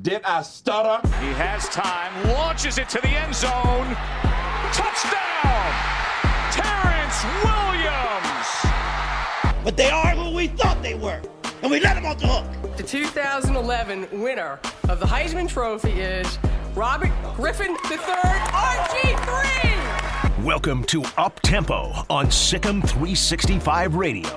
Did I stutter? He has time, launches it to the end zone. Touchdown! Terrence Williams! But they are who we thought they were, and we let them off the hook. The 2011 winner of the Heisman Trophy is Robert Griffin III, RG3! Welcome to Up Tempo on SicEm365 Radio.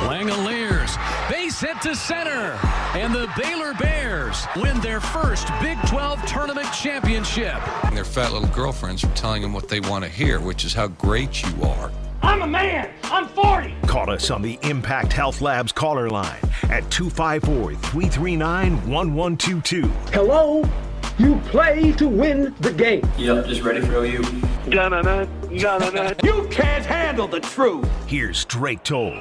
Langoliers, base hit to center, and the Baylor Bears win their first Big 12 tournament championship. Their fat little girlfriends are telling them what they want to hear, which is how great you are. I'm a man. I'm 40. Call us on the Impact Health Labs caller line at 254-339-1122. Hello? You play to win the game. Yep, just ready for OU. You can't handle the truth. Here's Drake Toll.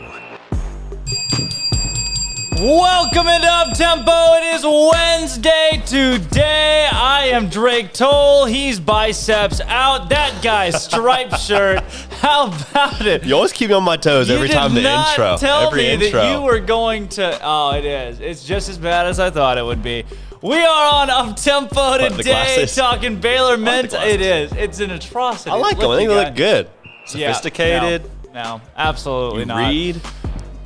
Welcome into Up Tempo. It is Wednesday today. I am Drake Toll. He's biceps out. That guy's striped shirt. How about it? You always keep me on my toes every time the intro. You did not tell every me intro. that you were going to. Oh, it is. It's just as bad as I thought it would be. We are on Up Tempo today, talking Baylor men's. It is. It's an atrocity. I like them. I think they look good. Sophisticated. Yeah, no, absolutely you not. Read.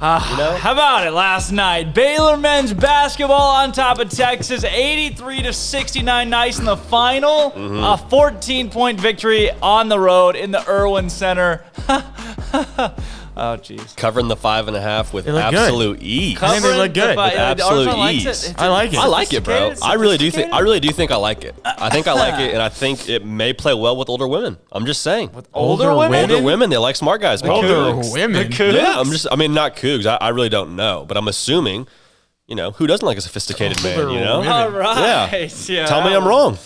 How about it last night? Baylor men's basketball on top of Texas, 83-69, nice in the final. A 14-point victory on the road in the Irwin Center. Oh, jeez. Covering the 5.5 with look absolute ease. I think they look good. With absolute ease. I like it. I like it, bro. I really do think I like it. I think I like it, and I think it may play well with older women. I'm just saying. With older women? Older women, they like smart guys. Older women? Yeah, not cougs. I really don't know, but I'm assuming, who doesn't like a sophisticated man, All right. Yeah. Tell me I'm wrong.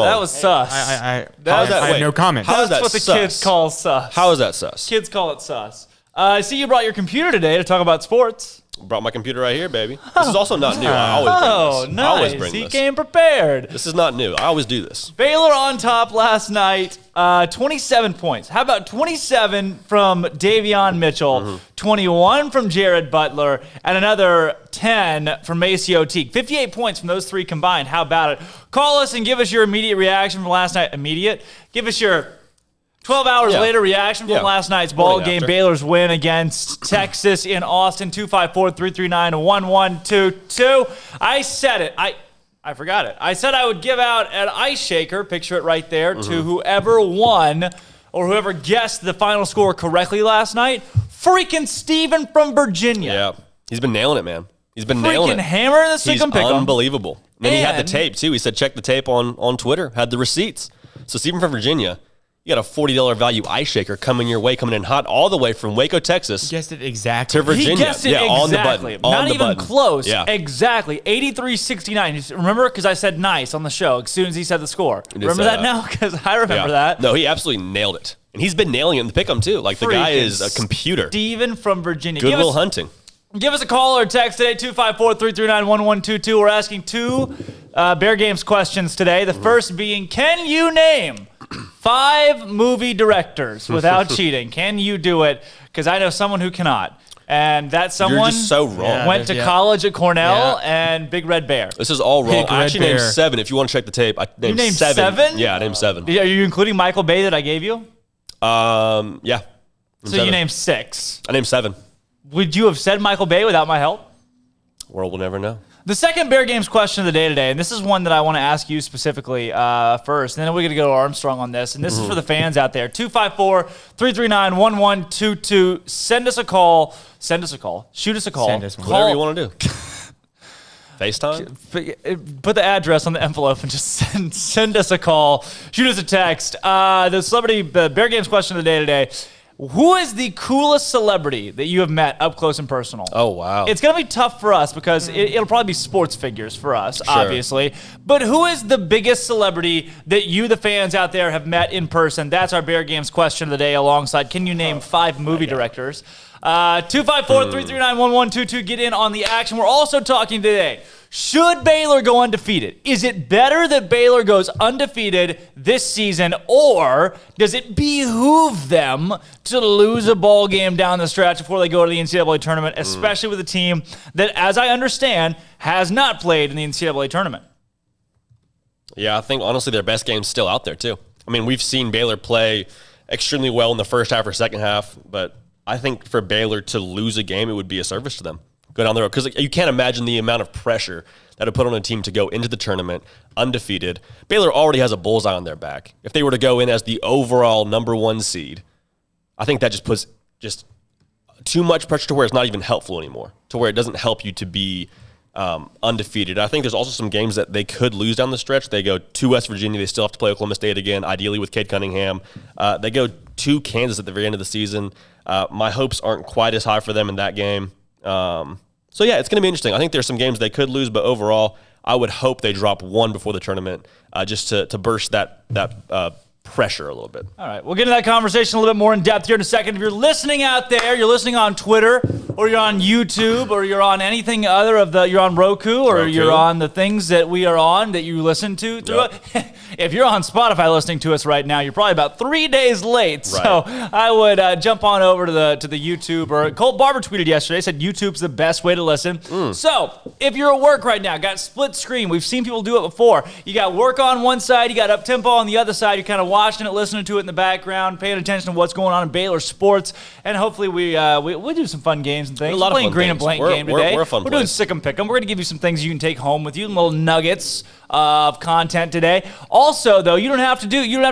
That was sus. I have no comment. How is that That's what the kids call sus. How is that sus? Kids call it sus. I see you brought your computer today to talk about sports. Brought my computer right here, baby. This is also not new. I always bring this. Nice. I always bring He this. came prepared. This is not new. I always do this. Baylor on top last night, 27 points. How about 27 from Davion Mitchell, 21 from Jared Butler, and another 10 from Maceo Teague. 58 points from those three combined. How about it? Call us and give us your immediate reaction from last night. Immediate? Give us your 12 hours later reaction from last night's ball game. After. Baylor's win against Texas in Austin, 254-339-1122. I said it. I forgot it. I said I would give out an ice shaker, picture it right there, to whoever won or whoever guessed the final score correctly last night. Freaking Steven from Virginia. Yeah. He's been nailing it, man. He's been nailing it. Freaking hammering the He's SicEm Pickell. unbelievable. And then he had the And- tape, too. He said check the tape on Twitter. Had the receipts. So Steven from Virginia, you got a $40 value ice shaker coming your way, coming in hot all the way from Waco, Texas. Guessed it exactly. To Virginia. He guessed it exactly. On the button. Not even close. Yeah. Exactly. 83-69. Remember? Because I said nice on the show as soon as he said the score. did Remember say that that. now? Because I remember that. No, he absolutely nailed it. And he's been nailing it in the pick'em, too. Like, the guy is a computer. Steven from Virginia. Goodwill Hunting. Give us a call or text today, 254-339-1122. We're asking two Bear Games questions today. The first being, can you name 5 movie directors without cheating? Can you do it? Because I know someone who cannot. And that someone You're just so wrong. went to college at Cornell and Big Red Bear. This is all wrong. Big I Red actually named Bear. 7. If you want to check the tape, I named, named 7. 7? Yeah, I named 7. Are you including Michael Bay that I gave you? Yeah. So you named 6. I named 7. Would you have said Michael Bay without my help? World will never know. The second Bear Games question of the day today, and this is one that I want to ask you specifically first, and then we're going to go to Armstrong on this, and this is for the fans out there. 254-339-1122. Send us a call. Shoot us a call. Send us one. Whatever you want to do. FaceTime? Put the address on the envelope and just send us a call. Shoot us a text. The Bear Games question of the day today. Who is the coolest celebrity that you have met up close and personal? Oh, wow. It's going to be tough for us because it'll probably be sports figures for us, obviously. But who is the biggest celebrity that you, the fans out there, have met in person? That's our Bear Games question of the day alongside, can you name 5 movie directors? 254-339-1122. Get in on the action. We're also talking today. Should Baylor go undefeated? Is it better that Baylor goes undefeated this season, or does it behoove them to lose a ball game down the stretch before they go to the NCAA tournament, especially with a team that, as I understand, has not played in the NCAA tournament? Yeah, I think, honestly, their best game's still out there, too. I mean, we've seen Baylor play extremely well in the first half or second half, but I think for Baylor to lose a game, it would be a service to them. Go down the road. Because you can't imagine the amount of pressure that would put on a team to go into the tournament undefeated. Baylor already has a bullseye on their back. If they were to go in as the overall number 1 seed, I think that just puts just too much pressure to where it's not even helpful anymore, to where it doesn't help you to be undefeated. I think there's also some games that they could lose down the stretch. They go to West Virginia. They still have to play Oklahoma State again, ideally with Cade Cunningham. They go to Kansas at the very end of the season. My hopes aren't quite as high for them in that game. So, yeah, it's going to be interesting. I think there's some games they could lose, but overall, I would hope they drop 1 before the tournament just to burst that pressure a little bit. All right, we'll get into that conversation a little bit more in depth here in a second. If you're listening out there, you're listening on Twitter, or you're on YouTube, or you're on anything other of the, you're on Roku, or you're on the things that we are on that you listen to through it. If you're on Spotify listening to us right now, you're probably about 3 days late. Right. So I would jump on over to the YouTube. Or Colt Barber tweeted yesterday, said YouTube's the best way to listen. So if you're at work right now, got split screen. We've seen people do it before. You got work on one side, you got up tempo on the other side. You're kind of watching it, listening to it in the background, paying attention to what's going on in Baylor sports, and hopefully we do some fun games and things. A lot of playing fun green things. and blank game today. We're a fun We're doing place. Sick 'em Pick 'em. We're going to give you some things you can take home with you, little nuggets of content today. Also, though, you don't have to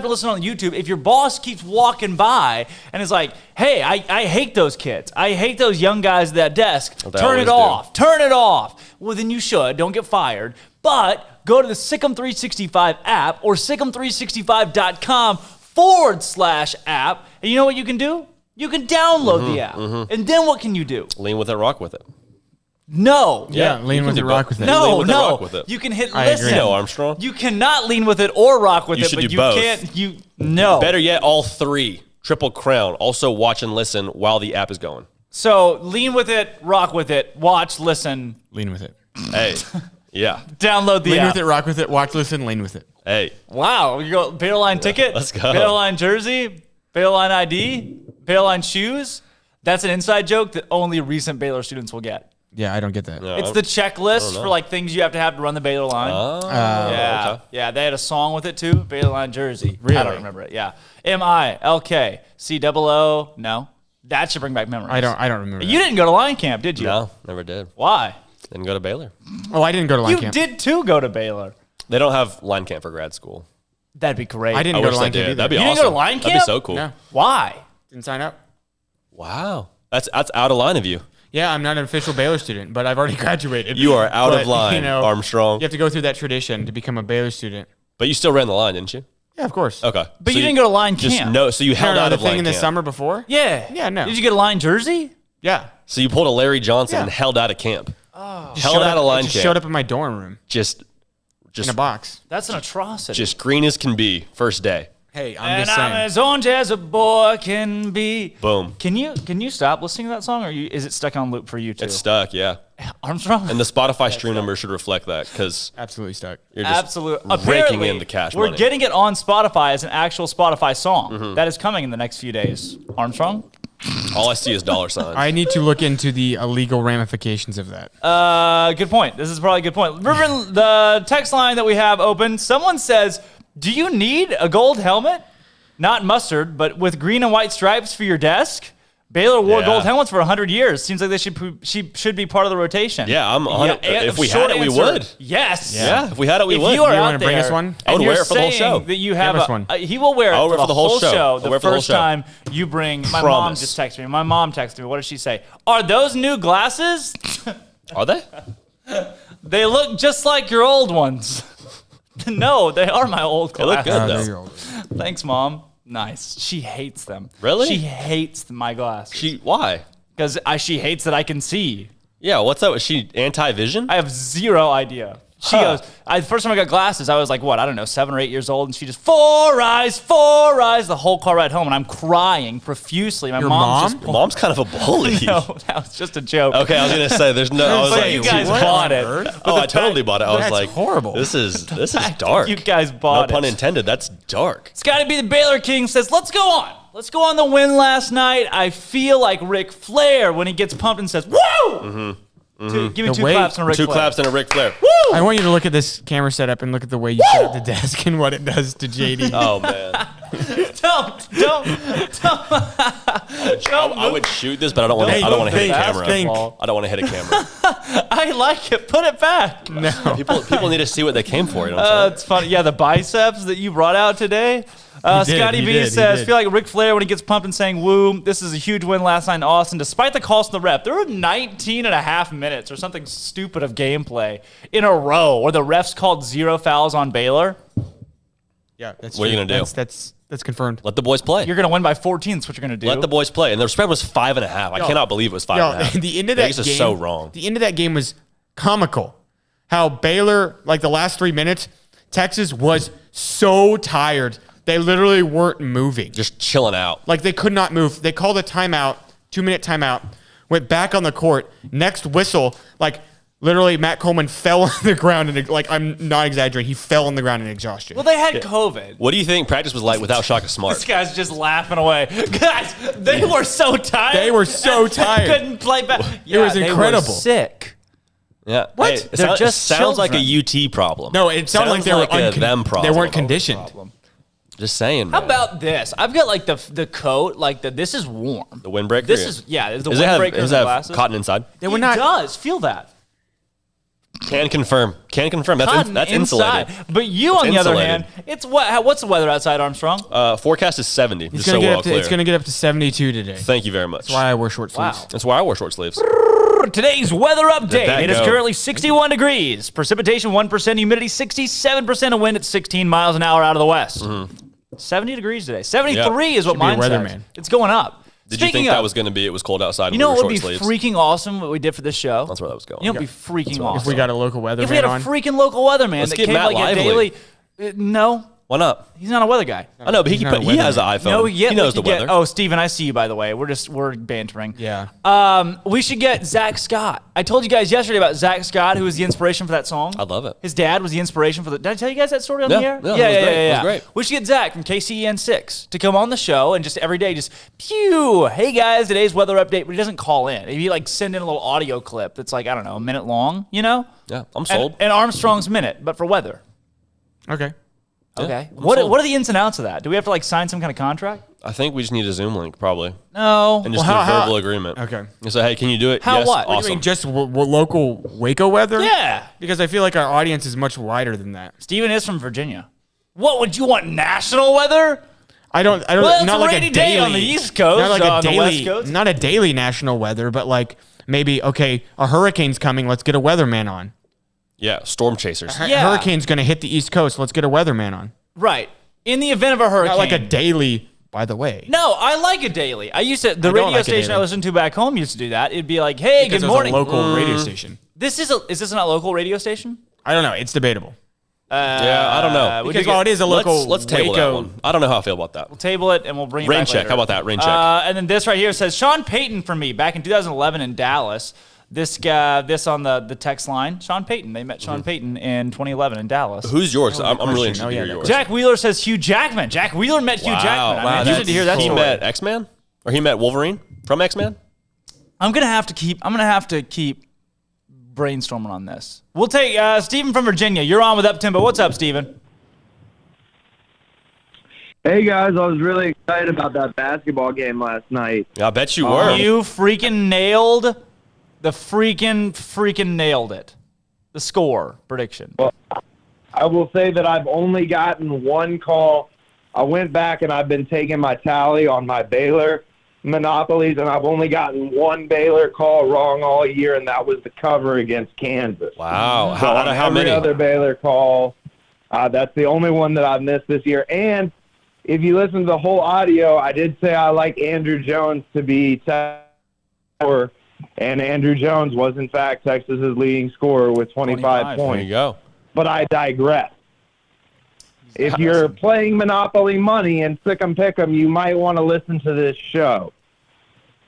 listen on YouTube. If your boss keeps walking by and is like, hey, I hate those kids. I hate those young guys at that desk. Turn it off. Turn it off. Well, then you should. Don't get fired. But go to the SicEm365 app or SicEm365.com/app. And you know what you can do? You can download the app. And then what can you do? Lean with it, rock with it. No. Yeah, lean with it, rock with it. No, Lean with it, no. rock with it. You can hit I listen. agree. No, Armstrong. You cannot lean with it or rock with You it, should but do you both. can't. No. Better yet, all three. Triple crown. Also watch and listen while the app is going. So lean with it, rock with it, watch, listen, Lean with it. Hey. Yeah. download the Lean app. with it, rock with it, watch, listen, lean with it. Hey. Wow, you go Baylor Line ticket. Let's go. Baylor Line jersey, Baylor Line ID, Baylor Line shoes. That's an inside joke that only recent Baylor students will get. Yeah, I don't get that. No. It's the checklist for like things you have to run the Baylor Line. Yeah, okay. yeah. They had a song with it too. Baylor Line jersey. Really? I don't remember it. Yeah. MILKCOO. No, that should bring back memories. I don't remember. You didn't go to line camp, did you? No, never did. Why? Didn't go to Baylor. Oh, I didn't go to line You camp. did too go to Baylor. They don't have line camp for grad school. That'd be great. I didn't I go wish to they line camp did. either. That'd be You awesome. didn't go to line That'd be camp? so cool. No. Why? Didn't sign up. Wow. That's out of line of you. Yeah, I'm not an official Baylor student, but I've already graduated. You are out But, of line, Armstrong. You have to go through that tradition to become a Baylor student. But you still ran the line, didn't you? Yeah, of course. Okay. But So you didn't go to line just camp. No, so you held No, out the of thing line in the camp. summer before? Yeah. Yeah, no. Did you get a line jersey? Yeah. So you pulled a Larry Johnson Yeah. and held out of camp. Oh. Held out of line Just camp. showed up in my dorm room Just in a box. That's an atrocity. just green as can be. First day. Hey, I'm and just saying. I'm as orange as a boy can be. Boom. Can you stop listening to that song, or is it stuck on loop for you too? It's stuck, yeah. Armstrong. And the Spotify stream number should reflect that because Absolutely stuck. you're just Absolutely. raking Apparently, in the cash we're money. getting it on Spotify as an actual Spotify song. Mm-hmm. That is coming in the next few days. Armstrong? All I see is dollar signs. I need to look into the illegal ramifications of that. Good point. This is probably a good point. Riverbend, the text line that we have open, someone says, do you need a gold helmet? Not mustard, but with green and white stripes for your desk? Baylor wore Yeah. gold helmets for 100 years. Seems like they should be part of the rotation. Yeah, I'm 100 and if we short had it, we answer, would. Yes. Yeah, if we had it, we If would. you are You out wanna bring there us one? I would and wear you're it for the whole saying show. that you have Give us one. he will wear it I'll for the whole show. I'll The wear it for the whole first show. time you bring, my mom Promise. just texted me. My mom texted me. What did she say? Are those new glasses? Are they? They look just like your old ones. No, they are my old They look glasses. good, Oh, though. they're old. Thanks, Mom. Nice. She hates them. Really? She hates my glasses. Why? Because she hates that I can see. Yeah, what's up? Is she anti-vision? I have zero idea. She Huh. goes, the first time I got glasses, I was like, what, I don't know, 7 or 8 years old. And she just, 4 eyes, the whole car ride home. And I'm crying profusely. My Your mom's mom? just Your mom's kind of a bully. No, that was just a joke. Okay, I was gonna say there's no. I was But like, you guys what bought on it. earth? oh, I totally bought it. I was That's like, horrible. This is dark. You guys No bought pun it. intended. That's dark. It's got to be the Baylor King says, let's go on. Let's go on the win last night. I feel like Ric Flair when he gets pumped and says, woo! Give me The two way- claps and a Ric Two Flair. claps and a Ric Flair. Woo! I want you to look at this camera setup and look at the way you set up the desk and what it does to JD. Oh man, Don't. I would shoot this, but I don't want to. I don't want to hit a camera. I don't want to hit a camera. I like it. Put it back. No. People need to see what they came for. You know what I'm saying? It's funny. Yeah, the biceps that you brought out today. Scotty B says, feel like Ric Flair when he gets pumped and saying, woo, this is a huge win last night in Austin. Despite the calls from the ref, there were 19 and a half minutes or something stupid of gameplay in a row where the refs called 0 fouls on Baylor. Yeah, that's What are you true. gonna do? That's confirmed. Let the boys play. You're going to win by 14. That's what you're going to do. Let the boys play. And the spread was 5.5. I cannot believe it was 5.5. The end of that Vegas game is so wrong. The end of that game was comical. How Baylor, like the last 3 minutes, Texas was so tired. They literally weren't moving. Just chilling out. Like they could not move. They called a timeout, 2-minute timeout, went back on the court. Next whistle, like literally Matt Coleman fell on the ground and like I'm not exaggerating. He fell on the ground in exhaustion. Well, they had COVID. What do you think practice was like without Shaka Smart? This guy's just laughing away. Guys, they were so tired. They were so tired. They couldn't play back. It was incredible. They were sick. Yeah. What? Hey, it They're sounds just like a children. UT problem. No, it sounded like they were a them problem. they weren't conditioned. No, Just saying, man. How about this? I've got like the coat, like this is warm. The windbreaker? This is, the Does windbreaker it have cotton inside? It does. Feel that. Can confirm. That's insulated. But you, on the other hand, what's the weather outside, Armstrong? Forecast is 70. It's going to get up to 72 today. Thank you very much. That's why I wear short sleeves. Wow. That's why I wear short sleeves. Today's weather update. It is go? currently 61 degrees. Precipitation 1%. Humidity 67%. Of wind at 16 miles an hour out of the west. 70 degrees today. 73 is what mine says. It's going up. Did you think that was going to be, it was cold outside? You know what would be freaking awesome what we did for this show? That's where that was going. You know what would be freaking awesome? If we got a local weatherman on. If we had a freaking local weatherman that came Matt like Lively. a daily... No. Why not? He's not a weather guy. I know, but he has an iPhone. No, he knows the weather. Oh, Steven, I see you, by the way. We're bantering. Yeah. We should get Zach Scott. I told you guys yesterday about Zach Scott, who was the inspiration for that song. I love it. His dad was the inspiration for the... Did I tell you guys that story on the air? Yeah, it was great. We should get Zach from KCEN6 to come on the show and just every day just, pew, hey guys, today's weather update, but he doesn't call in. He like send in a little audio clip that's like, I don't know, a minute long, you know? Yeah, I'm sold. And Armstrong's minute, but for weather. Okay. Okay. What are the ins and outs of that? Do we have to like sign some kind of contract? I think we just need a Zoom link, probably. No. And just do a verbal agreement. Okay. And say, hey, can you do it? How yes, what? Awesome. What do you mean, just local Waco weather? Yeah. Because I feel like our audience is much wider than that. Steven is from Virginia. What would you want? National weather? I don't. Well, it's not a like rainy a day daily on the East Coast. Not like on a the West daily. Coast. Not a daily national weather, but like maybe okay, a hurricane's coming. Let's get a weatherman on. Yeah, storm chasers. Hurricane's going to hit the East Coast. Let's get a weatherman on. Right. In the event of a hurricane. Not like a daily. By the way. No, I like a daily. I used to the radio station I listened to back home used to do that. It'd be like, hey, because good morning. It was a local radio station. Is this not a local radio station? I don't know. It's debatable. Yeah, I don't know. Because it is a local. Let's table Waco. that one. I don't know how I feel about that. We'll table it and we'll bring it Rain back check. later. How about that? Rain check. And then this right here says Sean Payton for me back in 2011 in Dallas. This guy, this on the text line, Sean Payton. They met Sean Payton in 2011 in Dallas. Who's yours? I'm really interested to hear yours. Jack Wheeler says Hugh Jackman. Jack Wheeler met Hugh Jackman. I'm interested to hear that He story. met X-Man? Or he met Wolverine from X-Man? I'm gonna have to keep brainstorming on this. We'll take Steven from Virginia. You're on with Up Tempo. What's up, Steven? Hey guys, I was really excited about that basketball game last night. I bet you were. You freaking nailed nailed it. The score prediction. Well, I will say that I've only gotten one call. I went back and I've been taking my tally on my Baylor monopolies, and I've only gotten one Baylor call wrong all year, and that was the cover against Kansas. Wow. So How many? Every other Baylor call, that's the only one that I've missed this year. And if you listen to the whole audio, I did say I like Andrew Jones to be scorer, and Andrew Jones was, in fact, Texas's leading scorer with 25 points. There you go. But I digress. If you're playing Monopoly Money and Sick'em Pick'em, you might want to listen to this show.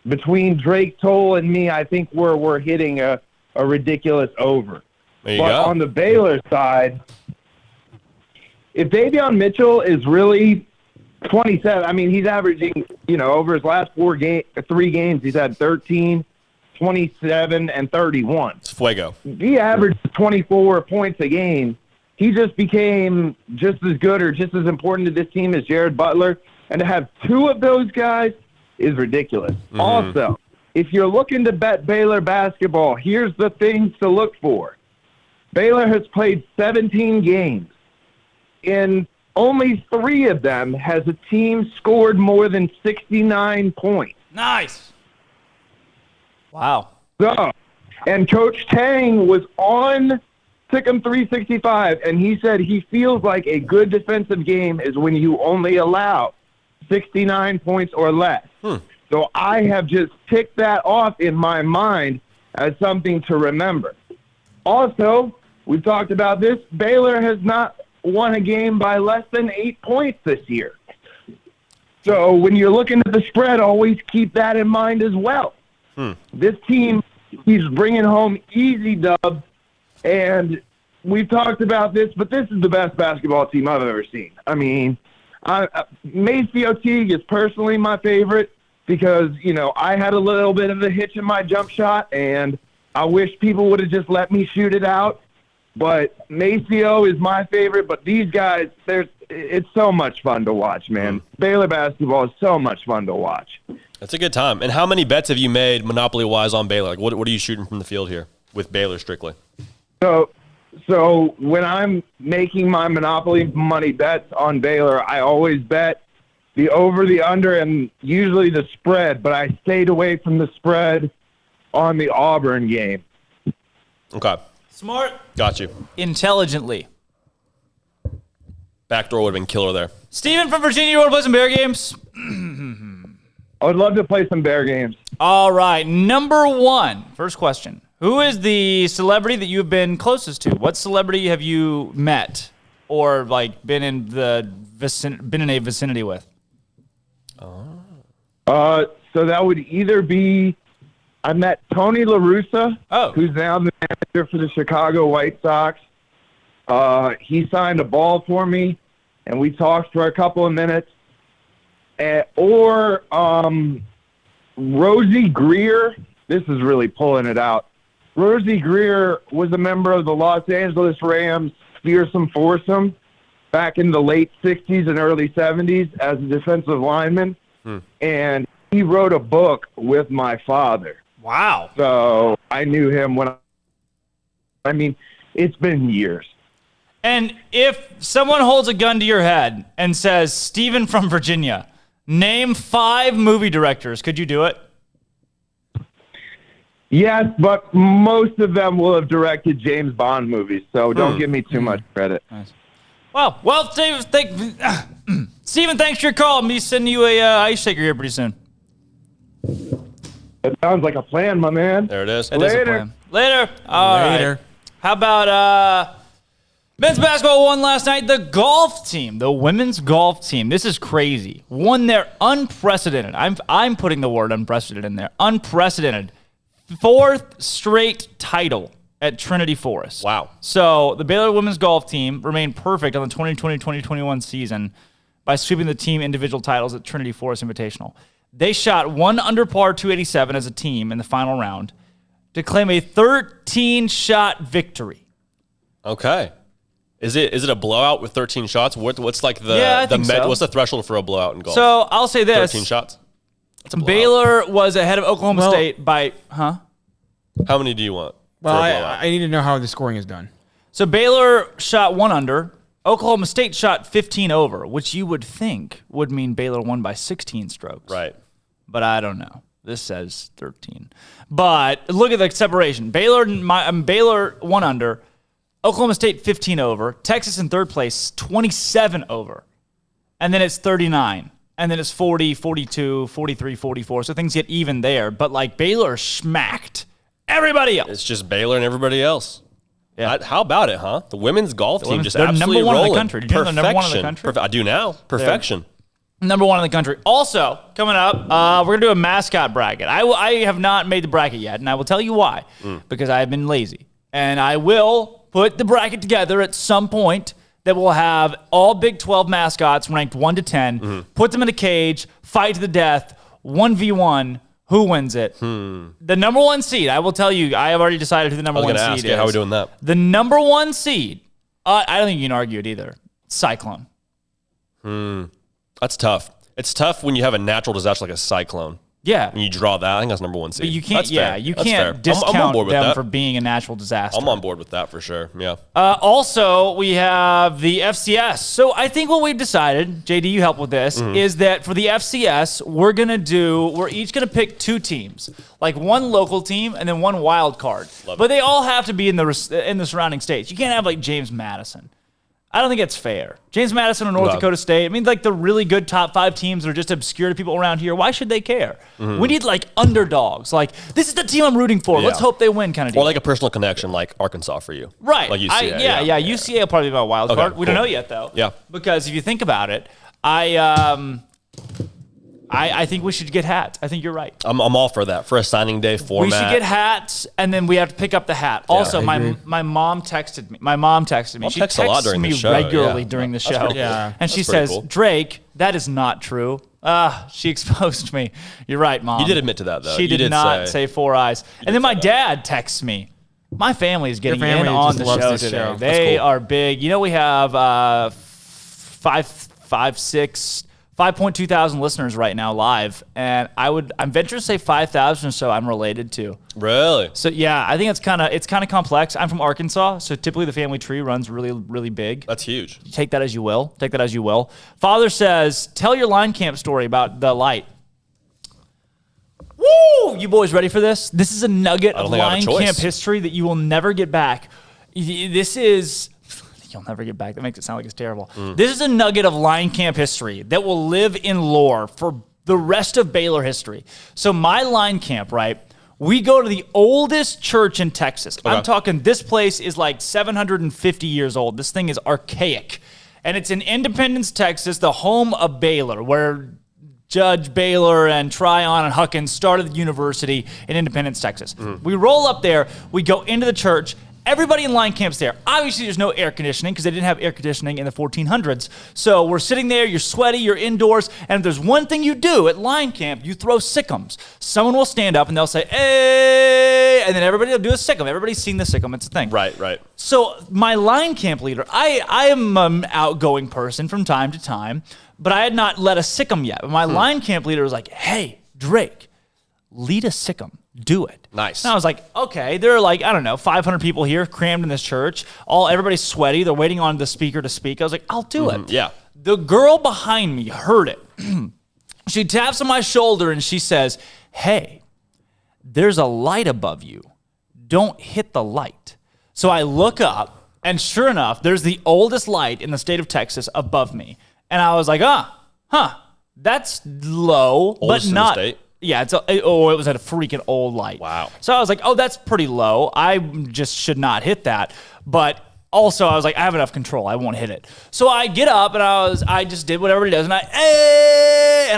Between Drake Toll and me, I think we're hitting a ridiculous over. There you but go. On the Baylor side, if Davion Mitchell is really 27, I mean, he's averaging, over his last 3 games, he's had 13, 27, and 31. It's fuego. He averaged 24 points a game. He just became just as good or just as important to this team as Jared Butler. And to have 2 of those guys is ridiculous. Mm-hmm. Also, if you're looking to bet Baylor basketball, here's the things to look for. Baylor has played 17 games. In only 3 of them has a team scored more than 69 points. Nice. Wow. So, and Coach Tang was on SicEm365, and he said he feels like a good defensive game is when you only allow 69 points or less. So I have just ticked that off in my mind as something to remember. Also, we've talked about this, Baylor has not won a game by less than 8 points this year. So when you're looking at the spread, always keep that in mind as well. This team, he's bringing home easy dubs, and we've talked about this, but this is the best basketball team I've ever seen. I mean, Maceo Teague is personally my favorite because, I had a little bit of a hitch in my jump shot, and I wish people would have just let me shoot it out. But Maceo is my favorite. But these guys, it's so much fun to watch, man. Baylor basketball is so much fun to watch. That's a good time. And how many bets have you made Monopoly-wise on Baylor? Like, what are you shooting from the field here with Baylor strictly? So when I'm making my Monopoly money bets on Baylor, I always bet the over, the under, and usually the spread. But I stayed away from the spread on the Auburn game. Okay. Smart. Got you. Intelligently. Backdoor would have been killer there. Steven from Virginia, you want to play some Bear games? I would love to play some Bear games. All right. Number one. First question. Who is the celebrity that you've been closest to? What celebrity have you met or like been in a vicinity with? So that would either be I met Tony La Russa, who's now the manager for the Chicago White Sox. He signed a ball for me, and we talked for a couple of minutes. Or Rosie Greer. This is really pulling it out. Rosie Greer was a member of the Los Angeles Rams fearsome foursome back in the late 60s and early 70s as a defensive lineman. And he wrote a book with my father. Wow. So I knew him it's been years. And if someone holds a gun to your head and says, Steven from Virginia, name 5 movie directors, could you do it? Yes, but most of them will have directed James Bond movies, so don't give me too much credit. Nice. Well, Steven, thanks for your call. I'll be sending you a ice shaker here pretty soon. That sounds like a plan, my man. There it is. It is a plan. Later. All right. How about men's basketball won last night? The golf team, the women's golf team. This is crazy. Won their unprecedented. I'm putting the word unprecedented in there. Unprecedented 4th straight title at Trinity Forest. Wow. So the Baylor women's golf team remained perfect on the 2020-2021 season by sweeping the team individual titles at Trinity Forest Invitational. They shot 1 under par 287 as a team in the final round to claim a 13-shot victory. Okay. Is it a blowout with 13 shots? What's like what's the threshold for a blowout in golf? So I'll say this: 13 shots. Baylor was ahead of Oklahoma State by How many do you want? Well, I need to know how the scoring is done. So Baylor shot 1 under. Oklahoma State shot 15 over, which you would think would mean Baylor won by 16 strokes. Right. But I don't know. This says 13. But look at the separation. Baylor 1 under. Oklahoma State 15 over. Texas in 3rd place 27 over. And then it's 39. And then it's 40, 42, 43, 44. So things get even there. But like Baylor smacked everybody else. It's just Baylor and everybody else. Yeah. How about it, huh? The women's golf team just they're absolutely number 1 rolling. in the country. Did you know they're number 1 in the country? I do now. Perfection. Number 1 in the country. Also, coming up, we're going to do a mascot bracket. I have not made the bracket yet, and I will tell you why. Because I have been lazy. And I will put the bracket together at some point that will have all Big 12 mascots ranked 1 to 10, put them in a cage, fight to the death, 1v1. Who wins it? The number 1 seed, I will tell you, I have already decided who the number 1 seed is. How are we doing that? The number 1 seed, I don't think you can argue it either. Cyclone. That's tough. It's tough when you have a natural disaster like a cyclone. Yeah. And you draw that. I think that's number 1 seed. But you can't, That's can't discount them for being a natural disaster. I'm on board with that for sure. Yeah. Also, we have the FCS. So I think what we've decided, JD, you help with this, is that for the FCS, we're each going to pick 2 teams, like 1 local team and then 1 wild card. But they all have to be in the surrounding states. You can't have like James Madison. I don't think it's fair. James Madison or North Dakota State, I mean, like the really good top 5 teams that are just obscure to people around here. Why should they care? We need like underdogs. Like, this is the team I'm rooting for. Yeah. Let's hope they win kind of deal. Or like a personal connection like Arkansas for you. Right. Like UCA. UCA will probably be my wild card. We don't know yet, though. Yeah. Because if you think about it, I think we should get hats. I think you're right. I'm all for that. For a signing day format. We should get hats, and then we have to pick up the hat. Yeah, also, my mom texted me. She texts a lot during me the show. regularly during the show. Yeah. And she says, cool. Drake, that is not true. She exposed me. You're right, Mom. You did admit to that, though. She did not say 4 eyes. And then my dad texts me. My family is getting family in on just the loves show this today. show. They That's cool. are big. You know, we have 5.2 thousand listeners right now live, and I'm venturing to say 5,000 or so I'm related to. Really? So yeah, I think it's kind of complex. I'm from Arkansas, so typically the family tree runs really, really big. That's huge. Take that as you will. Father says, tell your line camp story about the light. Woo! You boys ready for this? This is a nugget of line camp history that you will never get back. This is... You'll never get back. That makes it sound like it's terrible. This is a nugget of line camp history that will live in lore for the rest of Baylor history. So my line camp, right? We go to the oldest church in Texas. Okay. I'm talking this place is like 750 years old. This thing is archaic. And it's in Independence, Texas, the home of Baylor, where Judge Baylor and Tryon and Huckins started the university in Independence, Texas. We roll up there. We go into the church. Everybody in line camp's there. Obviously, there's no air conditioning because they didn't have air conditioning in the 1400s. So we're sitting there, you're sweaty, you're indoors, and if there's one thing you do at line camp, you throw SicEms. Someone will stand up and they'll say, hey, and then everybody will do a SicEm. Everybody's seen the SicEm. It's a thing. Right. So my line camp leader, I am an outgoing person from time to time, but I had not led a SicEm yet. But my line camp leader was like, hey, Drake, lead a SicEm. Do it. Nice. And I was like, okay, there are like, I don't know, 500 people here crammed in this church. Everybody's sweaty. They're waiting on the speaker to speak. I was like, I'll do it. Yeah. The girl behind me heard it. She taps on my shoulder and she says, hey, there's a light above you. Don't hit the light. So I look up and sure enough, there's the oldest light in the state of Texas above me. And I was like, that's low, Oldest but not. in the state? Yeah, it was at a freaking old light. Wow. So I was like, that's pretty low. I just should not hit that. But also I was like, I have enough control. I won't hit it. So I get up and I just did what everybody does. And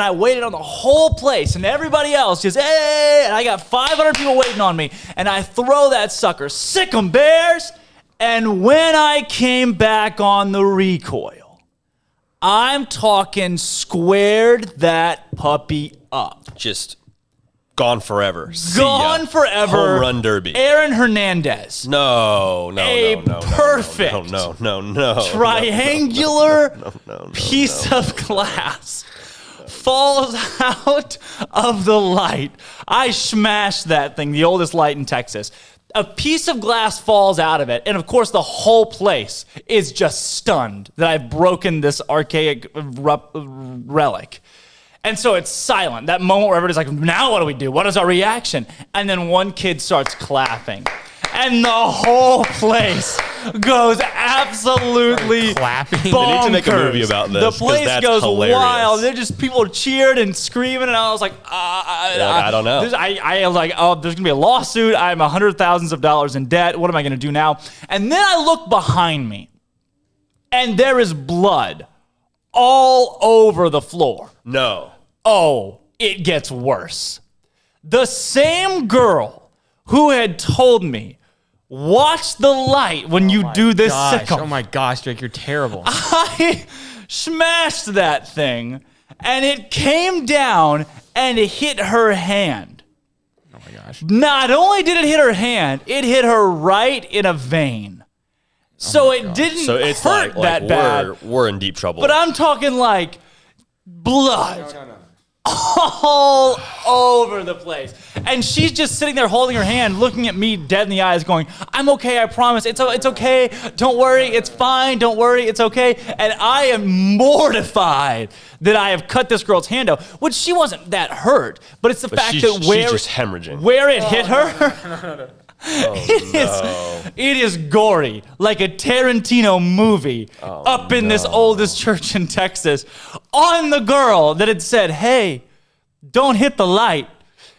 I waited on the whole place and everybody else just, and I got 500 people waiting on me. And I throw that sucker, SicEm Bears. And when I came back on the recoil, I'm talking squared that puppy up. Just gone forever. Gone forever. Home run derby. Aaron Hernandez. No. Perfect. No. Triangular piece of glass falls out of the light. I smashed that thing, the oldest light in Texas. A piece of glass falls out of it, and of course the whole place is just stunned that I've broken this archaic relic. And so it's silent. That moment where everybody's like, now what do we do? What is our reaction? And then one kid starts clapping. And the whole place goes absolutely clapping. bonkers. They need to make a movie about this. The place that's goes hilarious. wild. They're just people cheered and screaming, and I was like, I don't know. I was like, there's gonna be a lawsuit. I'm $100,000s of dollars in debt. What am I gonna do now? And then I look behind me, and there is blood all over the floor. No. Oh, it gets worse. The same girl who had told me, watch the light when you do this SicEm. Oh my gosh, Drake, you're terrible. I smashed that thing, and it came down and it hit her hand. Oh my gosh. Not only did it hit her hand, it hit her right in a vein. So it didn't hurt that bad. We're in deep trouble. But I'm talking like blood. No. All over the place. And she's just sitting there holding her hand, looking at me dead in the eyes, going, I'm okay, I promise. It's okay. Don't worry. It's fine. Don't worry. It's okay. And I am mortified that I have cut this girl's hand out, which she wasn't that hurt. But it's the fact that she's just hemorrhaging. Where it hit her. It is gory, like a Tarantino movie up in this oldest church in Texas on the girl that had said, hey, don't hit the light.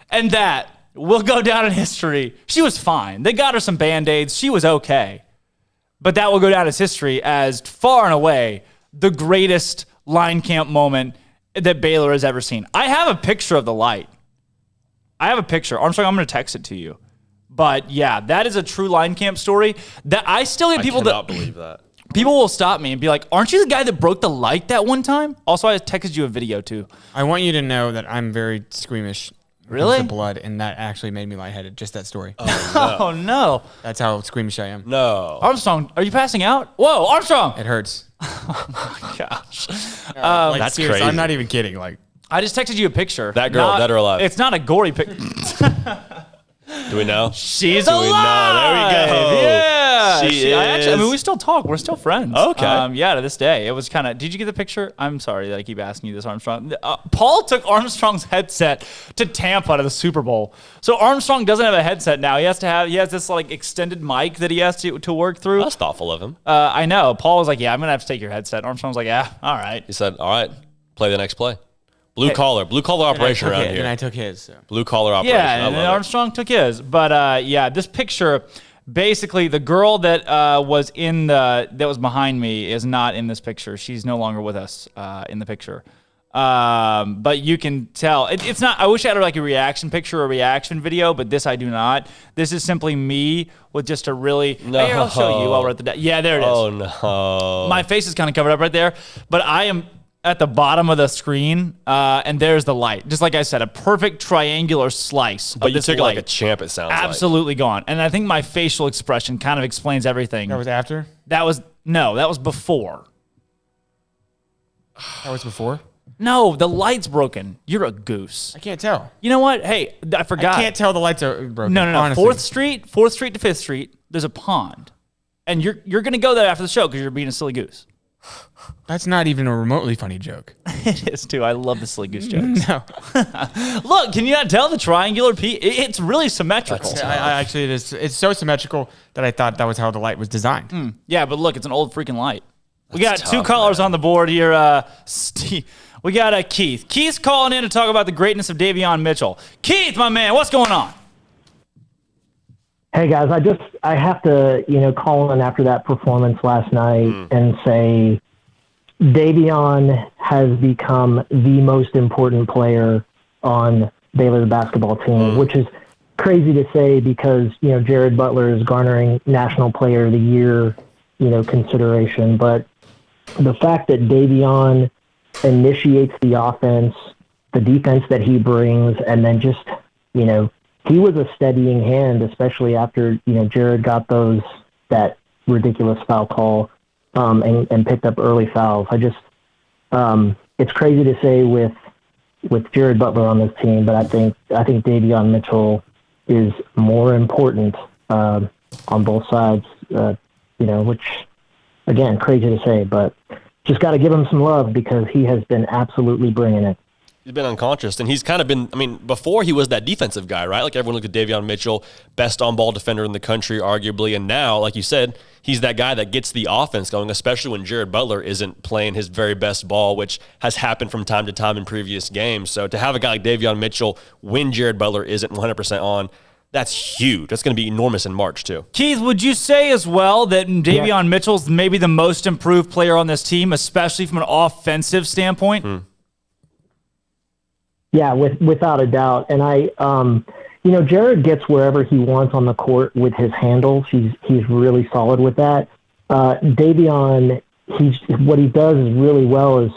And that will go down in history. She was fine. They got her some Band-Aids. She was okay. But that will go down as history as far and away the greatest line camp moment that Baylor has ever seen. I have a picture of the light. I have a picture. Armstrong, I'm going to text it to you. But yeah, that is a true line camp story that I still get people I cannot believe that. People will stop me and be like, aren't you the guy that broke the light that one time? Also, I texted you a video too. I want you to know that I'm very squeamish Really? The blood, and that actually made me lightheaded. Just that story. Oh, no. That's how squeamish I am. No. Armstrong, are you passing out? Whoa, Armstrong! It hurts. Gosh. That's seriously, crazy. I'm not even kidding. Like, I just texted you a picture. That girl, dead or alive? It's not a gory picture. Do we know? She's Do we alive. know? There we go. Yeah. She I is. mean, we still talk. We're still friends. Okay. Yeah, to this day. It was kind of. Did you get the picture? I'm sorry that I keep asking you this, Armstrong. Paul took Armstrong's headset to Tampa to the Super Bowl. So Armstrong doesn't have a headset now. He has this like extended mic that he has to work through. That's thoughtful of him. I know. Paul was like, "Yeah, I'm gonna have to take your headset." Armstrong's like, "Yeah, all right." He said, all right, play the next play. Blue collar operation around here. And I took his. So. Blue collar operation. Yeah, and then Armstrong took his. But yeah, this picture, basically, the girl that was behind me is not in this picture. She's no longer with us in the picture. But you can tell it's not. I wish I had like a reaction picture or a reaction video, but this I do not. This is simply me with just a really. No. Hey, I'll show you while we're at the. Yeah, there it is. Oh no. My face is kind of covered up right there, but I am at the bottom of the screen, and there's the light. Just like I said, a perfect triangular slice. But of you this took it light. like a champ, it sounds Absolutely gone. And I think my facial expression kind of explains everything. That was after? That was before. That was before? No, the light's broken. You're a goose. I can't tell. You know what? Hey, I forgot. I can't tell the lights are broken. No. Honestly. 4th Street to 5th Street, there's a pond. And you're going to go there after the show because you're being a silly goose. That's not even a remotely funny joke. It is, too. I love the silly goose jokes. No. Look, can you not tell the triangular piece? It's really symmetrical. I actually, it is. It's so symmetrical that I thought that was how the light was designed. Yeah, but look, it's an old freaking light. We got That's two tough, callers man. on the board here. We got Keith. Keith's calling in to talk about the greatness of Davion Mitchell. Keith, my man, what's going on? Hey guys, I have to, call in after that performance last night and say Davion has become the most important player on Baylor's basketball team, which is crazy to say because, Jared Butler is garnering National Player of the Year, consideration. But the fact that Davion initiates the offense, the defense that he brings, and then just, he was a steadying hand, especially after, Jared got that ridiculous foul call and picked up early fouls. It's crazy to say with Jared Butler on this team, but I think Davion Mitchell is more important on both sides, which, again, crazy to say, but just got to give him some love because he has been absolutely bringing it. He's been unconscious, and he's kind of been, before he was that defensive guy, right? Like everyone looked at Davion Mitchell, best on-ball defender in the country, arguably, and now, like you said, he's that guy that gets the offense going, especially when Jared Butler isn't playing his very best ball, which has happened from time to time in previous games. So to have a guy like Davion Mitchell when Jared Butler isn't 100% on, that's huge. That's going to be enormous in March, too. Keith, would you say as well that Davion Mitchell's maybe the most improved player on this team, especially from an offensive standpoint? Yeah, without a doubt. And Jared gets wherever he wants on the court with his handles. He's really solid with that. Davion, what he does is really well is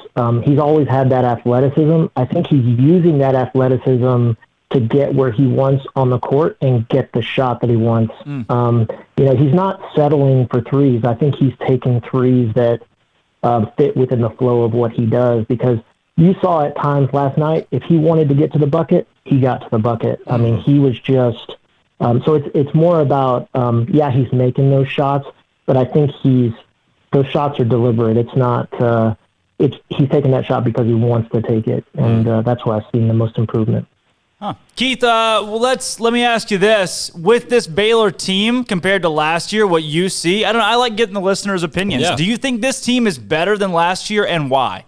he's always had that athleticism. I think he's using that athleticism to get where he wants on the court and get the shot that he wants. He's not settling for threes. I think he's taking threes that fit within the flow of what he does because you saw at times last night, if he wanted to get to the bucket, he got to the bucket. I mean, he was just so it's more about, he's making those shots, but I think those shots are deliberate. It's not, he's taking that shot because he wants to take it. And that's where I've seen the most improvement. Huh. Keith, let me ask you this. With this Baylor team compared to last year, what you see, I like getting the listeners' opinions. Yeah. Do you think this team is better than last year and why?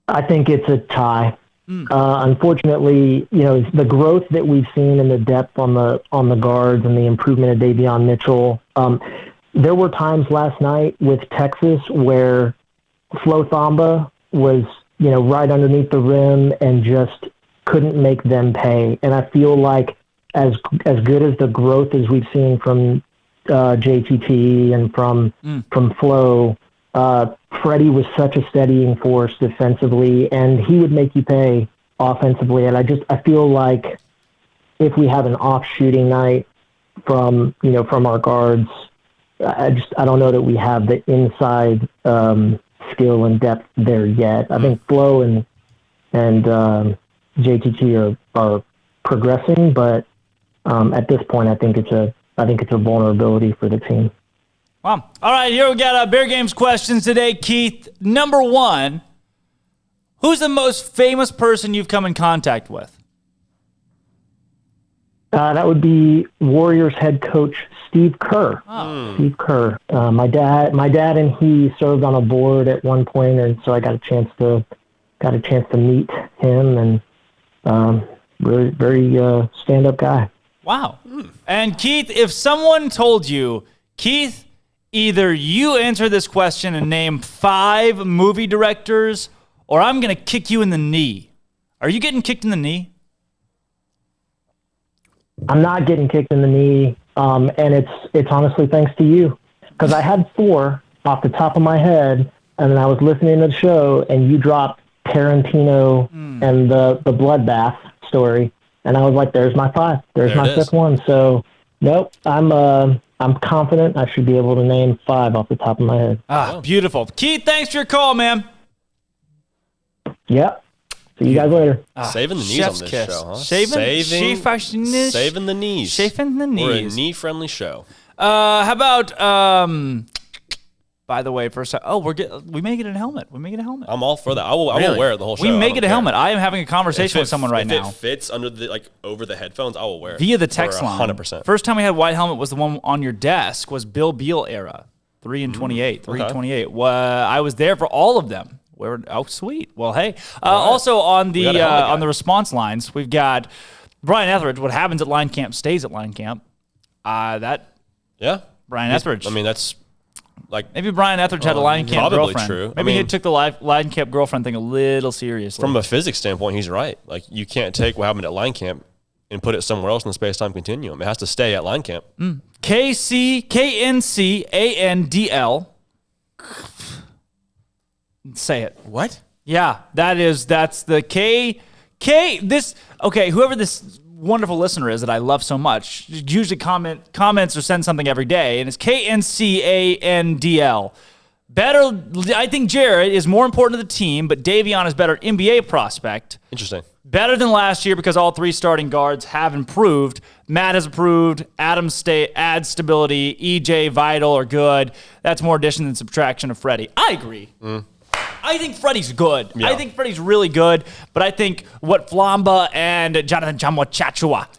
I think it's a tie. Unfortunately, the growth that we've seen in the depth on the guards and the improvement of Davion Mitchell. There were times last night with Texas where Flo Thamma was, right underneath the rim and just couldn't make them pay. And I feel like as good as the growth as we've seen from JTT and from Flo, Freddie was such a steadying force defensively, and he would make you pay offensively. And I feel like if we have an off shooting night from our guards, I don't know that we have the inside skill and depth there yet. I think Flo and JTT are progressing, but at this point, I think it's a vulnerability for the team. Wow. All right, here we got Bear Games questions today, Keith. Number 1, who's the most famous person you've come in contact with? That would be Warriors head coach Steve Kerr. Oh. Steve Kerr. My dad and he served on a board at one point, and so I got a chance to meet him, and very stand-up guy. Wow. And Keith, if someone told you, Keith, either you answer this question and name 5 movie directors, or I'm going to kick you in the knee. Are you getting kicked in the knee? I'm not getting kicked in the knee, and it's honestly thanks to you, because I had 4 off the top of my head, and then I was listening to the show, and you dropped Tarantino and the bloodbath story, and I was like, "There's my 5. There's my 5th one." So, nope, I'm confident I should be able to name 5 off the top of my head. Beautiful, Keith. Thanks for your call, man. Yep. See you guys later. Saving the knees on this show, huh? Saving the knees. Saving the knees. We're a knee-friendly show. How about, by the way, first, we may get a helmet. I'm all for that. I will wear it the whole show. We may get a helmet. I am having a conversation with someone right now. If it fits under over the headphones, I will wear it. Via the text line. 100%. First time we had white helmet was the one on your desk, was Bill Beal era. 3 and 28. 3 and 28. I was there for all of them. Sweet. Well, hey. Also on the response lines, we've got Brian Etheridge. What happens at line camp stays at line camp. Brian Etheridge. I mean, that's maybe Brian Etheridge had a line camp probably girlfriend. True. Maybe he took the line camp girlfriend thing a little seriously. From a physics standpoint, he's right. Like, you can't take what happened at line camp and put it somewhere else in the space-time continuum. It has to stay at line camp. KNCANDL. Say it. What? Yeah, that's the K. Whoever this wonderful listener is that I love so much, usually comments or send something every day, and it's KNCANDL. Better, I think Jared is more important to the team, but Davion is better NBA prospect. Interesting. Better than last year because all 3 starting guards have improved. Matt has improved. Adam adds stability. EJ, Vital are good. That's more addition than subtraction of Freddie. I agree. I think Freddie's good. Yeah. I think Freddie's really good, but I think what Flamba and Jonathan Chachua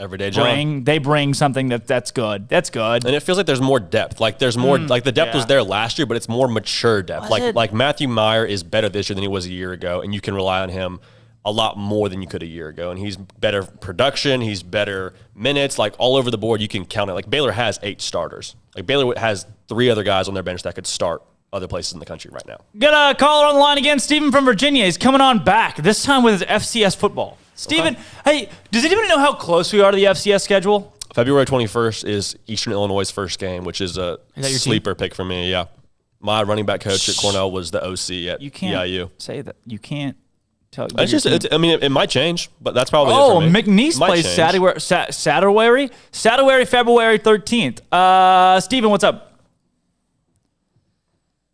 bring something that's good. That's good. And it feels like there's more depth. Like there's more the depth was there last year, but it's more mature depth. Like Matthew Meyer is better this year than he was a year ago, and you can rely on him a lot more than you could a year ago. And he's better production, he's better minutes, like all over the board. You can count it. Like Baylor has 8 starters. Like Baylor has 3 other guys on their bench that could start other places in the country right now. Got a caller on the line again, Steven from Virginia. He's coming on back, this time with his FCS football. Steven, hey, does anybody know how close we are to the FCS schedule? February 21st is Eastern Illinois' first game, which is a sleeper pick for me, yeah. My running back coach at Cornell was the OC at EIU. Say that. You can't tell. It might change, but that's probably it for me. McNeese plays Saturday, February 13th. Steven, what's up?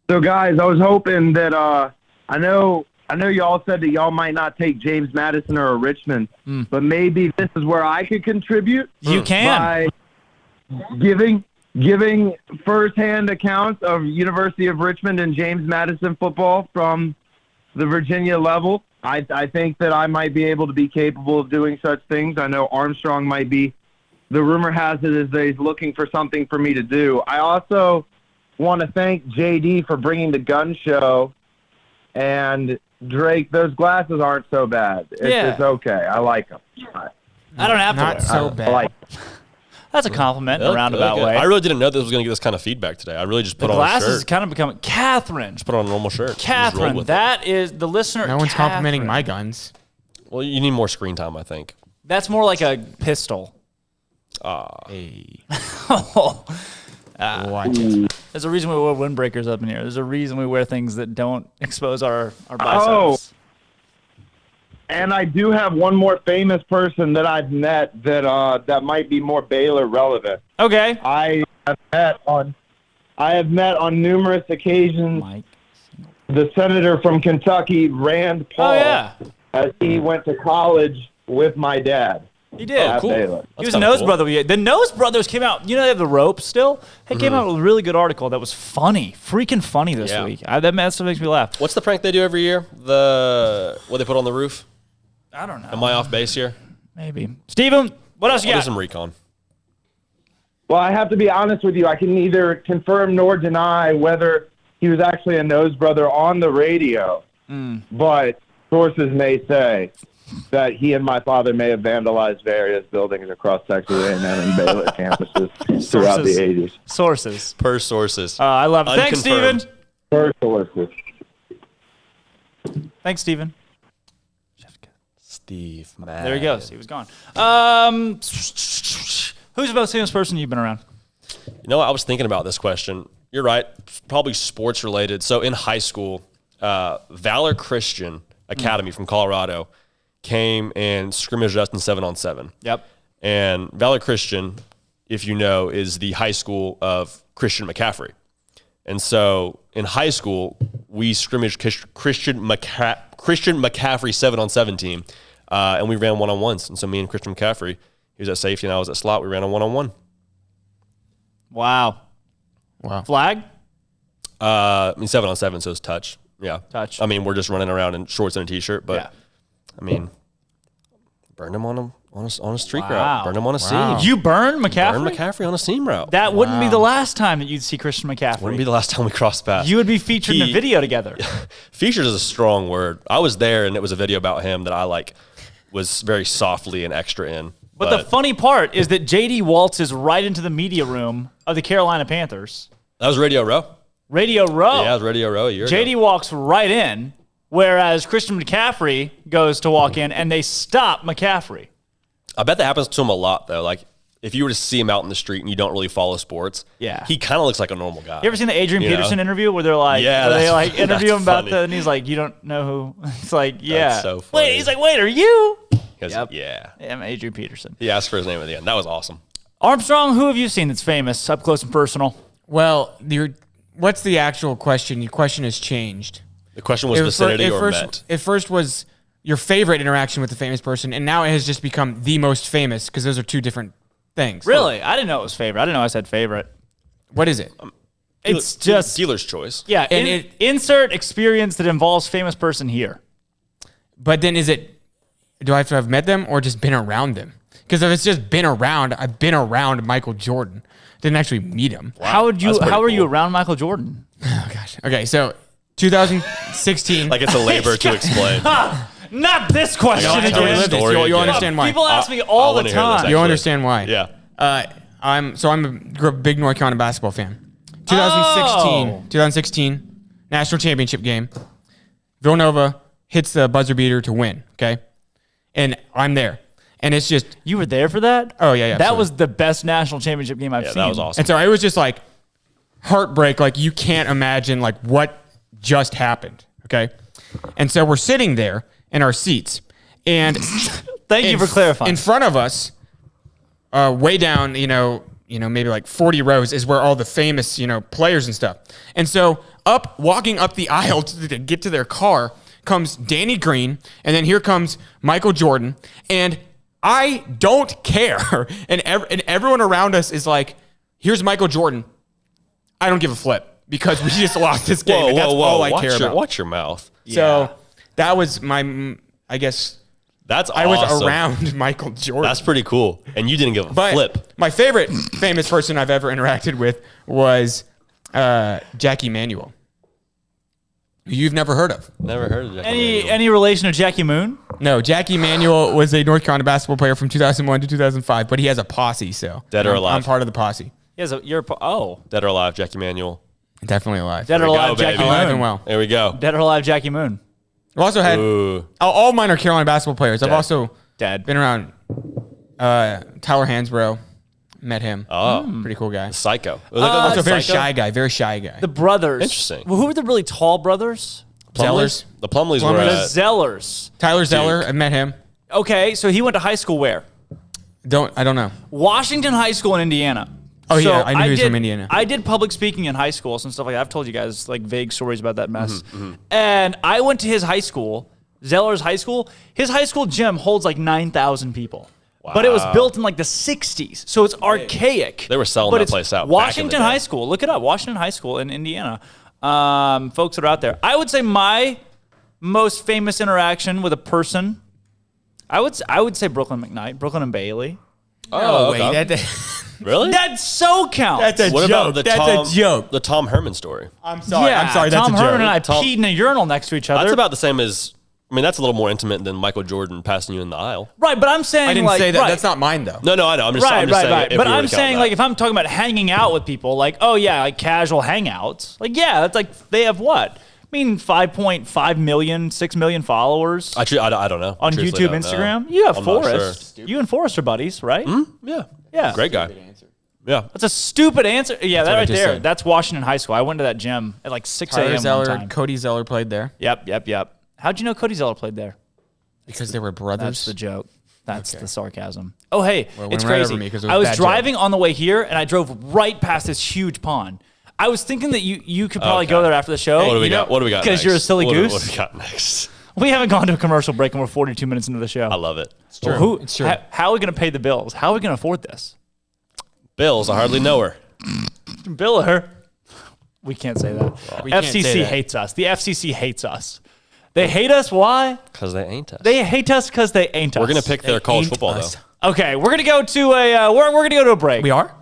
So, guys, I was hoping that I know y'all said that y'all might not take James Madison or Richmond, but maybe this is where I could contribute. You can. By giving firsthand accounts of University of Richmond and James Madison football from the Virginia level. I think that I might be able to be capable of doing such things. I know Armstrong might be. The rumor has it is that he's looking for something for me to do. I also want to thank J.D. for bringing the gun show. And Drake, those glasses aren't so bad. It's okay. I like them. I don't have to Not so bad. I like them. That's a compliment in a roundabout way. I really didn't know this was going to get this kind of feedback today. I really just put on a shirt. The glasses kind of becoming Catherine. Just put on a normal shirt. Catherine, that is the listener. No one's complimenting my guns. Well, you need more screen time, I think. That's more like a pistol. Hey. What? There's a reason we wear windbreakers up in here. There's a reason we wear things that don't expose our biceps. Oh, and I do have one more famous person that I've met that might be more Baylor relevant. Okay. I have met on numerous occasions the senator from Kentucky, Rand Paul. Oh, yeah. As he went to college with my dad. He did. At Cool. Baylor. He was a Nose Brother. The Nose Brothers came out. You know they have the rope still? They came out with a really good article that was funny. Freaking funny this week. That stuff makes me laugh. What's the prank they do every year? What they put on the roof? I don't know. Am I off base here? Maybe. Steven, what else you I'll got? do some recon. Well, I have to be honest with you. I can neither confirm nor deny whether he was actually a Nose Brother on the radio. But sources may say that he and my father may have vandalized various buildings across Texas A&M and Baylor campuses throughout the 80s. Sources. Per sources. I love it. Thanks, Steven. Per sources. Thanks, Steven. Steve, man. There he goes. He was gone. Who's the most famous person you've been around? You know what? I was thinking about this question. You're right. Probably sports related. So in high school, Valor Christian Academy from Colorado came and scrimmaged us in 7-on-7. Yep. And Valor Christian, if you know, is the high school of Christian McCaffrey. And so in high school, we scrimmaged Christian McCaffrey 7-on-7 team, and we ran one-on-ones. And so me and Christian McCaffrey, he was at safety and I was at slot. We ran a one-on-one. Wow. Flag? 7-on-7, so it's touch. Yeah. Touch. I mean, we're just running around in shorts and a T-shirt, but I mean, burned him on a streak route. Burned him on a seam. You burned McCaffrey? Burned McCaffrey on a seam route. That wouldn't be the last time that you'd see Christian McCaffrey. Wouldn't be the last time we crossed paths. You would be featured in a video together. Featured is a strong word. I was there, and it was a video about him that I was very softly and extra in. But the funny part is that J.D. waltzes right into the media room of the Carolina Panthers. That was Radio Row. Radio Row. Yeah, it was Radio Row a year ago. J.D. walks right in, whereas Christian McCaffrey goes to walk in, and they stop McCaffrey. I bet that happens to him a lot, though. Like, if you were to see him out in the street and you don't really follow sports, he kind of looks like a normal guy. You ever seen the Adrian Peterson interview where they're like, interview him about and he's like, you don't know who? It's like, yeah. That's so funny. Wait, he's like, wait, are you? Yep. Yeah. I'm Adrian Peterson. He asked for his name at the end. That was awesome. Armstrong, who have you seen that's famous, up close and personal? Well, what's the actual question? Your question has changed. The question was vicinity or met. It first was your favorite interaction with a famous person, and now it has just become the most famous because those are two different things. Really? I didn't know it was favorite. I didn't know I said favorite. What is it? It's just dealer's choice. Yeah, and insert experience that involves famous person here. But then do I have to have met them or just been around them? Because if it's just been around, I've been around Michael Jordan. Didn't actually meet him. Wow. How were you around Michael Jordan? Oh, gosh. Okay, so 2016. Like it's a labor to explain. Not this question again. You'll understand why. People ask me all the time. You'll understand why. Yeah. I'm a big North Carolina basketball fan. 2016 national championship game. Villanova hits the buzzer beater to win. Okay, and I'm there, and it's just you were there for that. Oh yeah. That was the best national championship game I've seen. That was awesome. And so it was just like heartbreak. Like you can't imagine like what just happened. Okay, and so we're sitting there in our seats, and thank you for clarifying. In front of us, way down, maybe like 40 rows is where all the famous, players and stuff. And so walking up the aisle to get to their car comes Danny Green, and then here comes Michael Jordan, and I don't care. And everyone around us is like, here's Michael Jordan. I don't give a flip because we just lost this game. And that's all I care about. Watch your mouth. So that was I guess. That's I awesome. was around Michael Jordan. That's pretty cool. And you didn't give a flip. My favorite famous person I've ever interacted with was Jackie Manuel. You've never heard of. Never heard of Jackie Manuel. Any relation to Jackie Moon? No, Jackie Manuel was a North Carolina basketball player from 2001 to 2005, but he has a posse, so. Dead or alive? I'm part of the posse. Dead or alive, Jackie Manuel. Definitely alive. Dead or alive, Jackie Moon. Alive and well. There we go. Dead or alive, Jackie Moon. I've also had all mine are Carolina basketball players. I've also been around Tyler Hansbrough, Met him. Oh. Pretty cool guy. Psycho. Also very shy guy. Very shy guy. The brothers. Interesting. Well, who were the really tall brothers? Zellers. The Plumlees were The Zellers. Tyler Zeller. I met him. Okay, so he went to high school where? I don't know. Washington High School in Indiana. Oh, yeah, I knew he was from Indiana. I did public speaking in high school and stuff like that. I've told you guys like vague stories about that mess. And I went to his high school, Zeller's high school. His high school gym holds like 9,000 people. Wow. But it was built in like the 60s, so it's archaic. They were selling that place out. Washington High School. Look it up. Washington High School in Indiana. Folks that are out there. I would say my most famous interaction with a person, I would say Brooklyn McKnight, Brooklyn and Bailey. Oh, wait. okay. Really? That so counts. That's a joke. That's a joke. The Tom Herman story. I'm sorry. Yeah, I'm sorry. That's Tom a joke. Herman and I peed in a urinal next to each other. That's about the same as. I mean, that's a little more intimate than Michael Jordan passing you in the aisle. Right, but I'm saying I didn't say that. Right. That's not mine though. No, I know. I'm just saying. If But we were I'm to count saying that. like if I'm talking about hanging out with people, like like casual hangouts, like that's like they have what? I mean, 5.5 million, 6 million followers. I don't know. On Truthfully, YouTube, don't Instagram. know. You have I'm not Forrest. sure. You and Forrest are buddies, right? Yeah. Great guy. Yeah. That's a stupid answer. Yeah, that what I right just there. said. That's Washington High School. I went to that gym at like 6 Tyler a.m. Zeller, one time. Cody Zeller played there Yep. How'd you know Cody Zeller played there? because they were brothers. That's the joke. That's the sarcasm. Oh, hey, Well, it's went right crazy. over me 'cause it was I was bad driving on the way here, and I drove right past this huge pond. I was thinking that you could probably go there after the show. What do we got? What do we got? Because you're a silly goose. What do we got next? We haven't gone to a commercial break, and we're 42 minutes into the show. I love it. It's true. Well, It's true. How are we going to pay the bills? How are we going to afford this? Bills. I hardly know her. Bill her. We can't say that. We can't FCC say that. hates us. The FCC hates us. They hate us. Why? Because they ain't us. They hate us because they ain't us. We're gonna pick their college ain't football us. though. Okay, we're gonna go to a we're gonna go to a break. We are.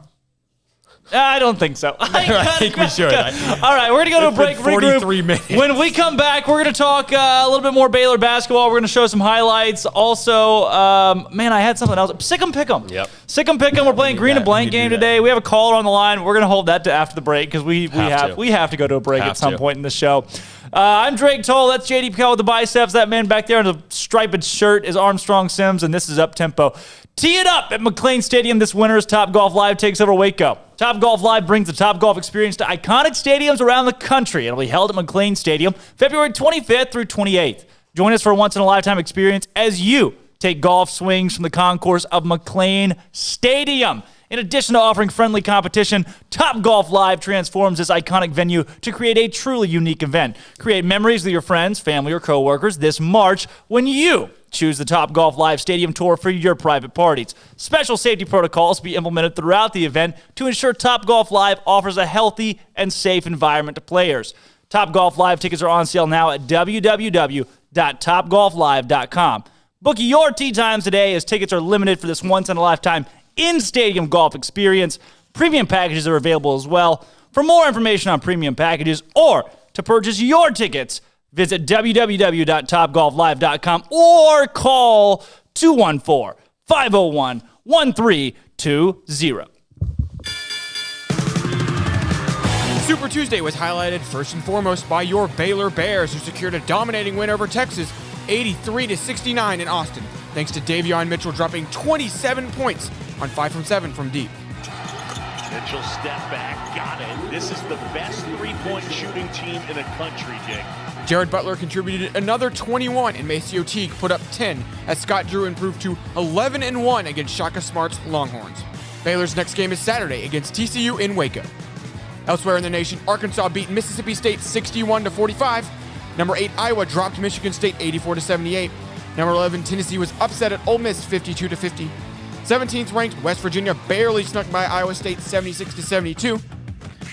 I don't think so. I think we should. All right, we're going to go to a break. It's been 43 regroup. minutes. When we come back, we're going to talk a little bit more Baylor basketball. We're going to show some highlights. Also, man, I had something else. SicEm Pick'em. Yep. SicEm Pick'em. We're playing Green and Blank game today. We have a caller on the line. We're going to hold that to after the break because we have to go to a break at some point in the show. I'm Drake Toll. That's J.D. Pickell with the biceps. That man back there in the striped shirt is Armstrong Sims, and this is Up Tempo. Tee it up at McLean Stadium this winter as Top Golf Live takes over Waco. Top Golf Live brings the Top Golf experience to iconic stadiums around the country. It'll be held at McLean Stadium February 25th through 28th. Join us for a once-in-a-lifetime experience as you take golf swings from the concourse of McLean Stadium. In addition to offering friendly competition, Top Golf Live transforms this iconic venue to create a truly unique event. Create memories with your friends, family, or coworkers this March when you choose the Top Golf Live Stadium Tour for your private parties. Special safety protocols be implemented throughout the event to ensure Top Golf Live offers a healthy and safe environment to players. Top Golf Live tickets are on sale now at www.topgolflive.com. Book your tee times today as tickets are limited for this once-in-a-lifetime in-stadium golf experience. Premium packages are available as well. For more information on premium packages or to purchase your tickets, visit www.topgolflive.com or call 214-501-1320. Super Tuesday was highlighted first and foremost by your Baylor Bears, who secured a dominating win over Texas, 83-69 in Austin, thanks to Davion Mitchell dropping 27 points on 5 from 7 from deep. Mitchell step back, got it. This is the best three-point shooting team in the country, Dick. Jared Butler contributed another 21, and Maceo Teague put up 10 as Scott Drew improved to 11-1 against Shaka Smart's Longhorns. Baylor's next game is Saturday against TCU in Waco. Elsewhere in the nation, Arkansas beat Mississippi State 61-45. Number 8 Iowa dropped Michigan State 84-78. Number 11 Tennessee was upset at Ole Miss 52-50. 17th ranked West Virginia barely snuck by Iowa State 76-72.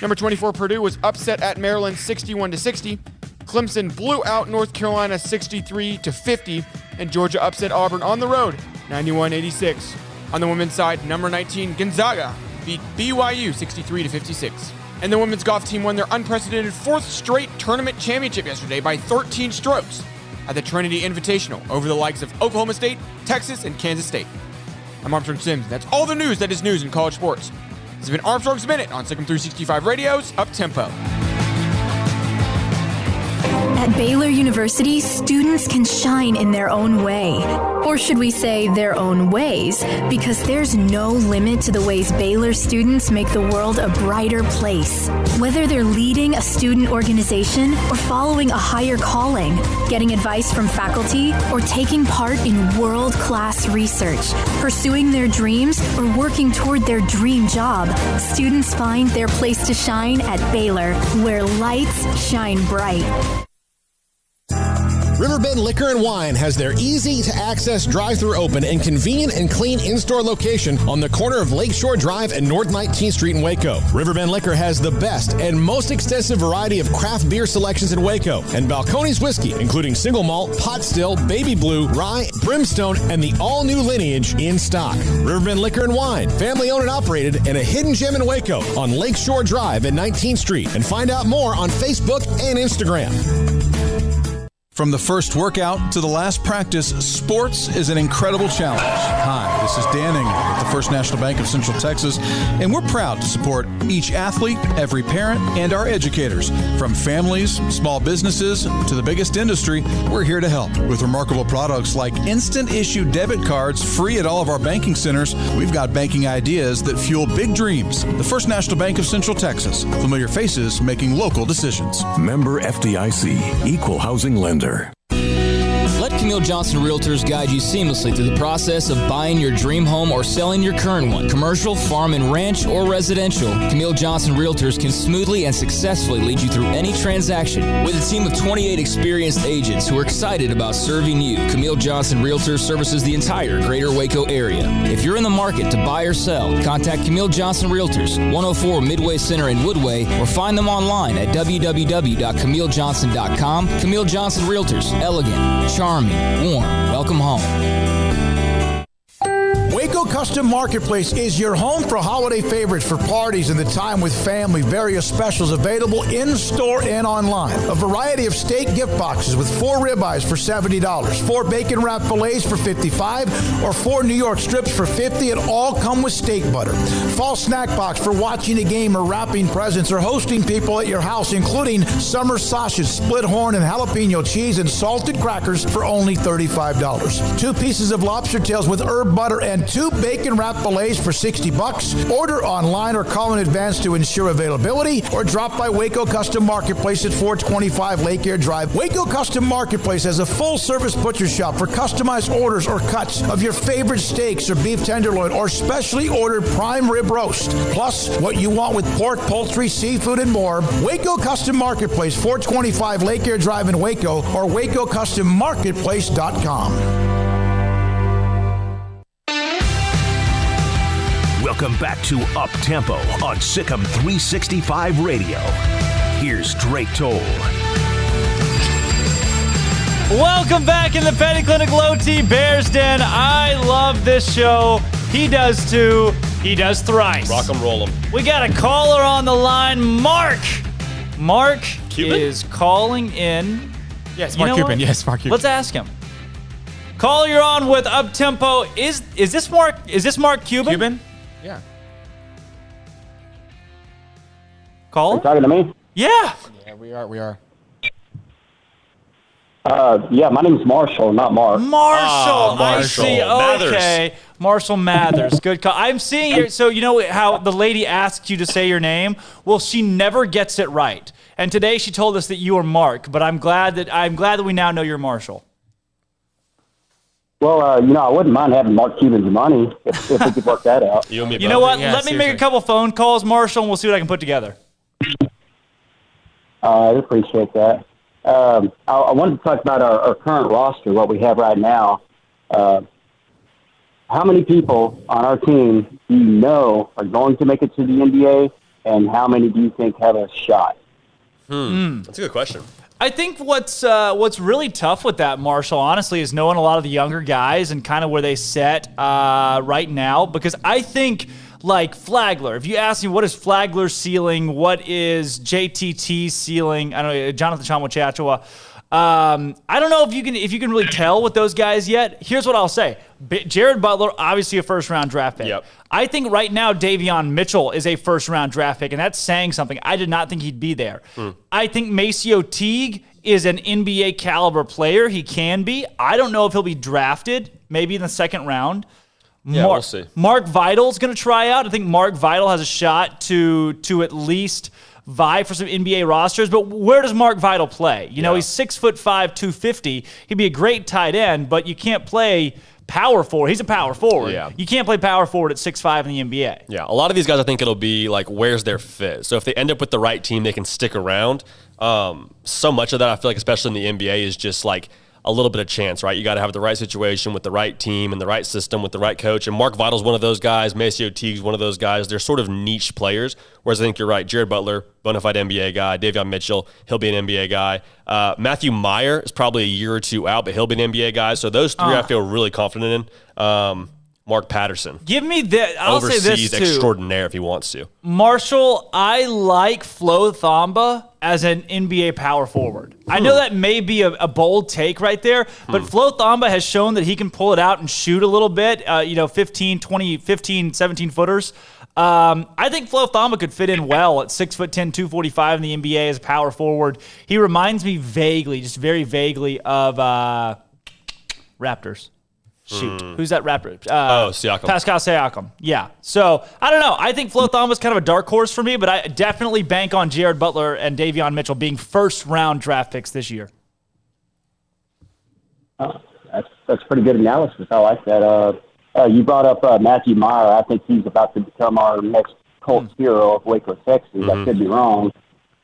Number 24 Purdue was upset at Maryland 61-60. Clemson blew out North Carolina 63-50, and Georgia upset Auburn on the road 91-86. On the women's side, number 19 Gonzaga beat BYU 63-56. And the women's golf team won their unprecedented 4th straight tournament championship yesterday by 13 strokes at the Trinity Invitational over the likes of Oklahoma State, Texas, and Kansas State. I'm Armstrong Sims. That's all the news that is news in college sports. This has been Armstrong's Minute on SicEm365 Radio's Up Tempo. At Baylor University, students can shine in their own way. Or should we say their own ways? Because there's no limit to the ways Baylor students make the world a brighter place. Whether they're leading a student organization or following a higher calling, getting advice from faculty, or taking part in world-class research, pursuing their dreams, or working toward their dream job, students find their place to shine at Baylor, where lights shine bright. Riverbend Liquor and Wine has their easy-to-access drive-thru open and convenient and clean in-store location on the corner of Lakeshore Drive and North 19th Street in Waco. Riverbend Liquor has the best and most extensive variety of craft beer selections in Waco, and Balcones whiskey, including single malt, pot still, baby blue, rye, brimstone, and the all-new lineage in stock. Riverbend Liquor and Wine, family-owned and operated, and a hidden gem in Waco on Lakeshore Drive and 19th Street. And find out more on Facebook and Instagram. From the first workout to the last practice, sports is an incredible challenge. Hi, this is Dan Engel at the First National Bank of Central Texas, and we're proud to support each athlete, every parent, and our educators. From families, small businesses, to the biggest industry, we're here to help. With remarkable products like instant issue debit cards free at all of our banking centers, we've got banking ideas that fuel big dreams. The First National Bank of Central Texas. Familiar faces making local decisions. Member FDIC, Equal Housing Lender. Let Camille Johnson Realtors guide you seamlessly through the process of buying your dream home or selling your current one. Commercial, farm and ranch, or residential, Camille Johnson Realtors can smoothly and successfully lead you through any transaction. With a team of 28 experienced agents who are excited about serving you, Camille Johnson Realtors services the entire greater Waco area. If you're in the market to buy or sell, contact Camille Johnson Realtors, 104 Midway Center in Woodway, or find them online at www.camillejohnson.com. Camille Johnson Realtors, elegant, charming, warm. Welcome home. Waco Custom Marketplace is your home for holiday favorites for parties and the time with family. Various specials available in-store and online. A variety of steak gift boxes with 4 ribeyes for $70, 4 bacon wrap fillets for $55, or 4 New York strips for $50, and all come with steak butter. Fall snack box for watching a game or wrapping presents or hosting people at your house, including summer sausage, split horn, and jalapeno cheese, and salted crackers for only $35. 2 pieces of lobster tails with herb butter and 2 bacon wrap fillets for $60. Order online or call in advance to ensure availability, or drop by Waco Custom Marketplace at 425 Lake Air Drive. Waco Custom Marketplace has a full-service butcher shop for customized orders or cuts of your favorite steaks or beef tenderloin or specially ordered prime rib roast. Plus, what you want with pork, poultry, seafood, and more. Waco Custom Marketplace, 425 Lake Air Drive in Waco, or WacoCustomMarketplace.com. Welcome back to Up Tempo on SicEm365 Radio. Here's Drake Toll. Welcome back in the Petty Clinic Low T Bears Den. I love this show. He does too. He does thrice. Rock 'em, roll 'em. We got a caller on the line, Mark. Mark Cuban? is calling in. Yes, Mark Cuban. Yes, Mark Cuban. Let's ask him. Caller, you're on with Up Tempo. Is this Mark? Is this Mark Cuban? Cuban? Yeah. Call? Are you talking to me? Yeah. Yeah, we are. Yeah, my name's Marshall, not Mark. Marshall. I Marshall see. Mathers. Okay. Marshall Mathers. Good call. I'm seeing here. So you know how the lady asked you to say your name? Well, she never gets it right. And today she told us that you are Mark, but I'm glad that we now know you're Marshall. Well, I wouldn't mind having Mark Cuban's money if we could work that out. You know what? Let me make a couple phone calls, Marshall, and we'll see what I can put together. I appreciate that. I wanted to talk about our current roster, what we have right now. How many people on our team do you know are going to make it to the NBA, and how many do you think have a shot? That's a good question. I think what's really tough with that, Marshall, honestly, is knowing a lot of the younger guys and kind of where they set right now. Because I think, like Flagler, if you ask me what is Flagler's ceiling, what is JTT's ceiling, I don't know, Jonathan Chamwa-Chachua, I don't know if you can really tell with those guys yet. Here's what I'll say. Jared Butler, obviously a first-round draft pick. Yep. I think right now Davion Mitchell is a first-round draft pick, and that's saying something. I did not think he'd be there. I think Maceo Teague is an NBA caliber player. He can be. I don't know if he'll be drafted, maybe in the second round. Yeah, we'll see. Mark Vidal's going to try out. I think Mark Vidal has a shot to at least vie for some NBA rosters. But where does Mark Vidal play? You know, he's 6'5", 250. He'd be a great tight end, but you can't play power forward. He's a power forward. Yeah. You can't play power forward at 6'5" in the NBA. Yeah, a lot of these guys, I think it'll be like, where's their fit? So if they end up with the right team, they can stick around. So much of that, I feel like, especially in the NBA, is just like a little bit of chance, right? You got to have the right situation with the right team and the right system with the right coach. And Mark Vidal's one of those guys. Maceo Teague's one of those guys. They're sort of niche players, whereas I think you're right. Jared Butler, bona fide NBA guy. Davion Mitchell, he'll be an NBA guy. Matthew Meyer is probably a year or two out, but he'll be an NBA guy. So those three I feel really confident in. Mark Patterson. Give me that. I'll say this Overseas too. extraordinaire if he wants to. Marshall, I like Flo Thamma as an NBA power forward. I know that may be a bold take right there, but Flo Thamma has shown that he can pull it out and shoot a little bit, 15, 17 footers. I think Flo Thamma could fit in well at 6'10", 245 in the NBA as a power forward. He reminds me vaguely, just very vaguely, of Raptors. Shoot. Who's that Raptor? Siakam. Pascal Siakam. Yeah. So, I don't know. I think Flo Thamma's kind of a dark horse for me, but I definitely bank on Jared Butler and Davion Mitchell being first-round draft picks this year. That's pretty good analysis. I like that. You brought up Matthew Meyer. I think he's about to become our next Colts hero of Waco, Texas. I could be wrong.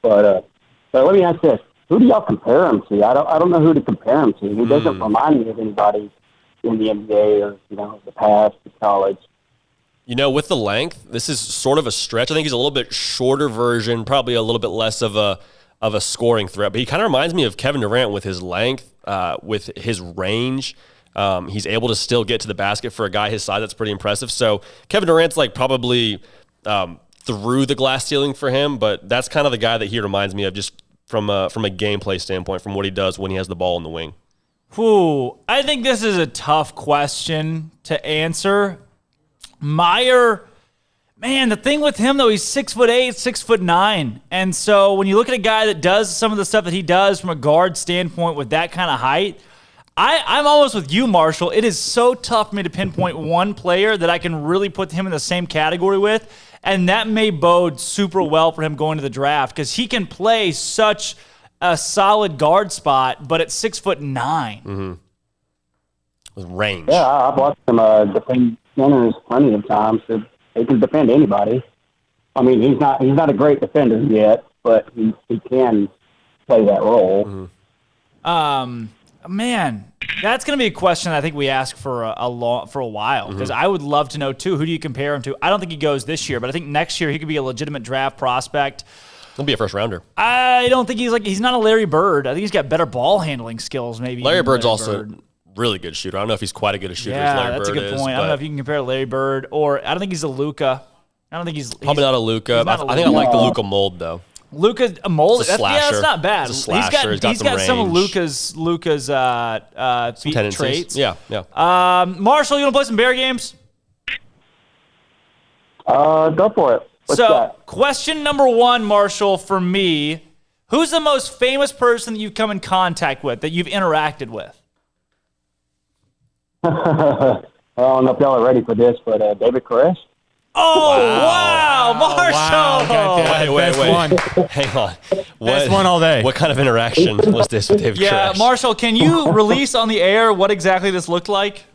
But let me ask this. Who do y'all compare him to? I don't know who to compare him to. He doesn't remind me of anybody in the NBA or, the past, the college. With the length, this is sort of a stretch. I think he's a little bit shorter version, probably a little bit less of a scoring threat. But he kind of reminds me of Kevin Durant with his length, with his range. He's able to still get to the basket for a guy his size. That's pretty impressive. So Kevin Durant's like probably through the glass ceiling for him, but that's kind of the guy that he reminds me of just from a gameplay standpoint, from what he does when he has the ball in the wing. Ooh, I think this is a tough question to answer. Meyer, man, the thing with him, though, he's 6'8", 6'9". And so when you look at a guy that does some of the stuff that he does from a guard standpoint with that kind of height, I'm almost with you, Marshall. It is so tough for me to pinpoint one player that I can really put him in the same category with, and that may bode super well for him going to the draft because he can play such a solid guard spot, but at 6'9". With range. Yeah, I've watched him defend centers plenty of times. So he can defend anybody. I mean, he's not a great defender yet, but he can play that role. Man, that's going to be a question I think we ask for a while because I would love to know too. Who do you compare him to? I don't think he goes this year, but I think next year he could be a legitimate draft prospect. He'll be a first rounder. I don't think he's not a Larry Bird. I think he's got better ball handling skills. Maybe Larry Bird's also really good shooter. I don't know if he's quite a good a shooter as Larry Bird is. That's a good point. I don't know if you can compare Larry Bird or I don't think he's a Luka. I don't think he's probably not a Luka. I think I like the Luka mold though. Luka's a mold. It's a slasher. That's not bad. It's a slasher. He's got some of Luka's traits. Yeah. Marshall, you want to play some Bear games? Go for it. What's that? Question number one, Marshall, for me, who's the most famous person that you've come in contact with, that you've interacted with? I don't know if y'all are ready for this, but David Koresh. Oh, wow, Marshall. Wow. Wait. Hang on. Best one all day. What kind of interaction was this with David Koresh? Yeah, Marshall, can you release on the air what exactly this looked like?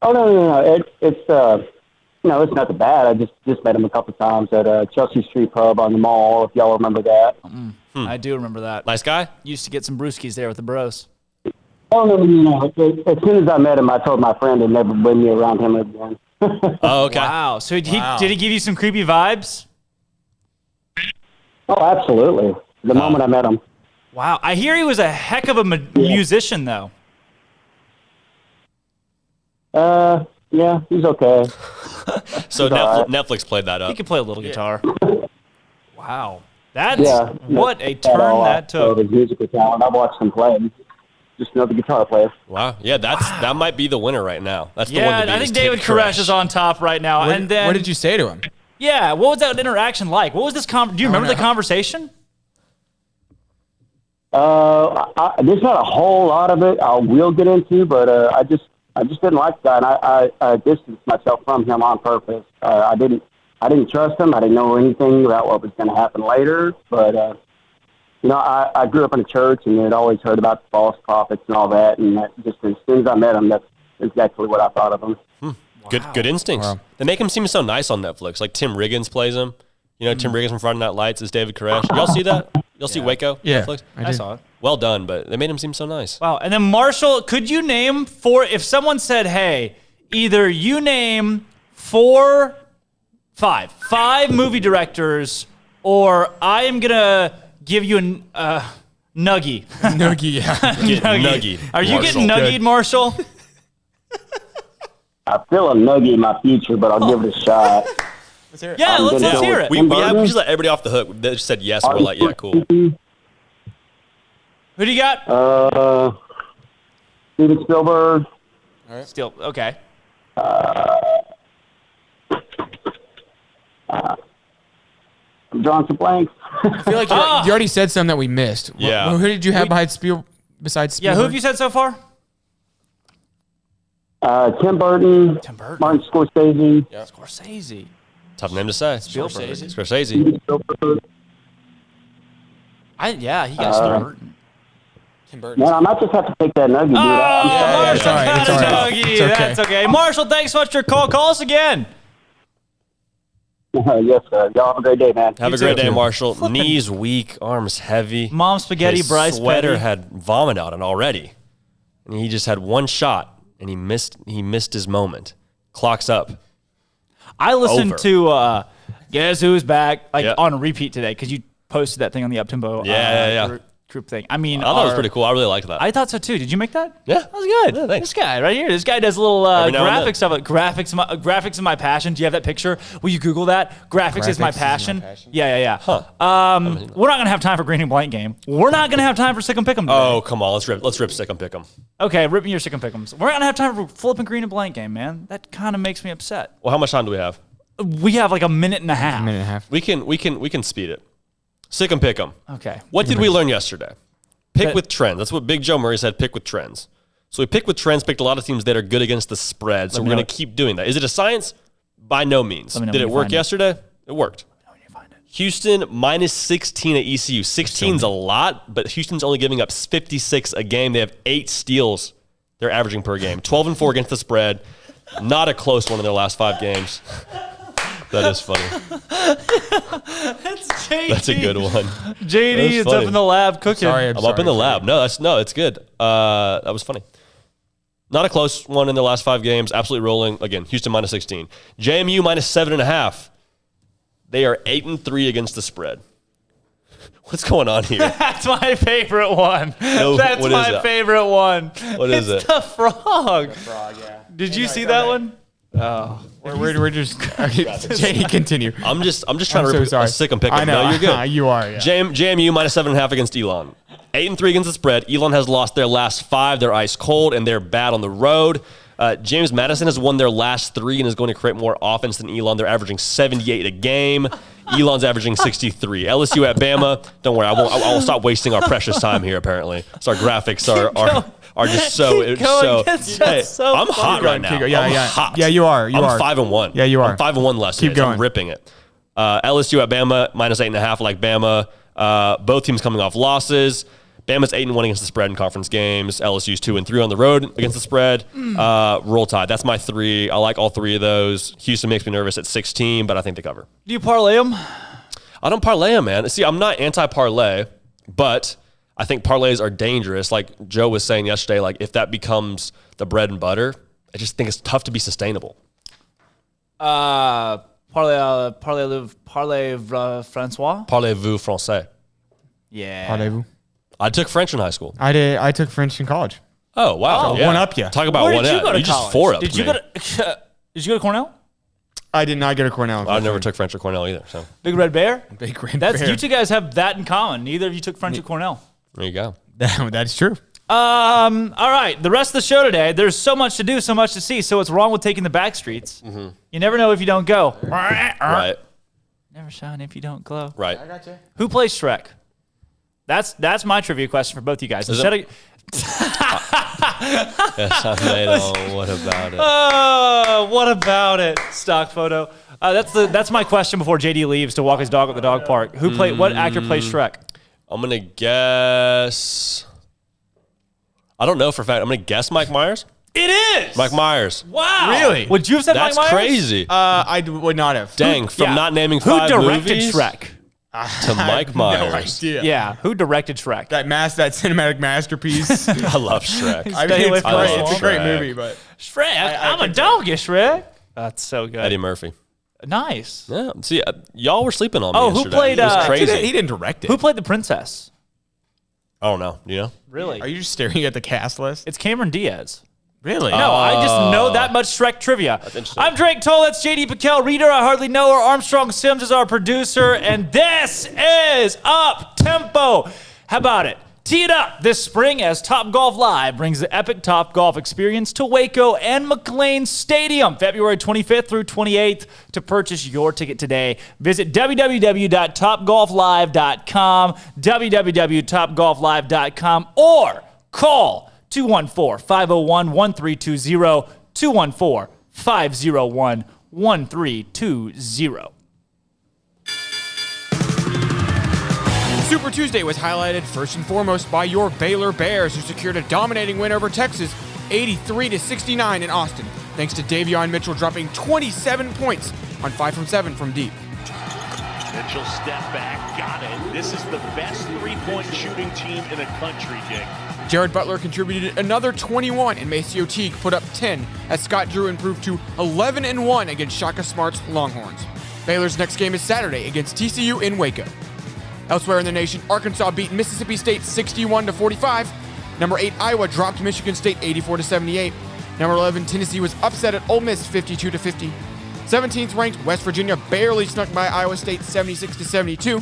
Oh, no. It's nothing bad. I just met him a couple times at Chelsea Street Pub on the mall, if y'all remember that. I do remember that. Nice guy? Used to get some brewskis there with the bros. Oh, no. As soon as I met him, I told my friend to never bring me around him again. Oh, okay. Wow. So did he give you some creepy vibes? Oh, absolutely. The moment I met him. Wow. I hear he was a heck of a musician, though. Yeah, he's okay. So Netflix played that up. He can play a little guitar. Wow. What a turn that took. His musical talent. I've watched him play. Just another guitar player. Wow. Yeah, that might be the winner right now. That's the one to beat. I think David Koresh is on top right now. What did you say to him? Yeah, what was that interaction like? What was this? Do you remember the conversation? There's not a whole lot of it I will get into, but I just didn't like that, and I distanced myself from him on purpose. I didn't trust him. I didn't know anything about what was going to happen later, but I grew up in a church and had always heard about the false prophets and all that, and that just as soon as I met him, that's exactly what I thought of him. Good instincts. Wow. They make him seem so nice on Netflix. Like Tim Riggins plays him. Tim Riggins from Friday Night Lights is David Koresh. Y'all see that? Y'all see Waco? Yeah, Netflix? I saw it. Well done, but they made him seem so nice. Wow. And then Marshall, could you name if someone said, hey, either you name five movie directors, or I am going to give you a nuggie. Nuggie, yeah. Nuggie. Are you getting nuggied, Marshall? I feel a nuggie in my future, but I'll give it a shot. Yeah, let's hear it. We just let everybody off the hook. They just said yes, and we're like, yeah, cool. Who do you got? Steven Spielberg. All right. Still, okay. I'm drawing some blanks. I feel like you already said some that we missed. Yeah. Who did you have besides Spielberg? Yeah, who have you said so far? Tim Burton. Martin Scorsese. Yeah. Scorsese. Tough name to say. Scorsese. Steven Spielberg. He got Tim Burton. Tim Burton. Man, I might just have to take that nuggie, dude. It's all right. It's all right. Nuggie. That's okay. Marshall, thanks so much for your call. Call us again. Yes, sir. Y'all have a great day, man. Have a great day, Marshall. Knees weak, arms heavy. Mom spaghetti, His Bryce sweater Petty. had vomit on it already. And he just had one shot, and he missed his moment. Clock's up. I listened to Guess Who's Back on repeat today because you posted that thing on the Uptempo group thing. I mean, I thought it was pretty cool. I really liked that. I thought so too. Did you make that? Yeah. That was good. Yeah, thanks. This guy right here. This guy does little graphic stuff. Graphics is my passion. Do you have that picture? Will you Google that? Graphics is my passion. Yeah. Huh. We're not gonna have time for Green and Blank game. We're not gonna have time for Sick 'em Pick 'em. Oh, come on. Let's rip Sick 'em Pick 'em. Okay, rip me your Sick 'em Pick 'ems. We're not gonna have time for flipping Green and Blank game, man. That kind of makes me upset. Well, how much time do we have? We have like a minute and a half. We can speed it. Sick 'em Pick 'em. Okay. What did we learn yesterday? Pick with trends. That's what Big Joe Murray said, pick with trends. So we picked with trends, picked a lot of teams that are good against the spread. So we're going to keep doing that. Is it a science? By no means. Did it work yesterday? It worked. Houston minus 16 at ECU. 16's a lot, but Houston's only giving up 56 a game. They have 8 steals they're averaging per game. 12-4 against the spread. Not a close one in their last 5 games. That is funny. That's JD. That's a good one. JD is up in the lab cooking. I'm up in the lab. No, it's good. That was funny. Not a close one in the last 5 games. Absolutely rolling. Again, Houston minus 16. JMU minus 7.5. They are 8-3 against the spread. What's going on here? That's my favorite one. No, That's my favorite one. What is it? It's the frog. The frog, yeah. Did you see that one? Oh, we're just JD, continue. I'm just trying to rip a Sick 'em Pick 'em. I know. No, you're good. You are. Yeah. JMU minus 7.5 against Elon. 8-3 against the spread. Elon has lost their last 5. They're ice cold and they're bad on the road. James Madison has won their last 3 and is going to create more offense than Elon. They're averaging 78 a game. Elon's averaging 63. LSU at Bama. Don't worry, I'll stop wasting our precious time here. Apparently, so our graphics are just so. I'm hot right now. I'm hot. Yeah, you are. I'm 5-1. Yeah, you are. I'm 5-1 last Keep going. I'm ripping it. LSU at Bama minus 8.5. Like Bama. Both teams coming off losses. Bama's 8-1 against the spread in conference games. LSU's 2-3 on the road against the spread. Roll Tide. That's my 3. I like all 3 of those. Houston makes me nervous at 16, but I think they cover. Do you parlay them? I don't parlay them, man. See, I'm not anti-parlay, but I think parlays are dangerous. Like Joe was saying yesterday, like if that becomes the bread and butter, I just think it's tough to be sustainable. Parlez-vous Francois? Parlez-vous français? Yeah. Parlez-vous. I took French in high school. I took French in college. Oh, wow. So one up you. Talk about one up. You just 4 up. Did you go to Cornell? I did not go to Cornell. I never took French or Cornell either. So Big Red Bear? Big Red Bear. You two guys have that in common. Neither of you took French or Cornell. There you go. That's true. All right. The rest of the show today, there's so much to do, so much to see. So what's wrong with taking the back streets? Mm-hmm. You never know if you don't go. Right. Never shine if you don't glow. Right. I got you. Who plays Shrek? That's my trivia question for both you guys. Yes, I made. Oh, what about it? Oh, what about it? Stock photo. That's my question before JD leaves to walk his dog at the dog park. What actor plays Shrek? I'm gonna guess. I don't know for a fact. I'm gonna guess Mike Myers. It is Mike Myers. Wow. Really? Would you have said Mike Myers? That's crazy. I would not have. Dang, not naming Who 5 directed movies Shrek? To Mike Myers. No idea. Yeah, who directed Shrek? That cinematic masterpiece. I love Shrek. I mean, it's great. It's a great movie, but Shrek. I'm a donkey, Shrek. That's so good. Eddie Murphy. Nice. Yeah. See, y'all were sleeping on me. Who yesterday. played? It was crazy. He didn't direct it. Who played the princess? I don't know. You know? Really? Are you just staring at the cast list? It's Cameron Diaz. Really? No, I just know that much Shrek trivia. That's interesting. I'm Drake Toll. That's J.D. Pickell. Reader, I hardly know her. Armstrong Sims is our producer. And this is Up Tempo. How about it? Tee it up this spring as Top Golf Live brings the epic Top Golf experience to Waco and McLean Stadium, February 25th through 28th. To purchase your ticket today, visit www.topgolflive.com, www.topgolflive.com, or call 214-501-1320, 214-501-1320. Super Tuesday was highlighted first and foremost by your Baylor Bears, who secured a dominating win over Texas, 83-69 in Austin, thanks to Davion Mitchell dropping 27 points on 5 from 7 from deep. Mitchell step back, got it. This is the best three-point shooting team in the country, Dick. Jared Butler contributed another 21, and Maceo Teague put up 10 as Scott Drew improved to 11-1 against Shaka Smart's Longhorns. Baylor's next game is Saturday against TCU in Waco. Elsewhere in the nation, Arkansas beat Mississippi State 61-45. Number 8 Iowa dropped Michigan State 84-78. Number 11 Tennessee was upset at Ole Miss 52-50. 17th ranked West Virginia barely snuck by Iowa State 76-72.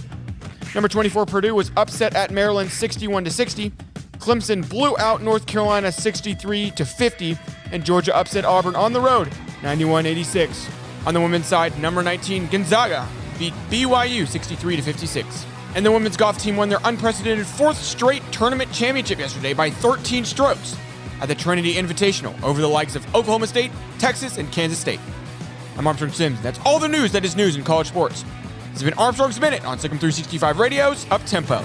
Number 24 Purdue was upset at Maryland 61-60. Clemson blew out North Carolina 63-50, and Georgia upset Auburn on the road 91-86. On the women's side, number 19 Gonzaga beat BYU 63-56. And the women's golf team won their unprecedented 4th straight tournament championship yesterday by 13 strokes at the Trinity Invitational over the likes of Oklahoma State, Texas, and Kansas State. I'm Armstrong Sims. That's all the news that is news in college sports. This has been Armstrong's Minute on SicEm365 Radio's Up Tempo.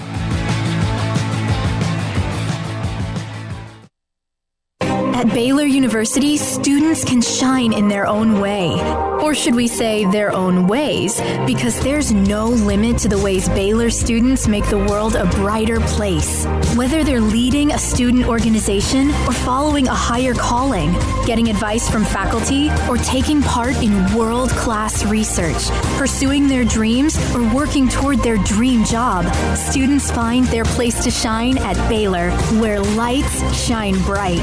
At Baylor University, students can shine in their own way. Or should we say their own ways? Because there's no limit to the ways Baylor students make the world a brighter place. Whether they're leading a student organization or following a higher calling, getting advice from faculty, or taking part in world-class research, pursuing their dreams, or working toward their dream job, students find their place to shine at Baylor, where lights shine bright.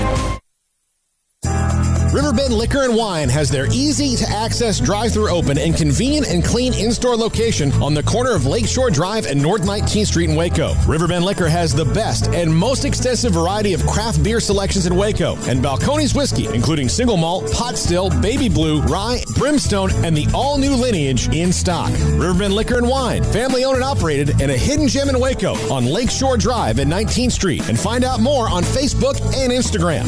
Riverbend Liquor and Wine has their easy-to-access drive-thru open and convenient and clean in-store location on the corner of Lakeshore Drive and North 19th Street in Waco. Riverbend Liquor has the best and most extensive variety of craft beer selections in Waco, and Balcones whiskey, including single malt, pot still, baby blue, rye, brimstone, and the all-new lineage in stock. Riverbend Liquor and Wine, family-owned and operated, and a hidden gem in Waco on Lakeshore Drive at 19th Street. And find out more on Facebook and Instagram.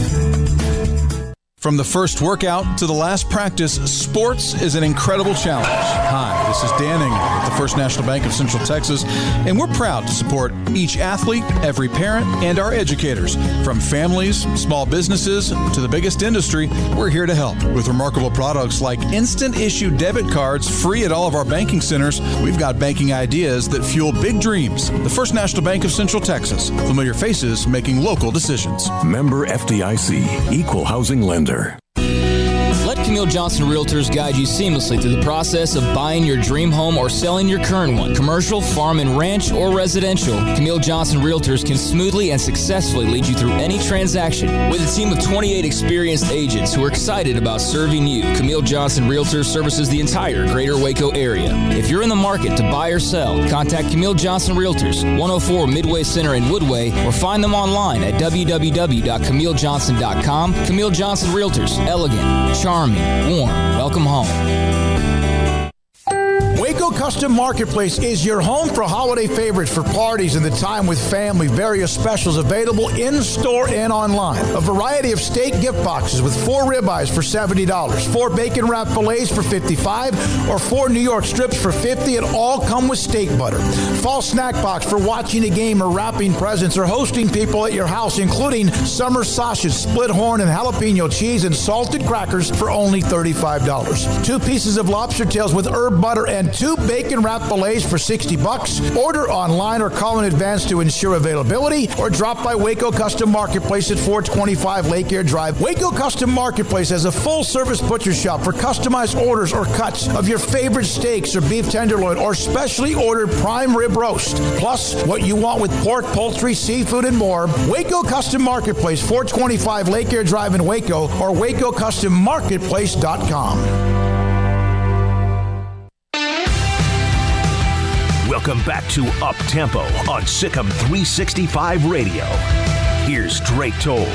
From the first workout to the last practice, sports is an incredible challenge. Hi, this is Danning with the First National Bank of Central Texas, and we're proud to support each athlete, every parent, and our educators. From families, small businesses, to the biggest industry, we're here to help. With remarkable products like instant issue debit cards free at all of our banking centers, we've got banking ideas that fuel big dreams. The First National Bank of Central Texas. Familiar faces making local decisions. Member FDIC, Equal Housing Lender. Let Camille Johnson Realtors guide you seamlessly through the process of buying your dream home or selling your current one. Commercial, farm and ranch, or residential, Camille Johnson Realtors can smoothly and successfully lead you through any transaction. With a team of 28 experienced agents who are excited about serving you, Camille Johnson Realtors services the entire greater Waco area. If you're in the market to buy or sell, contact Camille Johnson Realtors, 104 Midway Center in Woodway, or find them online at www.camillejohnson.com. Camille Johnson Realtors, elegant, charming, warm. Welcome home. Waco Waco Custom Marketplace is your home for holiday favorites for parties and the time with family. Various specials available in-store and online. A variety of steak gift boxes with 4 ribeyes for $70, 4 bacon wrap fillets for $55, or 4 New York strips for $50, and all come with steak butter. Fall snack box for watching a game or wrapping presents or hosting people at your house, including summer sausage, split horn, and jalapeno cheese and salted crackers for only $35. 2 pieces of lobster tails with herb butter and 2 bacon wrap fillets for $60. Order online or call in advance to ensure availability, or drop by Waco Custom Marketplace at 425 Lake Air Drive. Waco Custom Marketplace has a full-service butcher shop for customized orders or cuts of your favorite steaks or beef tenderloin or specially ordered prime rib roast. Plus, what you want with pork, poultry, seafood, and more. Waco Custom Marketplace, 425 Lake Air Drive in Waco, or WacoCustomMarketplace.com. Welcome back to Up Tempo on SicEm365 Radio. Here's Drake Toll.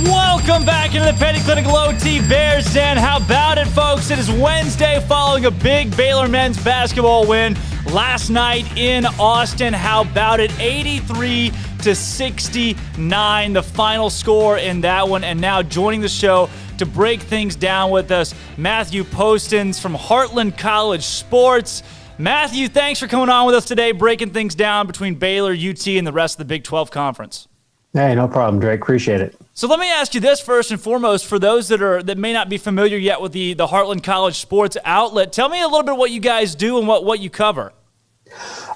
Welcome back into the Petty Clinic Low T Bears Den. How about it, folks? It is Wednesday following a big Baylor men's basketball win last night in Austin. How about it? 83-69, the final score in that one. And now joining the show to break things down with us, Matthew Postins from Heartland College Sports. Matthew, thanks for coming on with us today, breaking things down between Baylor, UT, and the rest of the Big 12 Conference. Hey, no problem, Drake. Appreciate it. So let me ask you this first and foremost, for those that may not be familiar yet with the Heartland College Sports outlet. Tell me a little bit what you guys do and what you cover.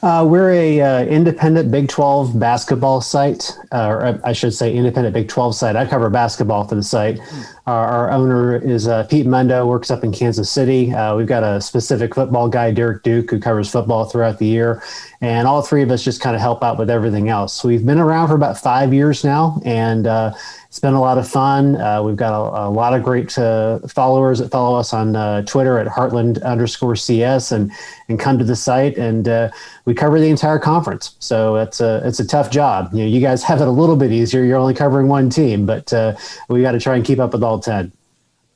We're a independent Big 12 basketball site, or I should say independent Big 12 site. I cover basketball for the site. Our owner is Pete Mundo, works up in Kansas City. We've got a specific football guy, Derek Duke, who covers football throughout the year. And all 3 of us just kind of help out with everything else. We've been around for about 5 years now, and it's been a lot of fun. We've got a lot of great followers that follow us on Twitter at Heartland_CS and come to the site, and we cover the entire conference. So it's a tough job. You guys have it a little bit easier. You're only covering one team, but we got to try and keep up with all 10.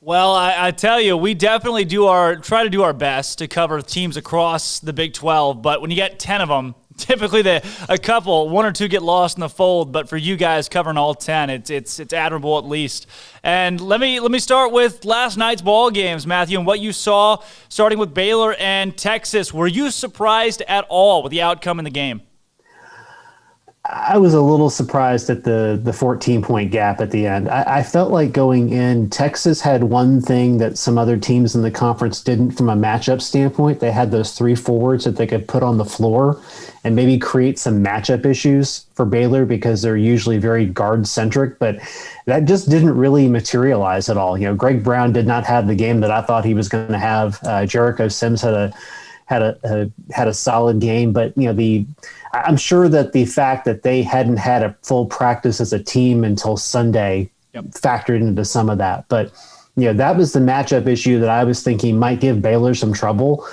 Well, I tell you, we definitely try to do our best to cover teams across the Big 12, but when you get 10 of them, typically one or two get lost in the fold, but for you guys covering all 10, it's admirable at least. And let me start with last night's ball games, Matthew, and what you saw starting with Baylor and Texas. Were you surprised at all with the outcome in the game? I was a little surprised at the 14-point gap at the end. I felt like going in, Texas had one thing that some other teams in the conference didn't from a matchup standpoint. They had those 3 forwards that they could put on the floor and maybe create some matchup issues for Baylor because they're usually very guard-centric, but that just didn't really materialize at all. Greg Brown did not have the game that I thought he was going to have. Jericho Sims had a solid game, but I'm sure that the fact that they hadn't had a full practice as a team until Sunday factored into some of that. But that was the matchup issue that I was thinking might give Baylor some trouble,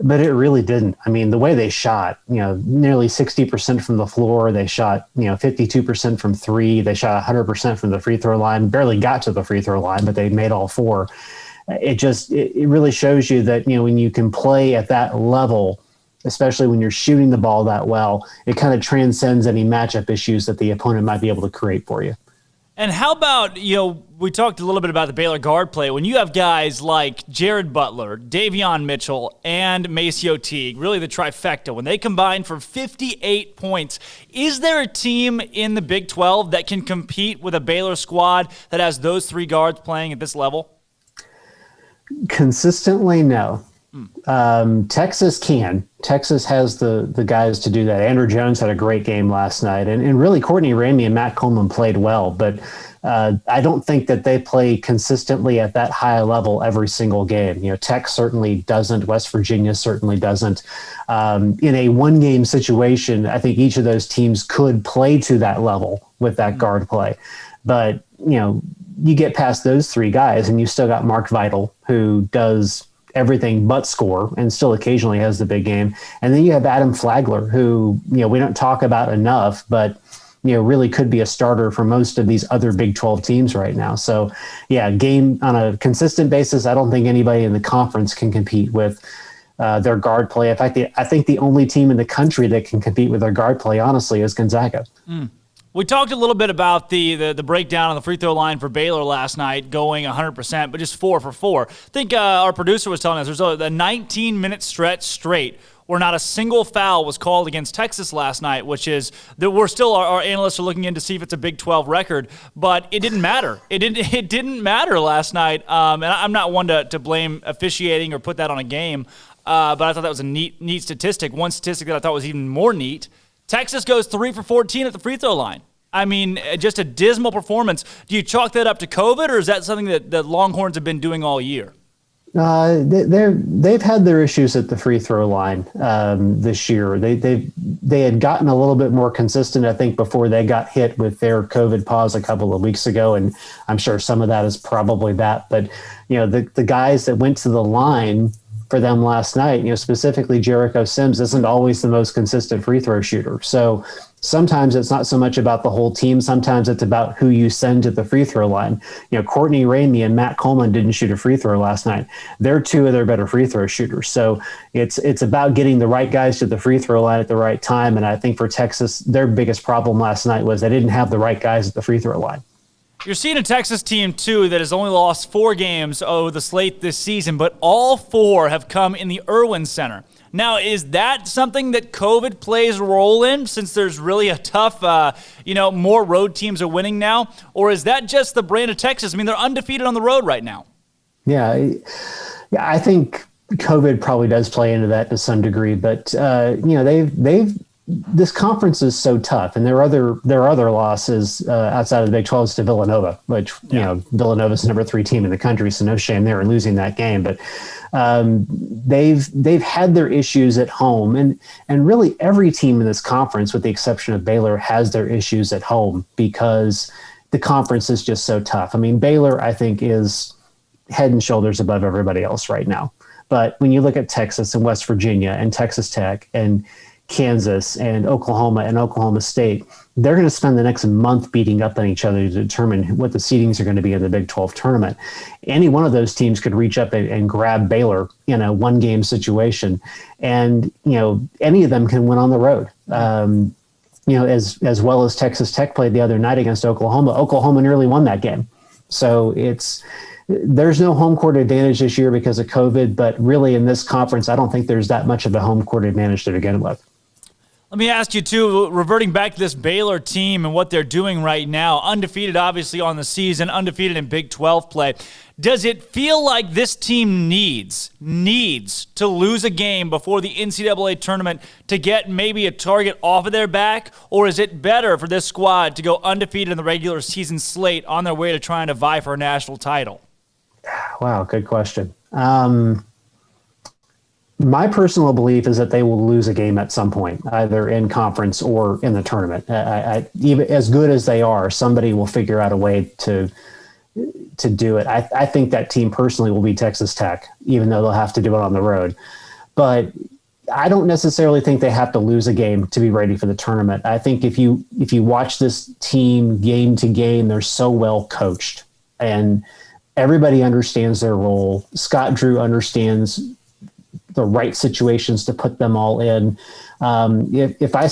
but it really didn't. I mean, the way they shot, nearly 60% from the floor, they shot 52% from 3, they shot 100% from the free throw line, barely got to the free throw line, but they made all 4. It really shows you that, when you can play at that level, especially when you're shooting the ball that well, it kind of transcends any matchup issues that the opponent might be able to create for you. And how about, we talked a little bit about the Baylor guard play. When you have guys like Jared Butler, Davion Mitchell, and Maceo Teague, really the trifecta, when they combine for 58 points, is there a team in the Big 12 that can compete with a Baylor squad that has those 3 guards playing at this level? Consistently, no. Texas can. Texas has the guys to do that. Andrew Jones had a great game last night, and really Courtney Ramey and Matt Coleman played well, but I don't think that they play consistently at that high level every single game. Tech certainly doesn't. West Virginia certainly doesn't. In a one-game situation, I think each of those teams could play to that level with that guard play. But, you get past those 3 guys, and you still got Mark Vital, who does everything but score and still occasionally has the big game. And then you have Adam Flagler, who, we don't talk about enough, but, really could be a starter for most of these other Big 12 teams right now. So, yeah, game on a consistent basis, I don't think anybody in the conference can compete with their guard play. In fact, I think the only team in the country that can compete with their guard play, honestly, is Gonzaga. We talked a little bit about the breakdown on the free throw line for Baylor last night, going 100%, but just 4 for 4. I think our producer was telling us there's a 19-minute stretch straight where not a single foul was called against Texas last night, which is that we're still, our analysts are looking in to see if it's a Big 12 record, but it didn't matter. It didn't matter last night, and I'm not one to blame officiating or put that on a game, but I thought that was a neat statistic. One statistic that I thought was even more neat: Texas goes 3 for 14 at the free throw line. I mean, just a dismal performance. Do you chalk that up to COVID, or is that something that the Longhorns have been doing all year? They've had their issues at the free throw line this year. They had gotten a little bit more consistent, I think, before they got hit with their COVID pause a couple of weeks ago, and I'm sure some of that is probably that. But the guys that went to the line for them last night, specifically Jericho Sims, isn't always the most consistent free throw shooter. So sometimes it's not so much about the whole team. Sometimes it's about who you send to the free throw line. Courtney Ramey and Matt Coleman didn't shoot a free throw last night. They're two of their better free throw shooters. So it's about getting the right guys to the free throw line at the right time. And I think for Texas, their biggest problem last night was they didn't have the right guys at the free throw line. You're seeing a Texas team, too, that has only lost 4 games over the slate this season, but all 4 have come in the Irwin Center. Now, is that something that COVID plays a role in, since there's really a tough, more road teams are winning now? Or is that just the brand of Texas? I mean, they're undefeated on the road right now. Yeah, I think COVID probably does play into that to some degree, but, this conference is so tough, and there are other losses outside of the Big 12 to Villanova, which Villanova's the number 3 team in the country, so no shame there in losing that game. But they've had their issues at home, and really every team in this conference, with the exception of Baylor, has their issues at home because the conference is just so tough. I mean, Baylor, I think, is head and shoulders above everybody else right now. But when you look at Texas and West Virginia and Texas Tech and Kansas and Oklahoma State, they're going to spend the next month beating up on each other to determine what the seedings are going to be in the Big 12 tournament. Any one of those teams could reach up and grab Baylor in a one-game situation, and any of them can win on the road. As well as Texas Tech played the other night against Oklahoma. Oklahoma nearly won that game. So there's no home court advantage this year because of COVID, but really in this conference, I don't think there's that much of a home court advantage to begin with. Let me ask you, too, reverting back to this Baylor team and what they're doing right now, undefeated obviously on the season, undefeated in Big 12 play. Does it feel like this team needs to lose a game before the NCAA tournament to get maybe a target off of their back? Or is it better for this squad to go undefeated in the regular season slate on their way to trying to vie for a national title? Wow, good question. My personal belief is that they will lose a game at some point, either in conference or in the tournament. Even as good as they are, somebody will figure out a way to do it. I think that team personally will be Texas Tech, even though they'll have to do it on the road. But I don't necessarily think they have to lose a game to be ready for the tournament. I think if you watch this team game to game, they're so well coached, and everybody understands their role. Scott Drew understands the right situations to put them all in. If I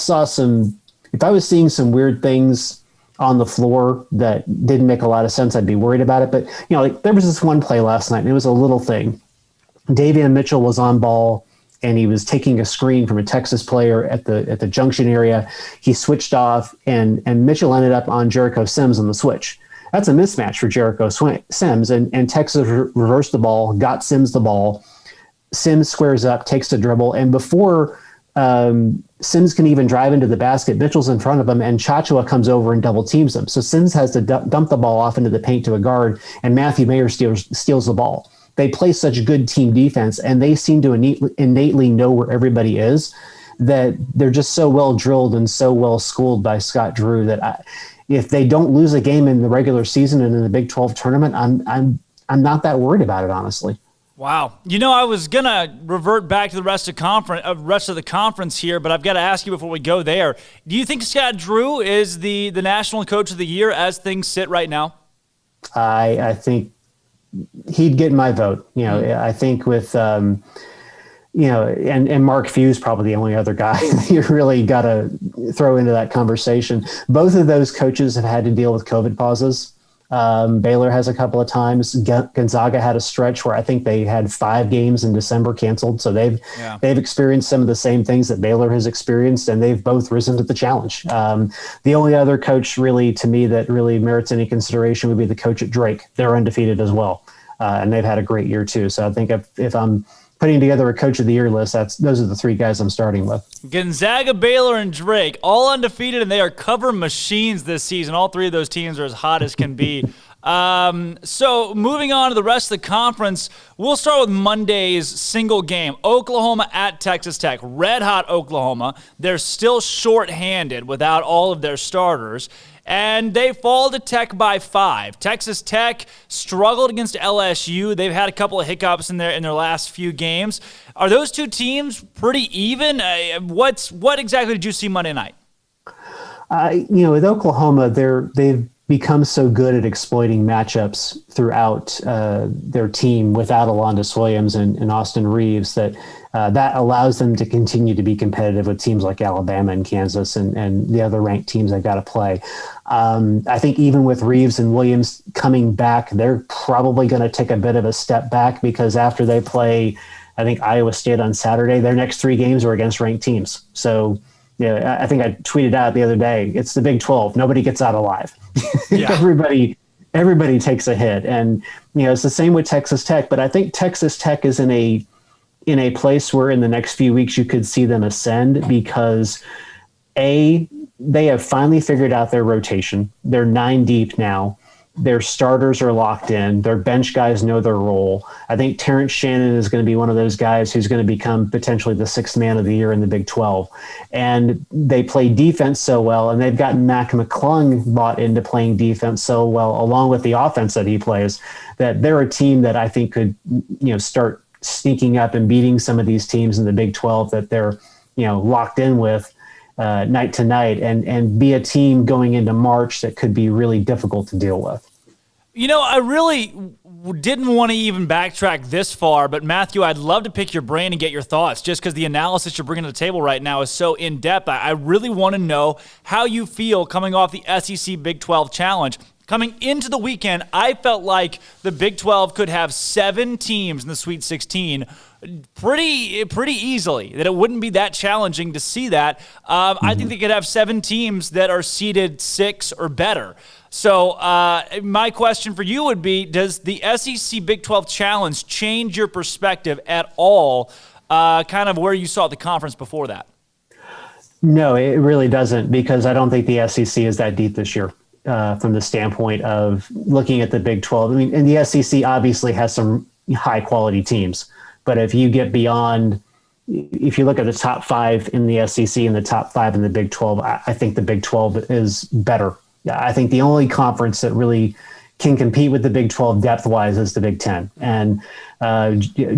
was seeing some weird things on the floor that didn't make a lot of sense, I'd be worried about it. But there was this one play last night, and it was a little thing. Davion Mitchell was on ball, and he was taking a screen from a Texas player at the junction area. He switched off, and Mitchell ended up on Jericho Sims on the switch. That's a mismatch for Jericho Sims, and Texas reversed the ball, got Sims the ball. Sims squares up, takes the dribble, and before Sims can even drive into the basket, Mitchell's in front of him, and Chachua comes over and double teams him. So Sims has to dump the ball off into the paint to a guard, and Matthew Mayer steals the ball. They play such good team defense, and they seem to innately know where everybody is, that they're just so well drilled and so well schooled by Scott Drew that if they don't lose a game in the regular season and in the Big 12 tournament, I'm not that worried about it, honestly. Wow. I was going to revert back to the rest of the conference here, but I've got to ask you before we go there. Do you think Scott Drew is the National Coach of the Year as things sit right now? I think he'd get my vote. I think with, and Mark Few's probably the only other guy you really got to throw into that conversation. Both of those coaches have had to deal with COVID pauses. Baylor has a couple of times. Gonzaga had a stretch where I think they had 5 games in December canceled. So they've experienced some of the same things that Baylor has experienced, and they've both risen to the challenge. The only other coach really, to me, that really merits any consideration would be the coach at Drake. They're undefeated as well, and they've had a great year too. So I think if I'm putting together a coach of the year list, those are the 3 guys I'm starting with. Gonzaga, Baylor, and Drake, all undefeated, and they are cover machines this season. All 3 of those teams are as hot as can be. So moving on to the rest of the conference, we'll start with Monday's single game. Oklahoma at Texas Tech. Red hot Oklahoma. They're still shorthanded without all of their starters. And they fall to Tech by 5. Texas Tech struggled against LSU. They've had a couple of hiccups in their last few games. Are those 2 teams pretty even? What exactly did you see Monday night? With Oklahoma, they've become so good at exploiting matchups throughout their team without Alondas Williams and Austin Reeves that allows them to continue to be competitive with teams like Alabama and Kansas and the other ranked teams they've got to play. I think even with Reeves and Williams coming back, they're probably going to take a bit of a step back because after they play, I think, Iowa State on Saturday, their next 3 games are against ranked teams. So I think I tweeted out the other day, it's the Big 12. Nobody gets out alive. Yeah. Everybody takes a hit. And, it's the same with Texas Tech. But I think Texas Tech is in a place where in the next few weeks you could see them ascend because, A, they have finally figured out their rotation. They're 9 deep now. Their starters are locked in. Their bench guys know their role. I think Terrence Shannon is going to be one of those guys who's going to become potentially the 6th man of the year in the Big 12. And they play defense so well, and they've gotten Mac McClung bought into playing defense so well, along with the offense that he plays, that they're a team that I think could, start sneaking up and beating some of these teams in the Big 12 that they're, locked in with night to night and be a team going into March that could be really difficult to deal with. I really didn't want to even backtrack this far, but Matthew, I'd love to pick your brain and get your thoughts just because the analysis you're bringing to the table right now is so in-depth. I really want to know how you feel coming off the SEC Big 12 Challenge. Coming into the weekend, I felt like the Big 12 could have 7 teams in the Sweet 16 pretty easily, that it wouldn't be that challenging to see that. I think they could have 7 teams that are seeded 6 or better. So my question for you would be, does the SEC Big 12 Challenge change your perspective at all, kind of where you saw the conference before that? No, it really doesn't, because I don't think the SEC is that deep this year. From the standpoint of looking at the Big 12. I mean, and the SEC obviously has some high quality teams, but if you get beyond, if you look at the top 5 in the SEC and the top 5 in the Big 12, I think the Big 12 is better. I think the only conference that really can compete with the Big 12 depth-wise is the Big 10. And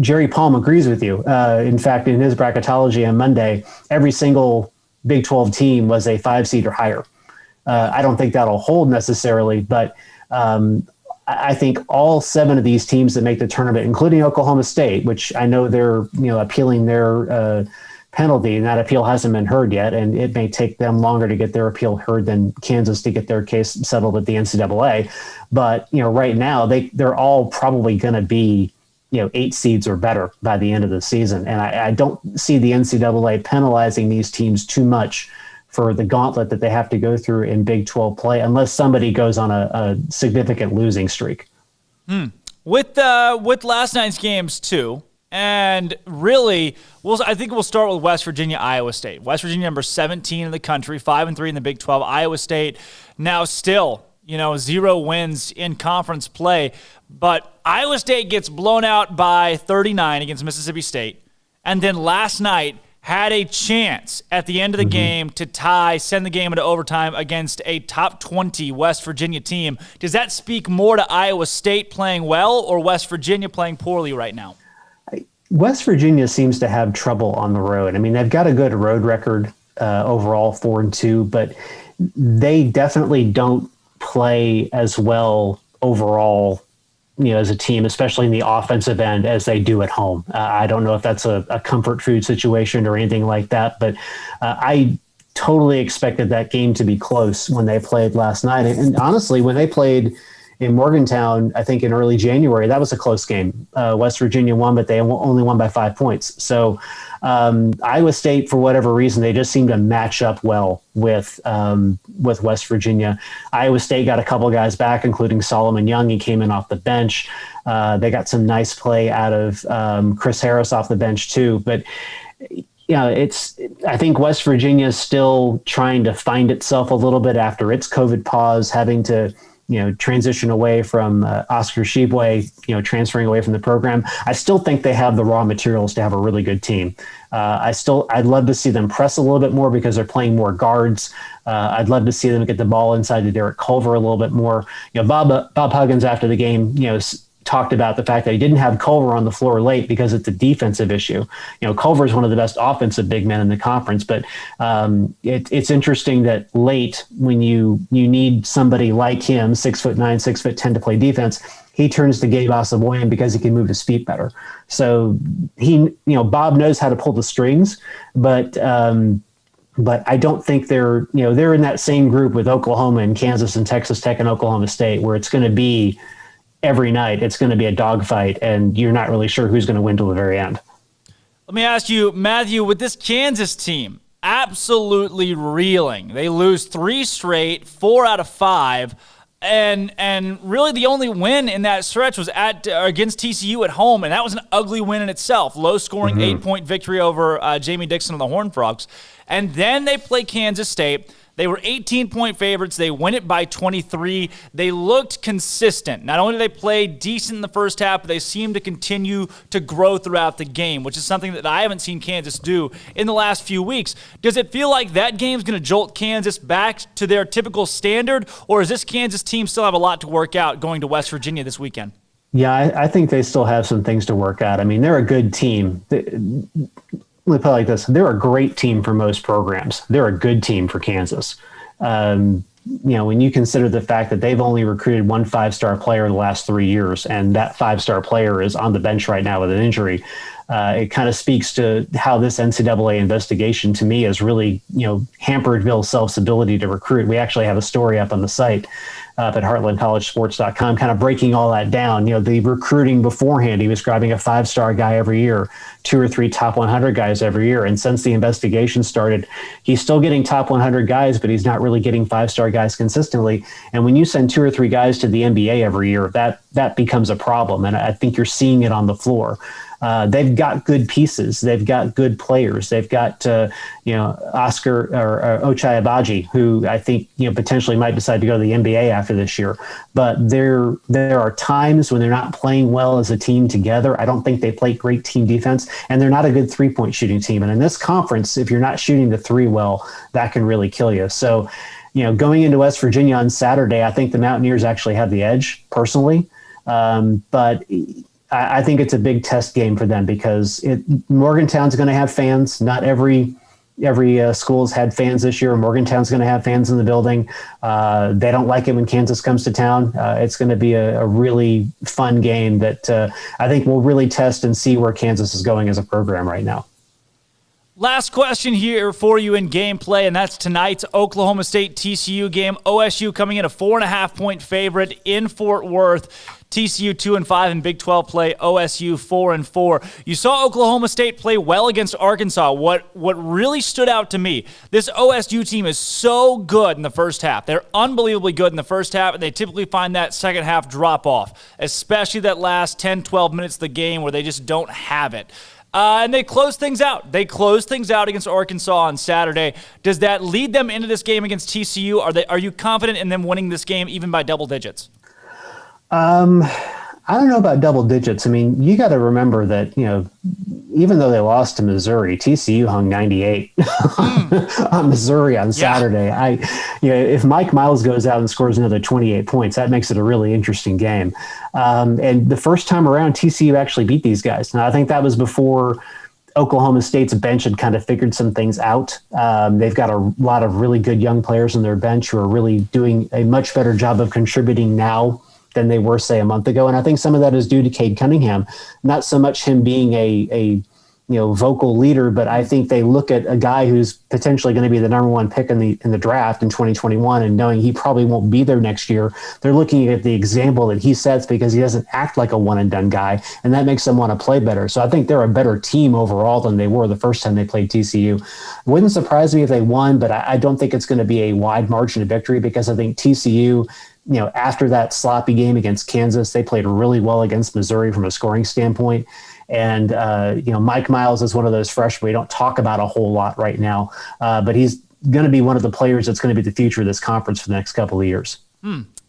Jerry Palm agrees with you. In fact, in his bracketology on Monday, every single Big 12 team was a 5 seed or higher. I don't think that'll hold necessarily, but I think all 7 of these teams that make the tournament, including Oklahoma State, which I know they're appealing their penalty, and that appeal hasn't been heard yet, and it may take them longer to get their appeal heard than Kansas to get their case settled at the NCAA. But right now they're all probably going to be 8 seeds or better by the end of the season, and I don't see the NCAA penalizing these teams too much for the gauntlet that they have to go through in Big 12 play, unless somebody goes on a significant losing streak. With last night's games too, and really, I think we'll start with West Virginia, Iowa State. West Virginia, number 17 in the country, 5-3 in the Big 12. Iowa State now still, 0 wins in conference play, but Iowa State gets blown out by 39 against Mississippi State, and then last night had a chance at the end of the game to tie, send the game into overtime against a top 20 West Virginia team. Does that speak more to Iowa State playing well or West Virginia playing poorly right now? West Virginia seems to have trouble on the road. I mean, they've got a good road record overall, 4-2, but they definitely don't play as well overall, as a team, especially in the offensive end, as they do at home. I don't know if that's a comfort food situation or anything like that, but I totally expected that game to be close when they played last night. And honestly, when they played in Morgantown, I think in early January, that was a close game. West Virginia won, but they only won by 5 points. So Iowa State, for whatever reason, they just seem to match up well with West Virginia. Iowa State got a couple guys back, including Solomon Young. He came in off the bench. They got some nice play out of Chris Harris off the bench too. But I think West Virginia is still trying to find itself a little bit after its COVID pause, having to transition away from Oscar Tshiebwe, transferring away from the program. I still think they have the raw materials to have a really good team. I'd love to see them press a little bit more because they're playing more guards. I'd love to see them get the ball inside to Derek Culver a little bit more. Bob Huggins after the game, talked about the fact that he didn't have Culver on the floor late because it's a defensive issue. Culver is one of the best offensive big men in the conference, but it's interesting that late when you need somebody like him, 6'9", 6'10" to play defense, he turns to Gabe Asamoah because he can move his feet better. So Bob knows how to pull the strings, but I don't think they're in that same group with Oklahoma and Kansas and Texas Tech and Oklahoma State, where it's going to be every night, it's going to be a dogfight, and you're not really sure who's going to win till the very end. Let me ask you, Matthew, with this Kansas team, absolutely reeling. They lose 3 straight, 4 out of 5, and really the only win in that stretch was against TCU at home, and that was an ugly win in itself. Low-scoring 8-point victory over Jamie Dixon and the Horned Frogs. And then they play Kansas State. They were 18-point favorites. They win it by 23. They looked consistent. Not only did they play decent in the first half, but they seemed to continue to grow throughout the game, which is something that I haven't seen Kansas do in the last few weeks. Does it feel like that game's going to jolt Kansas back to their typical standard, or does this Kansas team still have a lot to work out going to West Virginia this weekend? Yeah, I think they still have some things to work out. I mean, they're a good team. Let me put it like this. They're a great team for most programs. They're a good team for Kansas. When you consider the fact that they've only recruited 1 5-star player the last 3 years, and that 5-star player is on the bench right now with an injury, it kind of speaks to how this NCAA investigation, to me, has really, hampered Bill Self's ability to recruit. We actually have a story up on the site at heartlandcollegesports.com, kind of breaking all that down. The recruiting beforehand, he was grabbing a 5-star guy every year, 2 or 3 top 100 guys every year. And since the investigation started, he's still getting top 100 guys, but he's not really getting 5-star guys consistently. And when you send 2 or 3 guys to the NBA every year, that becomes a problem. And I think you're seeing it on the floor. They've got good pieces. They've got good players. They've got, Oscar or Ochai Agbaji, who I think, potentially might decide to go to the NBA after this year. But there are times when they're not playing well as a team together. I don't think they play great team defense, and they're not a good 3-point shooting team. And in this conference, if you're not shooting the 3 well, that can really kill you. So, going into West Virginia on Saturday, I think the Mountaineers actually have the edge personally. But I think it's a big test game for them because Morgantown's going to have fans. Not every school's had fans this year. Morgantown's going to have fans in the building. They don't like it when Kansas comes to town. It's going to be a really fun game that I think will really test and see where Kansas is going as a program right now. Last question here for you in gameplay, and that's tonight's Oklahoma State TCU game. OSU coming in a 4.5-point favorite in Fort Worth. TCU 2-5 in Big 12 play. OSU 4-4. You saw Oklahoma State play well against Arkansas. What really stood out to me, this OSU team is so good in the first half. They're unbelievably good in the first half, and they typically find that second half drop off, especially that last 10, 12 minutes of the game where they just don't have it. And they close things out. They closed things out against Arkansas on Saturday. Does that lead them into this game against TCU? Are you confident in them winning this game even by double digits? I don't know about double digits. I mean, you got to remember that, even though they lost to Missouri, TCU hung 98 on Missouri on Saturday. If Mike Miles goes out and scores another 28 points, that makes it a really interesting game. And the first time around, TCU actually beat these guys. Now, I think that was before Oklahoma State's bench had kind of figured some things out. They've got a lot of really good young players on their bench who are really doing a much better job of contributing now than they were, say, a month ago. And I think some of that is due to Cade Cunningham, not so much him being a vocal leader, but I think they look at a guy who's potentially going to be the number one pick in the draft in 2021 and knowing he probably won't be there next year. They're looking at the example that he sets because he doesn't act like a one and done guy, and that makes them want to play better. So I think they're a better team overall than they were the first time they played TCU. Wouldn't surprise me if they won, but I don't think it's going to be a wide margin of victory because I think TCU, after that sloppy game against Kansas, they played really well against Missouri from a scoring standpoint. And, Mike Miles is one of those freshmen we don't talk about a whole lot right now, but he's going to be one of the players that's going to be the future of this conference for the next couple of years.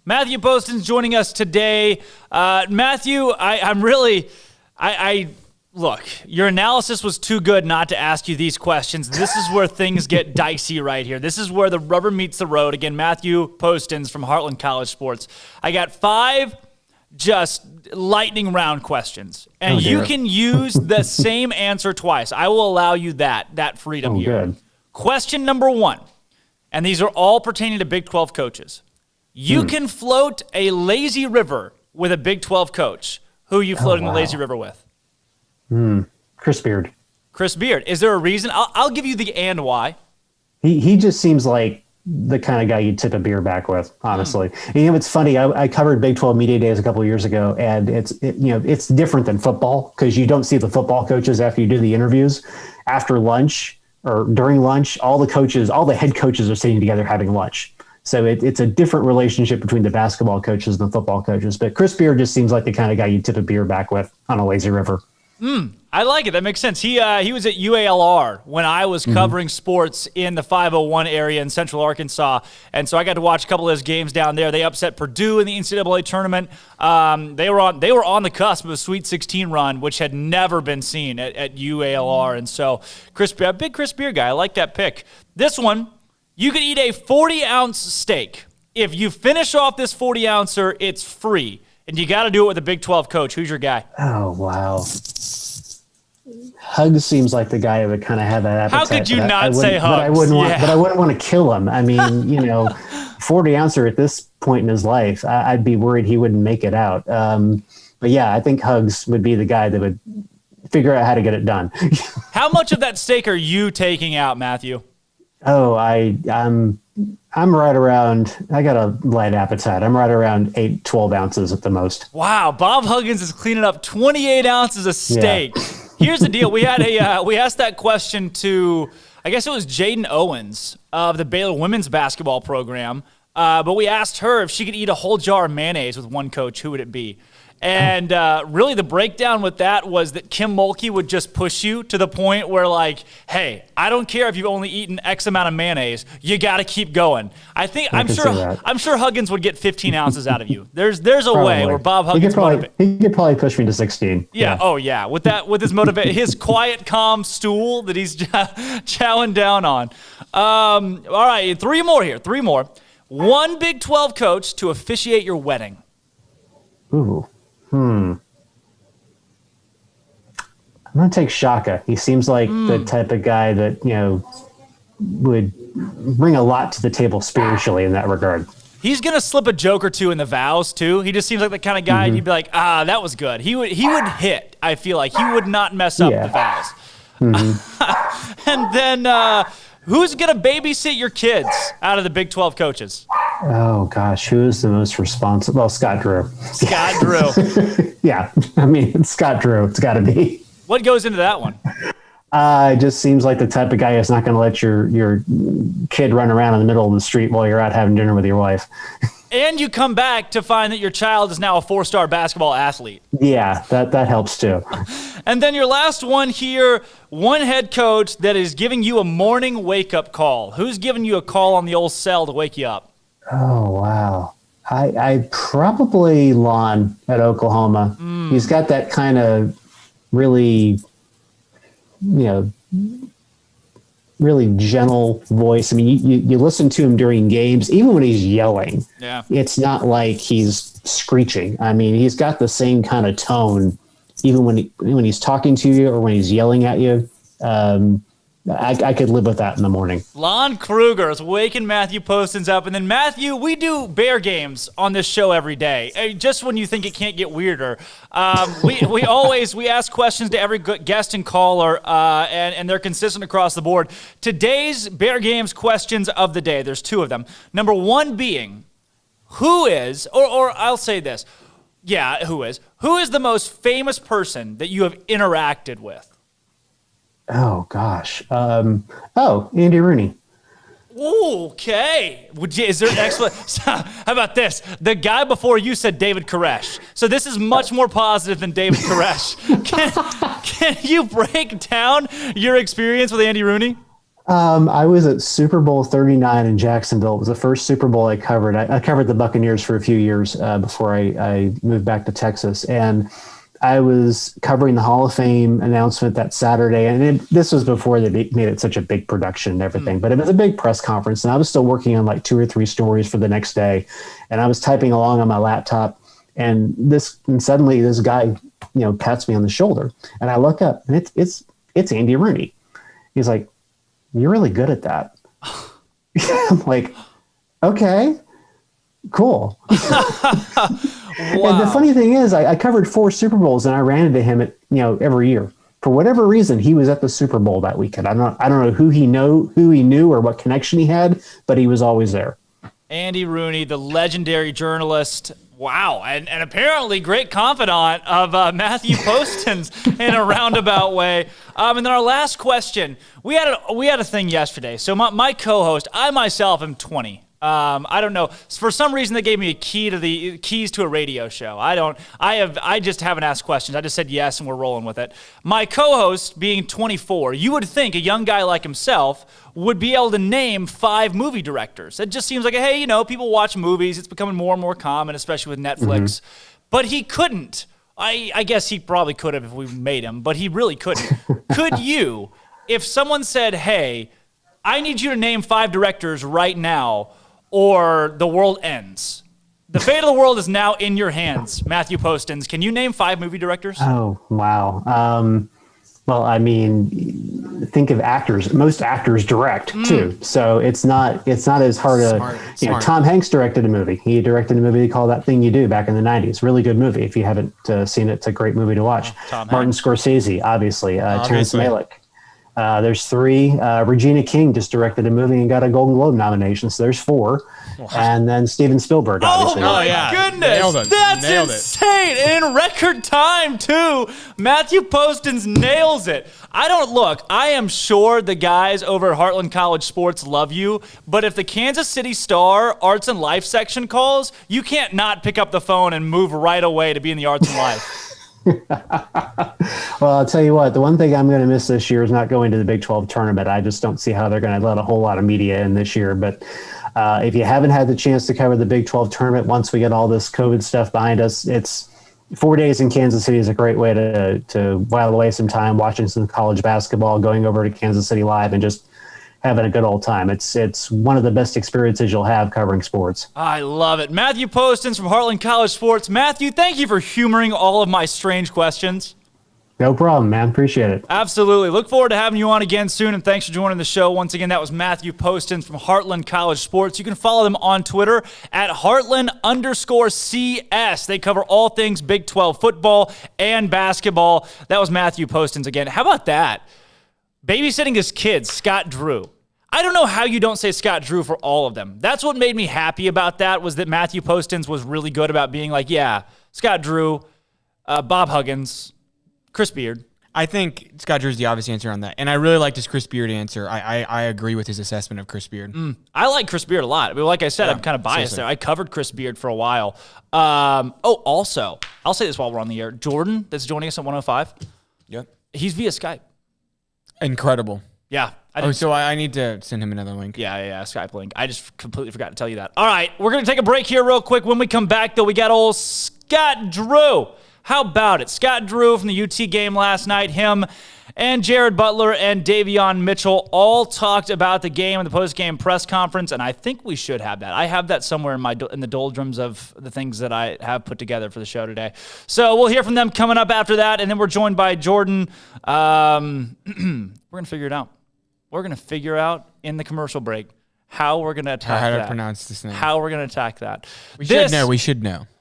Matthew Poston's joining us today. Matthew, look, your analysis was too good not to ask you these questions. This is where things get dicey right here. This is where the rubber meets the road. Again, Matthew Poston's from Heartland College Sports. I got 5 just lightning round questions, and you can use the same answer twice. I will allow you that freedom here. Good. Question number 1, and these are all pertaining to Big 12 coaches. You can float a lazy river with a Big 12 coach. Who are you floating the lazy river with? Chris Beard. Chris Beard. Is there a reason? I'll give you the and why. He just seems like the kind of guy you'd tip a beer back with, honestly. It's funny. I covered Big 12 Media Days a couple of years ago, and it's different than football because you don't see the football coaches after you do the interviews. After lunch or during lunch, all the head coaches are sitting together having lunch. So it's a different relationship between the basketball coaches and the football coaches. But Chris Beard just seems like the kind of guy you'd tip a beer back with on a lazy river. I like it. That makes sense. He was at UALR when I was covering sports in the 501 area in Central Arkansas, and so I got to watch a couple of those games down there. They upset Purdue in the NCAA tournament. They were on the cusp of a Sweet 16 run, which had never been seen at UALR, and so a big Chris Beard guy. I like that pick. This one, you could eat a 40-ounce steak. If you finish off this 40-ouncer, it's free. And you got to do it with a Big 12 coach. Who's your guy? Oh, wow. Hugs seems like the guy who would kind of have that appetite. How could you not say Hugs? But I wouldn't want to kill him. I mean, 40-ouncer at this point in his life, I'd be worried he wouldn't make it out. But yeah, I think Hugs would be the guy that would figure out how to get it done. How much of that steak are you taking out, Matthew? Oh, I'm right around, I got a light appetite. I'm right around 12 ounces at the most. Wow, Bob Huggins is cleaning up 28 ounces of steak. Yeah. Here's the deal. We asked that question to, I guess it was Jaden Owens of the Baylor women's basketball program, but we asked her if she could eat a whole jar of mayonnaise with one coach, who would it be? And really the breakdown with that was that Kim Mulkey would just push you to the point where, like, hey, I don't care if you've only eaten X amount of mayonnaise. You got to keep going. I'm sure Huggins would get 15 ounces out of you. There's a way where Bob Huggins he could probably push me to 16. Yeah. Oh yeah. With his his quiet, calm stool that he's chowing down on. All right, 3 more here. 3 more. One Big 12 coach to officiate your wedding. Ooh. I'm going to take Shaka. He seems like the type of guy that, would bring a lot to the table spiritually in that regard. He's going to slip a joke or two in the vows, too. He just seems like the kind of guy you'd be like, that was good. He would hit, I feel like. He would not mess up the vows. And then who's going to babysit your kids out of the Big 12 coaches? Oh, gosh. Who is the most responsible? Well, Scott Drew. Scott Drew. Yeah. I mean, it's Scott Drew. It's got to be. What goes into that one? It just seems like the type of guy who's not going to let your kid run around in the middle of the street while you're out having dinner with your wife. And you come back to find that your child is now a 4-star basketball athlete. Yeah, that helps too. And then your last one here, one head coach that is giving you a morning wake-up call. Who's giving you a call on the old cell to wake you up? Oh, wow. I probably Lon at Oklahoma. He's got that kind of really, really gentle voice. I mean, you listen to him during games, even when he's yelling. Yeah. It's not like he's screeching. I mean, he's got the same kind of tone, even when he's talking to you or when he's yelling at you. I could live with that in the morning. Lon Kruger is waking Matthew Postins up. And then, Matthew, we do Bear games on this show every day. Just when you think it can't get weirder. We ask questions to every guest and caller, and they're consistent across the board. Today's Bear Games questions of the day, there's 2 of them. Number 1 being, who is I'll say this. Yeah, who is the most famous person that you have interacted with? Oh, gosh. Andy Rooney. Okay. Is there an explanation? How about this? The guy before you said David Koresh. So this is much more positive than David Koresh. Can you break down your experience with Andy Rooney? I was at Super Bowl 39 in Jacksonville. It was the first Super Bowl I covered. I covered the Buccaneers for a few years before I moved back to Texas. And I was covering the Hall of Fame announcement that Saturday, and this was before they made it such a big production and everything, but it was a big press conference, and I was still working on like 2 or 3 stories for the next day, and I was typing along on my laptop, and suddenly this guy, pats me on the shoulder, and I look up, and it's Andy Rooney. He's like, "You're really good at that." I'm like, "Okay, cool." Wow. And the funny thing is, I covered 4 Super Bowls, and I ran into him every year. For whatever reason, he was at the Super Bowl that weekend. I don't know who he knew or what connection he had, but he was always there. Andy Rooney, the legendary journalist. Wow, and apparently great confidant of Matthew Postins in a roundabout way. And then our last question, we had a thing yesterday. So my co-host, I myself am 20. I don't know. For some reason, they gave me a keys to a radio show. I just haven't asked questions. I just said yes, and we're rolling with it. My co-host, being 24, you would think a young guy like himself would be able to name 5 movie directors. It just seems like, hey, people watch movies. It's becoming more and more common, especially with Netflix. Mm-hmm. But he couldn't. I guess he probably could have if we made him, but he really couldn't. Could you, if someone said, hey, I need you to name 5 directors right now, or the world ends? The fate of the world is now in your hands, Matthew Postins. Can you name 5 movie directors? Oh, wow. Well, I mean, think of actors. Most actors direct too, so it's not as hard to. Tom Hanks directed a movie. He directed a movie called That Thing You Do back in the '90s. Really good movie. If you haven't seen it, it's a great movie to watch. Martin Scorsese, obviously. Terrence Malick. There's 3. Regina King just directed a movie and got a Golden Globe nomination, so there's 4. Wow. And then Steven Spielberg, obviously. Oh my goodness. That's insane. In record time, too. Matthew Postins nails it. I am sure the guys over at Heartland College Sports love you, but if the Kansas City Star Arts and Life section calls, you can't not pick up the phone and move right away to be in the Arts and Life. Well, I'll tell you what, the one thing I'm going to miss this year is not going to the Big 12 tournament. I just don't see how they're going to let a whole lot of media in this year. But if you haven't had the chance to cover the Big 12 tournament, once we get all this COVID stuff behind us, it's 4 days in Kansas City is a great way to while away some time watching some college basketball, going over to Kansas City Live, and just having a good old time. It's one of the best experiences you'll have covering sports. I love it. Matthew Postins from Heartland College Sports. Matthew, thank you for humoring all of my strange questions. No problem, man. Appreciate it. Absolutely. Look forward to having you on again soon, and thanks for joining the show. Once again, that was Matthew Postins from Heartland College Sports. You can follow them on Twitter at Heartland_CS. They cover all things Big 12 football and basketball. That was Matthew Postins again. How about that? Babysitting his kids, Scott Drew. I don't know how you don't say Scott Drew for all of them. That's what made me happy about that, was that Matthew Postins was really good about being like, yeah, Scott Drew, Bob Huggins, Chris Beard. I think Scott Drew's the obvious answer on that. And I really liked his Chris Beard answer. I agree with his assessment of Chris Beard. I like Chris Beard a lot. I mean, like I said, I'm kind of biased there. I covered Chris Beard for a while. Also, I'll say this while we're on the air. Jordan, that's joining us at 105. Yep. He's via Skype. Incredible. Yeah. So I need to send him another link. Yeah, Skype link. I just completely forgot to tell you that. All right, we're going to take a break here real quick. When we come back, though, we got old Scott Drew. How about it? Scott Drew from the UT game last night, him and Jared Butler and Davion Mitchell all talked about the game in the post-game press conference, and I think we should have that. I have that somewhere in the doldrums of the things that I have put together for the show today. So we'll hear from them coming up after that, and then we're joined by Jordan. We're going to figure it out. We're going to figure out in the commercial break how we're going to attack that. How to pronounce this name. How we're going to attack that. We should know.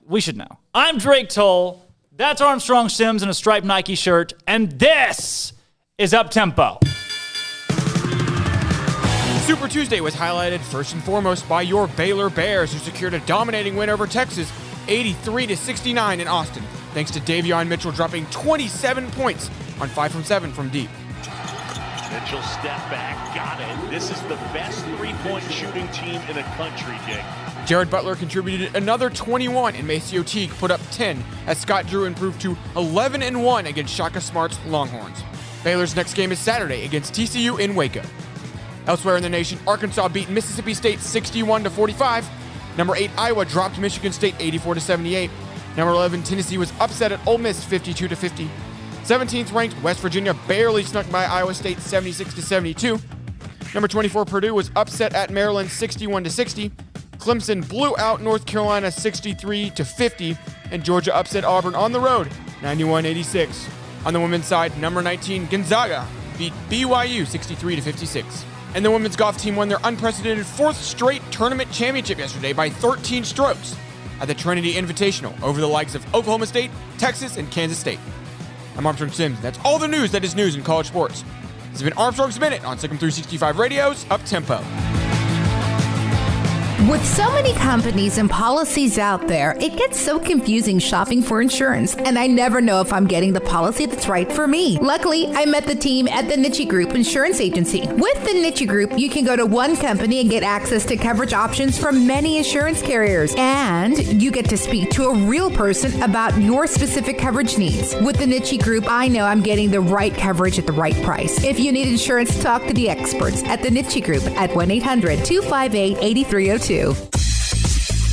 We should know. I'm Drake Toll. That's Armstrong Sims in a striped Nike shirt. And this is Up-Tempo. Super Tuesday was highlighted first and foremost by your Baylor Bears, who secured a dominating win over Texas, 83-69 in Austin, thanks to Davion Mitchell dropping 27 points on 5 from 7 from deep. Mitchell step back, got it. This is the best three-point shooting team in the country, Dick. Jared Butler contributed another 21, and Maceo Teague put up 10 as Scott Drew improved to 11-1 against Shaka Smart's Longhorns. Baylor's next game is Saturday against TCU in Waco. Elsewhere in the nation, Arkansas beat Mississippi State 61-45. Number 8 Iowa dropped Michigan State 84-78. Number 11 Tennessee was upset at Ole Miss 52-50. 17th ranked West Virginia barely snuck by Iowa State 76-72. Number 24 Purdue was upset at Maryland 61-60. Clemson blew out North Carolina 63-50, and Georgia upset Auburn on the road 91-86. On the women's side, number 19 Gonzaga beat BYU 63-56. And the women's golf team won their unprecedented 4th straight tournament championship yesterday by 13 strokes at the Trinity Invitational over the likes of Oklahoma State, Texas, and Kansas State. I'm Armstrong Sims. That's all the news that is news in college sports. This has been Armstrong's Minute on SicEm365 Radio's Up-Tempo. With so many companies and policies out there, it gets so confusing shopping for insurance, and I never know if I'm getting the policy that's right for me. Luckily, I met the team at the Niche Group Insurance Agency. With the Niche Group, you can go to one company and get access to coverage options from many insurance carriers, and you get to speak to a real person about your specific coverage needs. With the Niche Group, I know I'm getting the right coverage at the right price. If you need insurance, talk to the experts at the Niche Group at 1-800-258-8302.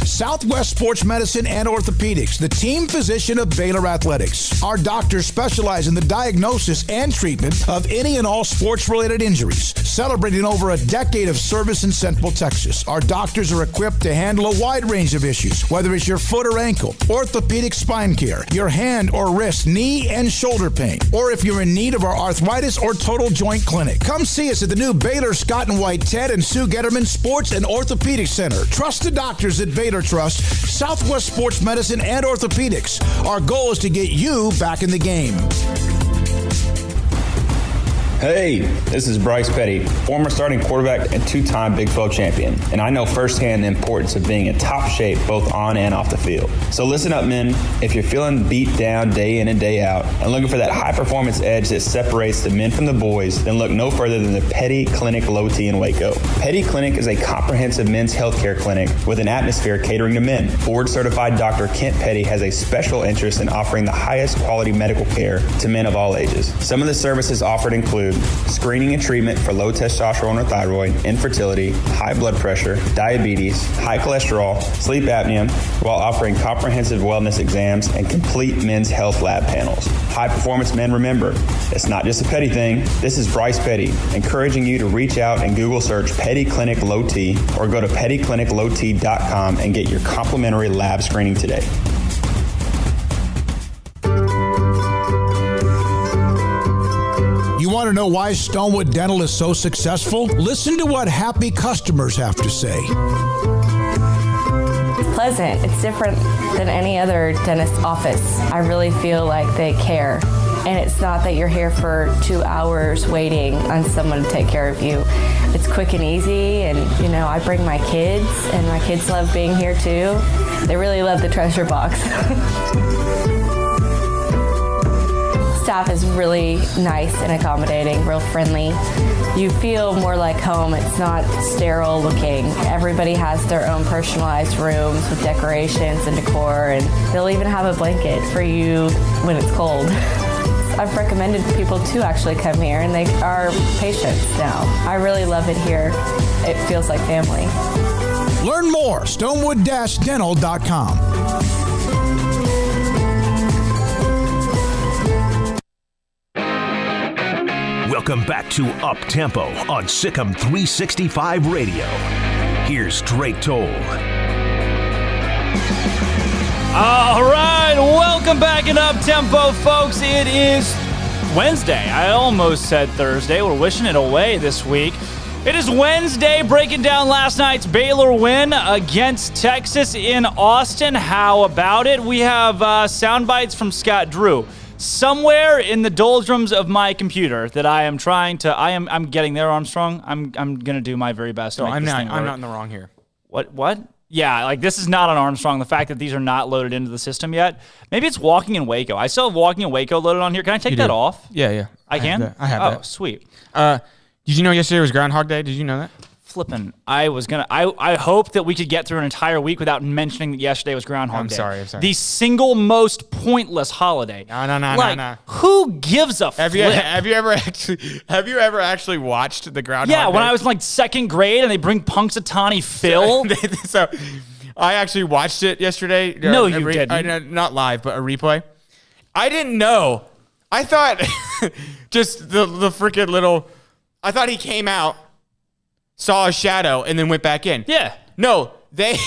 Southwest Sports Medicine and Orthopedics, the team physician of Baylor Athletics. Our doctors specialize in the diagnosis and treatment of any and all sports-related injuries. Celebrating over a decade of service in Central Texas, our doctors are equipped to handle a wide range of issues, whether it's your foot or ankle, orthopedic spine care, your hand or wrist, knee and shoulder pain, or if you're in need of our arthritis or total joint clinic. Come see us at the new Baylor Scott and White Ted and Sue Getterman Sports and Orthopedic Center. Trust the doctors at Baylor Trust, Southwest Sports Medicine and Orthopedics. Our goal is to get you back in the game. Hey, this is Bryce Petty, former starting quarterback and two-time Big 12 champion, and I know firsthand the importance of being in top shape both on and off the field. So listen up, men. If you're feeling beat down day in and day out and looking for that high-performance edge that separates the men from the boys, then look no further than the Petty Clinic Low T in Waco. Petty Clinic is a comprehensive men's healthcare clinic with an atmosphere catering to men. Board-certified Dr. Kent Petty has a special interest in offering the highest quality medical care to men of all ages. Some of the services offered include screening and treatment for low testosterone or thyroid, infertility, high blood pressure, diabetes, high cholesterol, sleep apnea, while offering comprehensive wellness exams and complete men's health lab panels. High performance men, remember, it's not just a Petty thing. This is Bryce Petty, encouraging you to reach out and Google search Petty Clinic Low T or go to pettycliniclowt.com and get your complimentary lab screening today. You want to know why Stonewood Dental is so successful? Listen to what happy customers have to say. It's pleasant. It's different than any other dentist office. I really feel like they care. And it's not that you're here for 2 hours waiting on someone to take care of you. It's quick and easy, and I bring my kids, and my kids love being here too. They really love the treasure box. Staff is really nice and accommodating, real friendly. You feel more like home. It's not sterile looking. Everybody has their own personalized rooms with decorations and decor, and they'll even have a blanket for you when it's cold. I've recommended people to actually come here, and they are patients now. I really love it here. It feels like family. Learn more, stonewood-dental.com. Welcome back to Up Tempo on SicEm365 Radio. Here's Drake Toll. All right, welcome back in Up Tempo, folks. It is Wednesday. I almost said Thursday. We're wishing it away this week. It is Wednesday, breaking down last night's Baylor win against Texas in Austin. How about it? We have sound bites from Scott Drew. Somewhere in the doldrums of my computer that I am trying to, I'm getting there, Armstrong. I'm gonna do my very best. So I'm not in the wrong here. What? Yeah, like this is not on Armstrong. The fact that these are not loaded into the system yet. Maybe it's Walking in Waco. I still have Walking in Waco loaded on here. Can I take that off? Yeah. I can? I have that. Oh, sweet. Did you know yesterday was Groundhog Day? Did you know that? Flippin'. I hope that we could get through an entire week without mentioning that yesterday was Groundhog Day. I'm sorry. The single most pointless holiday. No. Who gives a flip? Have you ever actually watched the Groundhog Day? Yeah, when I was in like second grade and they bring Punxsutawney Phil. So I actually watched it yesterday. No, you didn't. Not live, but a replay. I didn't know. I thought just the freaking little. I thought he came out, saw a shadow, and then went back in. Yeah. No, they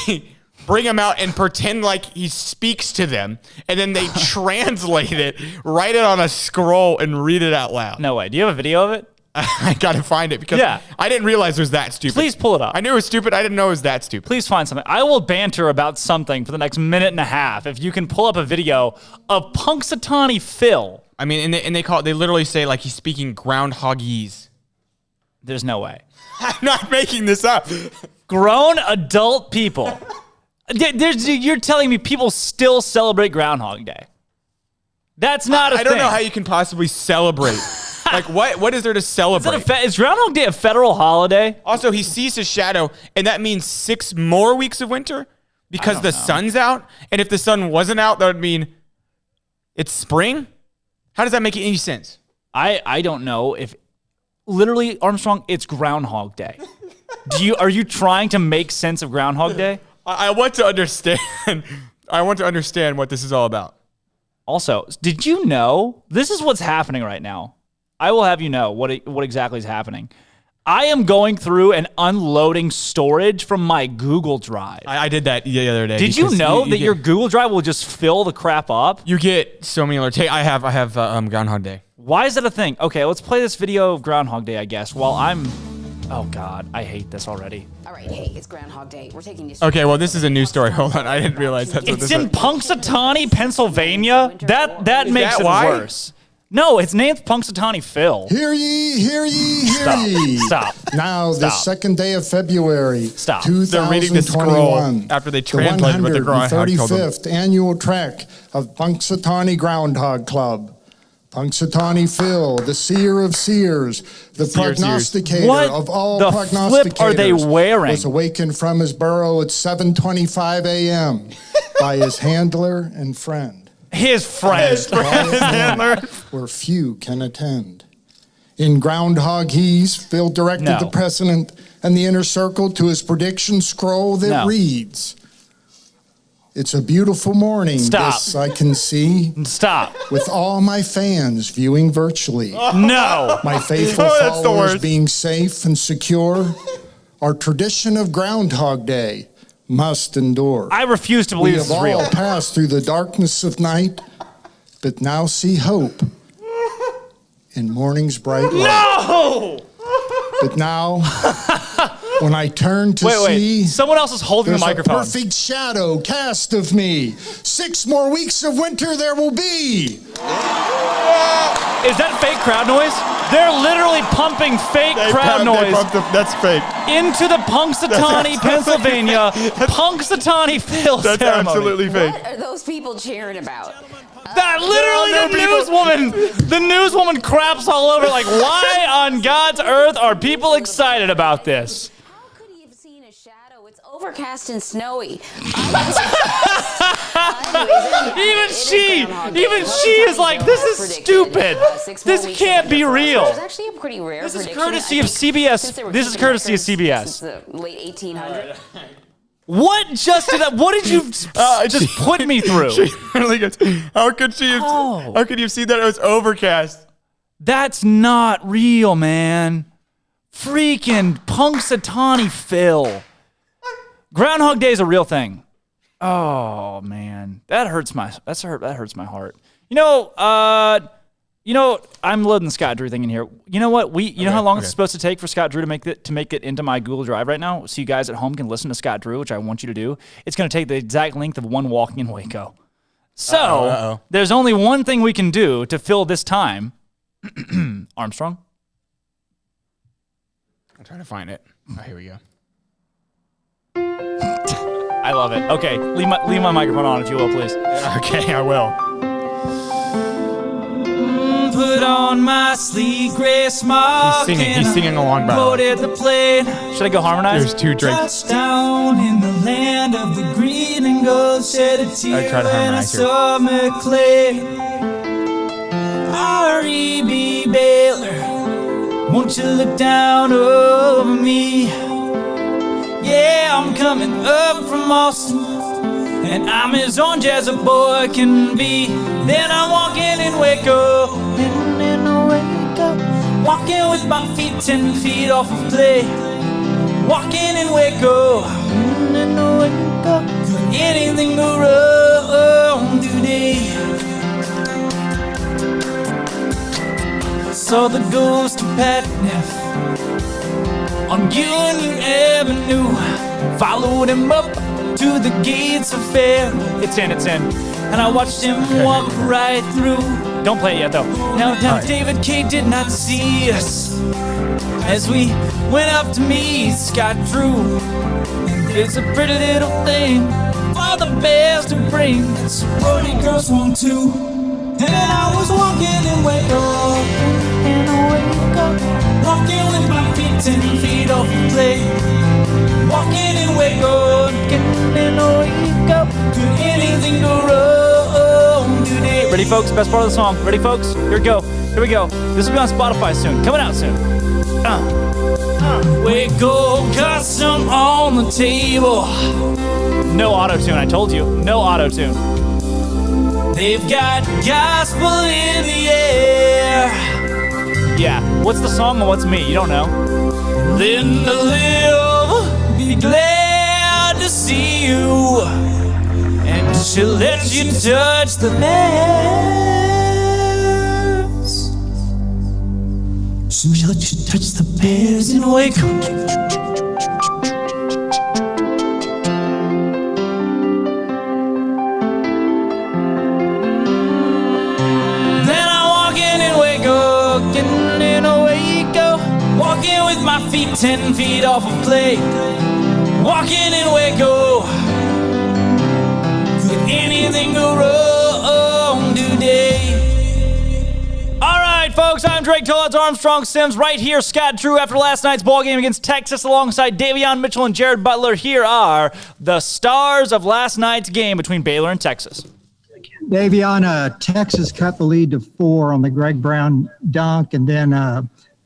bring him out and pretend like he speaks to them, and then they translate it, write it on a scroll, and read it out loud. No way. Do you have a video of it? I got to find it because I didn't realize it was that stupid. Please pull it up. I knew it was stupid. I didn't know it was that stupid. Please find something. I will banter about something for the next minute and a half if you can pull up a video of Punxsutawney Phil. I mean, and they literally say like he's speaking groundhogese. There's no way. I'm not making this up. Grown adult people. You're telling me people still celebrate Groundhog Day? That's not a thing. I don't know how you can possibly celebrate. Like, what is there to celebrate? Is Groundhog Day a federal holiday? Also, he sees his shadow, and that means 6 more weeks of winter because the sun's out. And if the sun wasn't out, that would mean it's spring? How does that make any sense? I don't know if... Literally, Armstrong, it's Groundhog Day. Are you trying to make sense of Groundhog Day? I want to understand. I want to understand what this is all about. Also, did you know this is what's happening right now? I will have you know what exactly is happening. I am going through and unloading storage from my Google Drive. I did that the other day. Did you know that your Google Drive will just fill the crap up? You get so many alerts. Hey, I have Groundhog Day. Why is that a thing? Okay, let's play this video of Groundhog Day, I guess, while I'm... Oh, God, I hate this already. All right, hey, it's Groundhog Day. We're taking you... Okay, well, this is a news story. Hold on, I didn't realize that's what this is. It's in Punxsutawney, Pennsylvania? That makes it worse. No, it's named Punxsutawney Phil. Hear ye, hear ye, hear ye. Stop. Now, the second day of February, 2021. They're reading the scroll after they translated what the Groundhog told them. 135th annual trek of Punxsutawney Groundhog Club. Punxsutawney Phil, the seer of seers, the prognosticator of all prognosticators. What the flip are they wearing? Was awakened from his burrow at 7:25 a.m. by his handler and friend. His friend. Where few can attend. In Groundhogese, Phil directed the president and the inner circle to his prediction scroll that reads, "It's a beautiful morning, this I can see. Stop. With all my fans viewing virtually. No. My faithful followers being safe and secure. Our tradition of Groundhog Day must endure. I refuse to believe this is real. We have all passed through the darkness of night, but now see hope in morning's bright light. No! But now, when I turn to see... Someone else is holding the microphone. There's a perfect shadow cast of me. 6 more weeks of winter there will be. Is that fake crowd noise? They're literally pumping fake crowd noise. That's fake. Into the Punxsutawney, Pennsylvania, Punxsutawney Phil ceremony. That's absolutely fake. What are those people cheering about? That literally the newswoman craps all over. Like, why on God's earth are people excited about this? How could he have seen a shadow? It's overcast and snowy. Even she is like, this is stupid. This can't be real. It's actually a pretty rare This is prediction. courtesy of CBS. This is courtesy of CBS. Since the late 1800s. What what did you just put me through? She literally goes, how could you have seen that it was overcast? That's not real, man. Freaking Punxsutawney Phil. Groundhog Day is a real thing. Oh man, that hurts my heart. You know, I'm loading the Scott Drew thing in here. You know what? You know how long it's supposed to take for Scott Drew to make it into my Google Drive right now, so you guys at home can listen to Scott Drew, which I want you to do. It's going to take the exact length of one walking in Waco. So there's only one thing we can do to fill this time. Armstrong. I'm trying to find it. Oh, here we go. I love it. Okay, leave my microphone on if you will, please. Okay, I will. Put on my sleek gray smock. He's singing along by Loaded the plane. Should I go harmonize? There's two Drakes. Touchdown in the land of the green and gold. Shed a tear I try to harmonize here. summer clay. R.E.B. Baylor, won't you look down over me? Yeah, I'm coming up from Austin, and I'm as orange as a boy can be. Then I'm walking in Waco, walking with my feet 10 feet off of clay. Walking in Waco, anything go wrong today. Saw the ghost of Pat Neff on Union Avenue, followed him up to the gates of fair. It's in. And I watched him walk right through. Don't play it yet, though. Now David K did not see us as we went up to meet Scott Drew. It's a pretty little thing for the bears to bring. Sorority girls want to. And I was walking in Waco, walking with my feet 10 feet off the clay. Walking in Waco, getting in Waco. Could anything go wrong today? Ready, folks? Best part of the song. Ready, folks? Here we go. This will be on Spotify soon. Coming out soon. Waco, custom on the table. No auto-tune, I told you. No auto-tune. They've got gospel in the air. Yeah, what's the song and what's me? You don't know. Then to live, be glad to see you, and she'll let you touch the bears. She'll let you touch the bears in Waco. Walking with my feet 10 feet off of clay. Walking in Waco. Could anything go wrong today? All right, folks, I'm Drake Toll. It's Armstrong Sims right here. Scott Drew after last night's ball game against Texas alongside Davion Mitchell and Jared Butler. Here are the stars of last night's game between Baylor and Texas. Davion, Texas cut the lead to 4 on the Greg Brown dunk, and then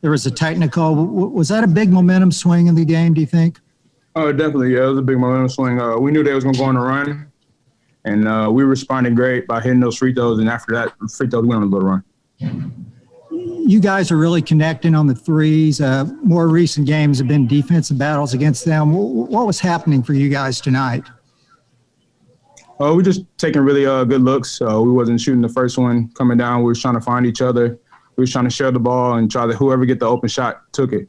there was a technical. Was that a big momentum swing in the game, do you think? Oh, definitely. Yeah, it was a big momentum swing. We knew they was going to go on a run, and we responded great by hitting those free throws, and after that, free throws went on a little run. You guys are really connecting on the threes. More recent games have been defensive battles against them. What was happening for you guys tonight? We just taking really good looks. We wasn't shooting the first one coming down. We were trying to find each other. We were trying to share the ball and try to whoever get the open shot took it.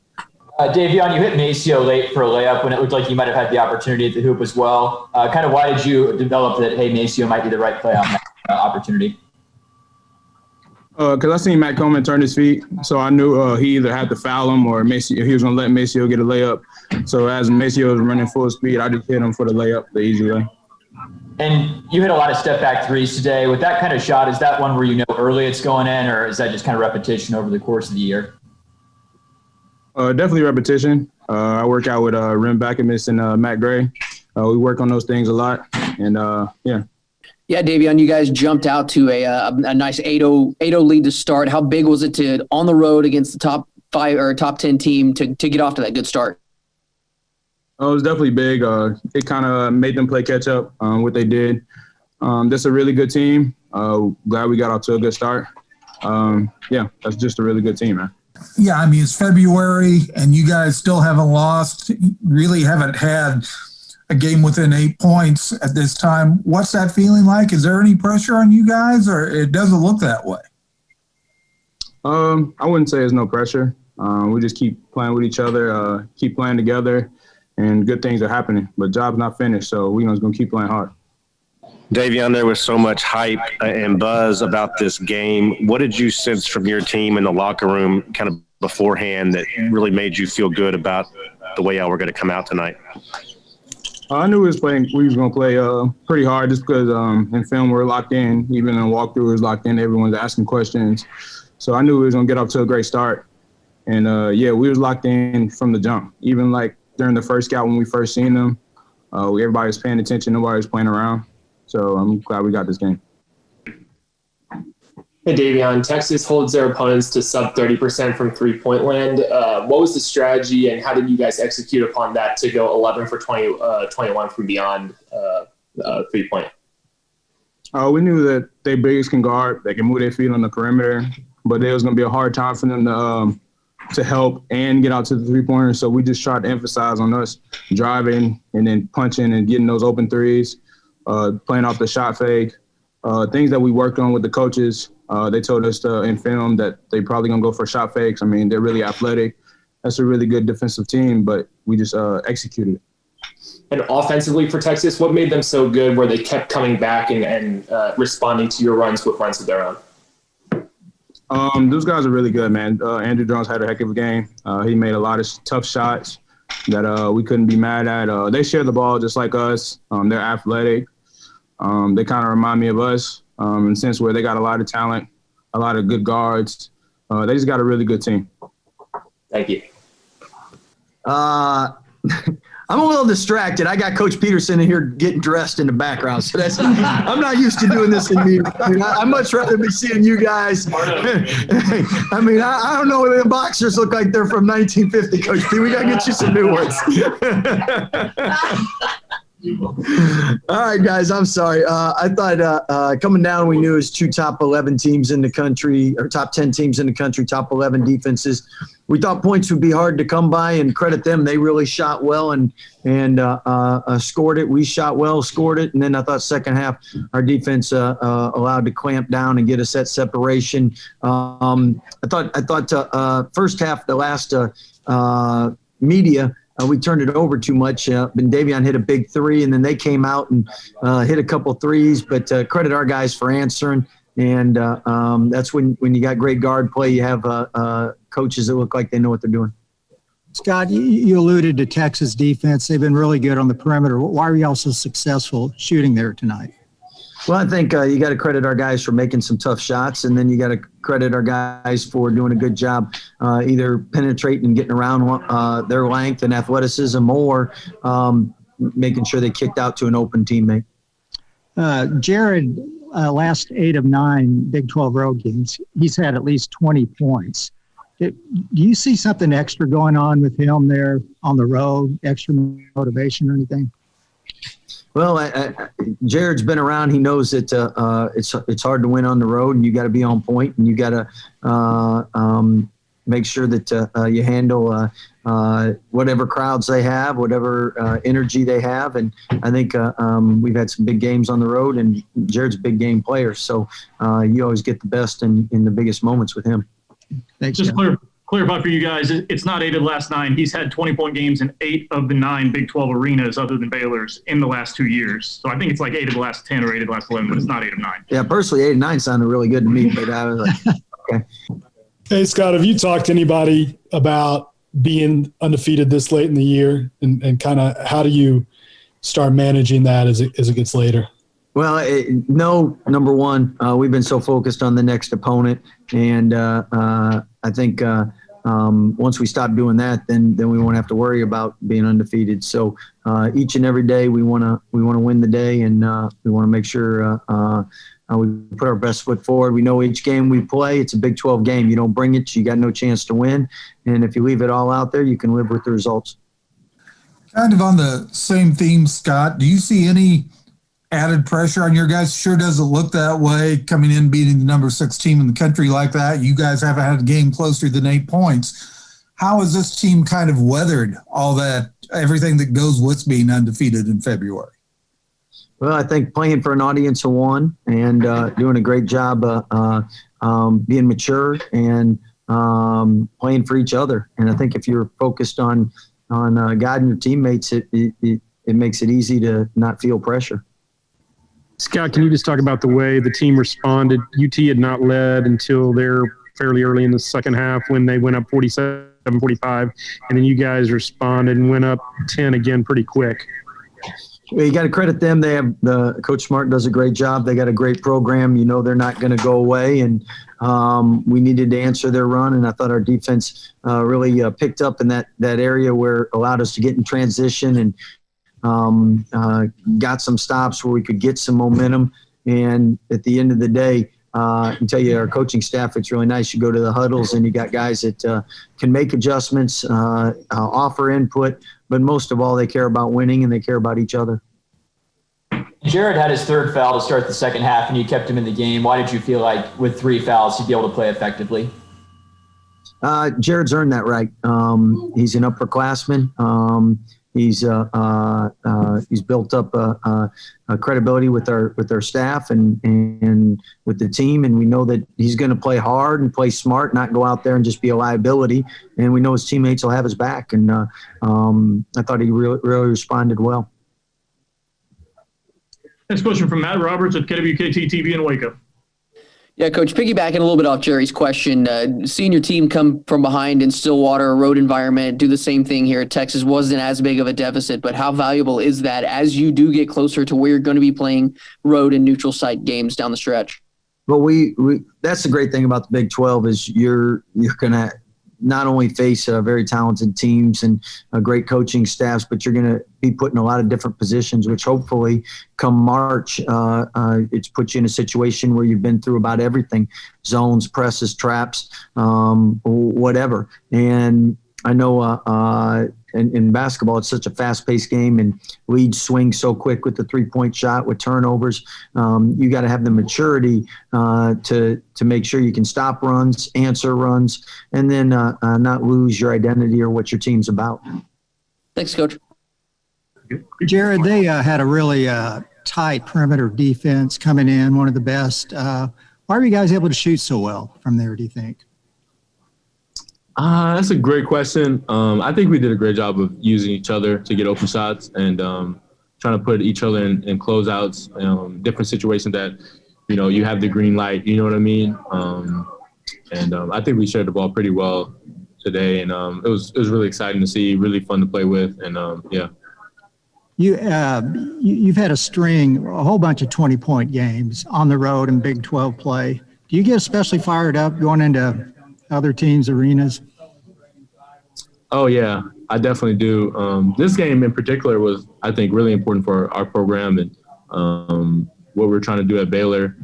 Davion, you hit Maceo late for a layup when it looked like you might have had the opportunity at the hoop as well. Kind of why did you develop that, hey, Maceo might be the right play on that opportunity? Because I seen Matt Coleman turn his feet, so I knew he either had to foul him or Maceo, he was going to let Maceo get a layup. So as Maceo was running full speed, I just hit him for the layup the easy way. And you hit a lot of step-back threes today. With that kind of shot, is that one where you know early it's going in, or is that just kind of repetition over the course of the year? Definitely repetition. I work out with Rim Backamus and Matt Gray. We work on those things a lot, and yeah. Yeah, Davion, you guys jumped out to a nice 8-0 lead to start. How big was it to on the road against the top 5 or top 10 team to get off to that good start? Oh, it was definitely big. It kind of made them play catch up, what they did. That's a really good team. Glad we got off to a good start. That's just a really good team, man. Yeah, I mean, it's February, and you guys still haven't lost. You really haven't had a game within 8 points at this time. What's that feeling like? Is there any pressure on you guys, or it doesn't look that way? I wouldn't say there's no pressure. We just keep playing with each other, keep playing together, and good things are happening. But job's not finished, so we're just going to keep playing hard. Davion, there was so much hype and buzz about this game. What did you sense from your team in the locker room kind of beforehand that really made you feel good about the way y'all were going to come out tonight? I knew we was going to play pretty hard just because in film we're locked in. Even in walkthrough we was locked in. Everyone's asking questions. So I knew we was going to get off to a great start. And, we was locked in from the jump. Even, like, during the first scout when we first seen them, everybody was paying attention. Nobody was playing around. So I'm glad we got this game. Hey, Davion, Texas holds their opponents to sub 30% from three-point land. What was the strategy, and how did you guys execute upon that to go 11 for 21 from beyond three-point? We knew that they bigs can guard. They can move their feet on the perimeter, but it was going to be a hard time for them to help and get out to the three-pointer. So we just tried to emphasize on us driving and then punching and getting those open threes, playing off the shot fake, things that we worked on with the coaches. They told us in film that they probably going to go for shot fakes. I mean, they're really athletic. That's a really good defensive team, but we just executed it. And offensively for Texas, what made them so good where they kept coming back and responding to your runs with runs of their own? Those guys are really good, man. Andrew Jones had a heck of a game. He made a lot of tough shots that we couldn't be mad at. They share the ball just like us. They're athletic. They kind of remind me of us in the sense where they got a lot of talent, a lot of good guards. They just got a really good team. Thank you. I'm a little distracted. I got Coach Peterson in here getting dressed in the background, so that's I'm not used to doing this in here. I'd much rather be seeing you guys. I mean, I don't know what the boxers look like. They're from 1950, Coach P. We got to get you some new ones. All right, guys, I'm sorry. I thought coming down, we knew it was 2 top 11 teams in the country, or top 10 teams in the country, top 11 defenses. We thought points would be hard to come by, and credit them. They really shot well and scored it. We shot well, scored it, and then I thought second half our defense allowed to clamp down and get us that separation. I thought first half, the last media. We turned it over too much. And Davion hit a big 3, and then they came out and hit a couple threes. But credit our guys for answering. And that's when you got great guard play, you have coaches that look like they know what they're doing. Scott, you alluded to Texas defense. They've been really good on the perimeter. Why were y'all so successful shooting there tonight? Well, I think you got to credit our guys for making some tough shots, and then you got to credit our guys for doing a good job either penetrating and getting around their length and athleticism, or making sure they kicked out to an open teammate. Jared, last 8 of 9 Big 12 road games, he's had at least 20 points. Do you see something extra going on with him there on the road, extra motivation or anything? Well, Jared's been around. He knows that it's hard to win on the road, and you got to be on point, and you got to make sure that you handle whatever crowds they have, whatever energy they have. And I think we've had some big games on the road, and Jared's a big game player, so you always get the best in the biggest moments with him. Thanks. Just clarify for you guys, it's not 8 of the last 9. He's had 20-point games in 8 of the 9 Big 12 arenas other than Baylor's in the last 2 years. So I think it's like 8 of the last 10 or 8 of the last 11, but it's not 8 of 9. Yeah, personally, 8 of 9 sounded really good to me, but I was like, okay. Hey, Scott, have you talked to anybody about being undefeated this late in the year, and kind of how do you start managing that as it gets later? Well, no, number one, we've been so focused on the next opponent, and I think once we stop doing that, then we won't have to worry about being undefeated. So each and every day we want to win the day, and we want to make sure we put our best foot forward. We know each game we play, it's a Big 12 game. You don't bring it, you got no chance to win. And if you leave it all out there, you can live with the results. Kind of on the same theme, Scott, do you see any added pressure on your guys? Sure doesn't look that way coming in, beating the number 6 team in the country like that. You guys haven't had a game closer than 8 points. How has this team kind of weathered all that, everything that goes with being undefeated in February? Well, I think playing for an audience of one and doing a great job being mature and playing for each other. And I think if you're focused on guiding your teammates, it makes it easy to not feel pressure. Scott, can you just talk about the way the team responded? UT had not led until they're fairly early in the second half when they went up 47-45, and then you guys responded and went up 10 again pretty quick. Well, you got to credit them. They have Coach Smart does a great job. They got a great program. You know, they're not going to go away, and we needed to answer their run. And I thought our defense really picked up in that area where it allowed us to get in transition and got some stops where we could get some momentum. And at the end of the day, I can tell you our coaching staff, it's really nice. You go to the huddles and you got guys that can make adjustments, offer input, but most of all, they care about winning and they care about each other. Jared had his 3rd foul to start the second half, and you kept him in the game. Why did you feel like with 3 fouls he'd be able to play effectively? Jared's earned that right. He's an upperclassman. He's built up a credibility with our staff and with the team, and we know that he's going to play hard and play smart, not go out there and just be a liability. And we know his teammates will have his back. And I thought he really responded well. Next question from Matt Roberts at KWKT TV in Waco. Yeah, Coach, piggybacking a little bit off Jerry's question, seeing your team come from behind in Stillwater, a road environment, do the same thing here at Texas wasn't as big of a deficit, but how valuable is that as you do get closer to where you're going to be playing road and neutral site games down the stretch? Well, we that's the great thing about the Big 12 is you're going to not only face very talented teams and great coaching staffs, but you're going to be put in a lot of different positions, which hopefully come March, it's put you in a situation where you've been through about everything, zones, presses, traps, whatever. And I know in basketball, it's such a fast-paced game, and leads swing so quick with the three-point shot, with turnovers. You got to have the maturity to make sure you can stop runs, answer runs, and then not lose your identity or what your team's about. Thanks, Coach. Jared, they had a really tight perimeter defense coming in, one of the best. Why were you guys able to shoot so well from there, do you think? That's a great question. I think we did a great job of using each other to get open shots and trying to put each other in closeouts, different situations that, you have the green light, you know what I mean? And I think we shared the ball pretty well today, and it was really exciting to see, really fun to play with, and yeah. You've had a whole bunch of 20-point games on the road in Big 12 play. Do you get especially fired up going into other teams' arenas? Oh, yeah, I definitely do. This game in particular was, I think, really important for our program and what we're trying to do at Baylor.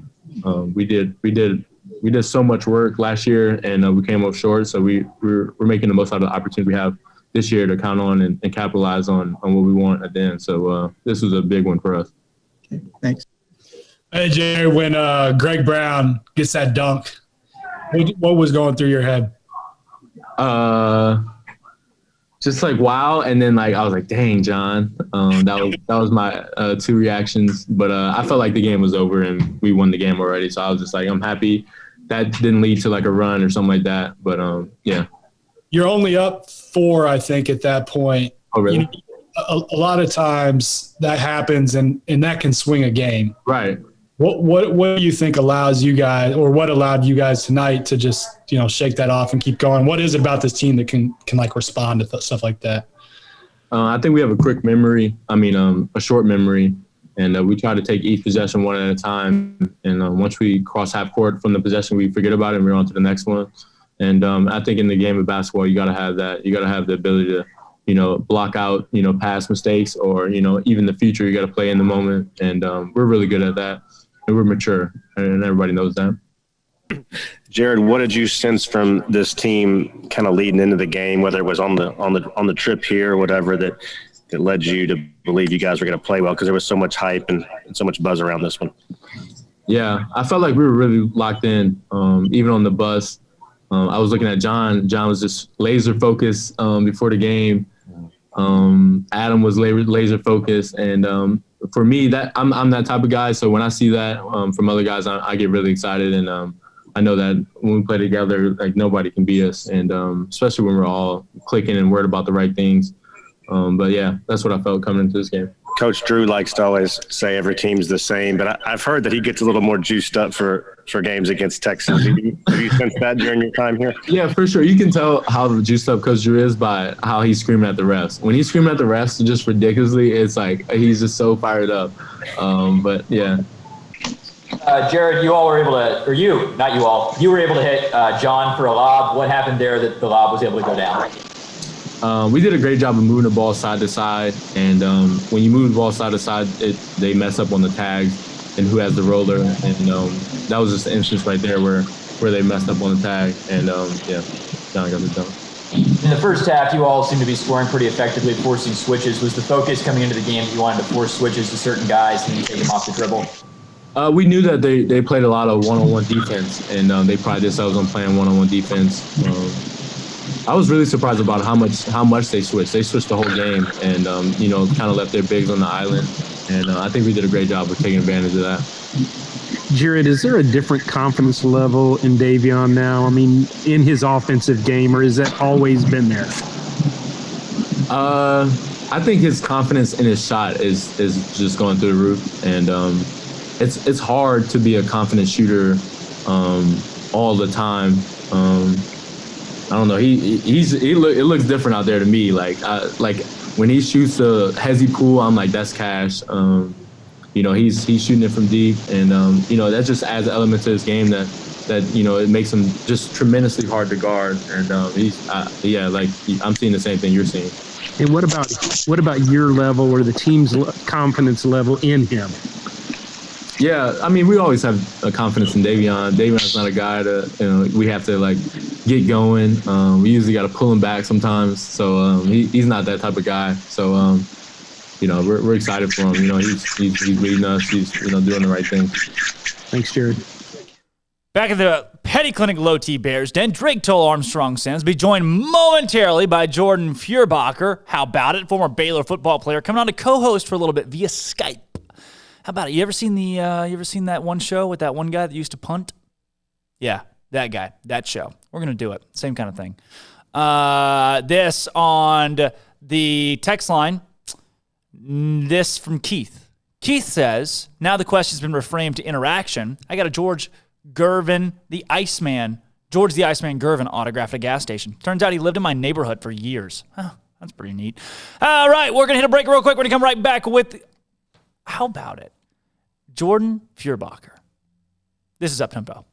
We did so much work last year, and we came up short, so we're making the most out of the opportunity we have this year to count on and capitalize on what we want at the end. So this was a big one for us. Okay, thanks. Hey, Jerry, when Greg Brown gets that dunk, what was going through your head? Just like, wow. And then I was like, dang, John. That was my 2 reactions. But I felt like the game was over and we won the game already. So I was just like, I'm happy that didn't lead to a run or something like that. But yeah. You're only up 4, I think, at that point. Oh, really? A lot of times that happens and that can swing a game. Right. What do you think allows you guys, or what allowed you guys tonight to just, shake that off and keep going? What is it about this team that can respond to stuff like that? I think we have a quick memory. A short memory, and we try to take each possession one at a time. And once we cross half court from the possession, we forget about it and we're on to the next one. And I think in the game of basketball, you got to have that. You got to have the ability to, block out, past mistakes, or, even the future. You got to play in the moment. And we're really good at that. And we're mature, and everybody knows that. Jared, what did you sense from this team kind of leading into the game, whether it was on the trip here or whatever, that led you to believe you guys were going to play well? Because there was so much hype and so much buzz around this one. Yeah, I felt like we were really locked in, even on the bus. I was looking at John. John was just laser focused before the game. Adam was laser focused, and for me, that I'm that type of guy. So when I see that from other guys, I get really excited, and I know that when we play together, like, nobody can beat us, and especially when we're all clicking and worried about the right things. But yeah, that's what I felt coming into this game. Coach Drew likes to always say every team's the same, but I've heard that he gets a little more juiced up for games against Texas. Have you sensed that during your time here? Yeah, for sure. You can tell how juiced up Coach Drew is by how he's screaming at the refs. When he's screaming at the refs just ridiculously, it's like he's just so fired up. But yeah. Jared, you all were able to, or you, not you all, you were able to hit John for a lob. What happened there that the lob was able to go down? We did a great job of moving the ball side to side, and when you move the ball side to side, they mess up on the tags and who has the roller, and that was just an instance right there where they messed up on the tag, and John got it done. In the first half, you all seemed to be scoring pretty effectively, forcing switches. Was the focus coming into the game that you wanted to force switches to certain guys and take them off the dribble? We knew that they played a lot of one-on-one defense, and they prided themselves on playing one-on-one defense. I was really surprised about how much they switched. They switched the whole game, and kind of left their bigs on the island. And I think we did a great job of taking advantage of that. Jared, is there a different confidence level in Davion now? I mean, in his offensive game, or has that always been there? I think his confidence in his shot is just going through the roof, and it's hard to be a confident shooter all the time. I don't know. It looks different out there to me. Like when he shoots the hezzy pool, I'm like, that's cash. He's shooting it from deep, and that just adds an element to his game that it makes him just tremendously hard to guard. And I'm seeing the same thing you're seeing. And what about your level or the team's confidence level in him? Yeah, I mean, we always have a confidence in Davion. Davion's not a guy we have to get going. We usually got to pull him back sometimes. So he's not that type of guy. So we're excited for him. He's leading us. He's doing the right thing. Thanks, Jared. Back at the Petty Clinic Low T Bears Den, Drake Toll, Armstrong Sands, be joined momentarily by Jordan Feuerbacher. How about it? Former Baylor football player coming on to co-host for a little bit via Skype. How about it? You ever seen that one show with that one guy that used to punt? Yeah, that guy, that show. We're going to do it. Same kind of thing. This on the text line. This from Keith. Keith says, now the question's been reframed to interaction. I got a George Gervin, the Iceman, George the Iceman Gervin autograph at a gas station. Turns out he lived in my neighborhood for years. Oh, that's pretty neat. All right, we're going to hit a break real quick. We're going to come right back with, how about it? Jordan Feuerbacher. This is Uptempo.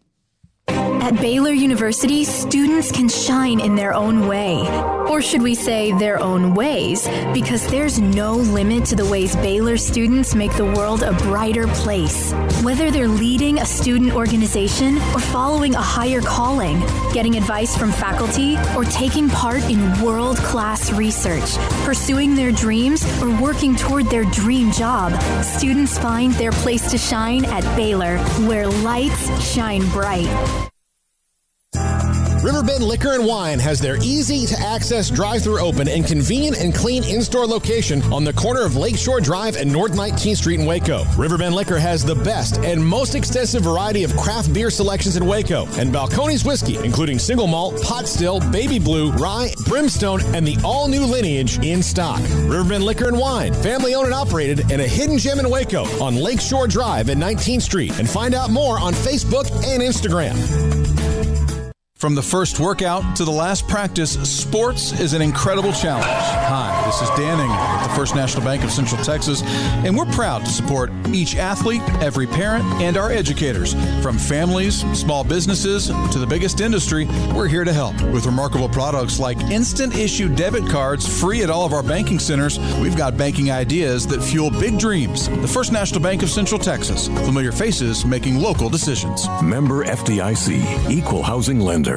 At Baylor University, students can shine in their own way. Or should we say their own ways? Because there's no limit to the ways Baylor students make the world a brighter place. Whether they're leading a student organization or following a higher calling, getting advice from faculty, or taking part in world-class research, pursuing their dreams, or working toward their dream job, students find their place to shine at Baylor, where lights shine bright. Riverbend Liquor and Wine has their easy-to-access drive-thru open and convenient and clean in-store location on the corner of Lakeshore Drive and North 19th Street in Waco. Riverbend Liquor has the best and most extensive variety of craft beer selections in Waco, and Balcones whiskey, including single malt, pot still, baby blue, rye, brimstone, and the all-new lineage in stock. Riverbend Liquor and Wine, family-owned and operated, and a hidden gem in Waco on Lakeshore Drive at 19th Street. And find out more on Facebook and Instagram. From the first workout to the last practice, sports is an incredible challenge. Hi, this is Dan Engel with the First National Bank of Central Texas, and we're proud to support each athlete, every parent, and our educators. From families, small businesses, to the biggest industry, we're here to help. With remarkable products like instant issue debit cards free at all of our banking centers, we've got banking ideas that fuel big dreams. The First National Bank of Central Texas. Familiar faces making local decisions. Member FDIC, Equal Housing Lender.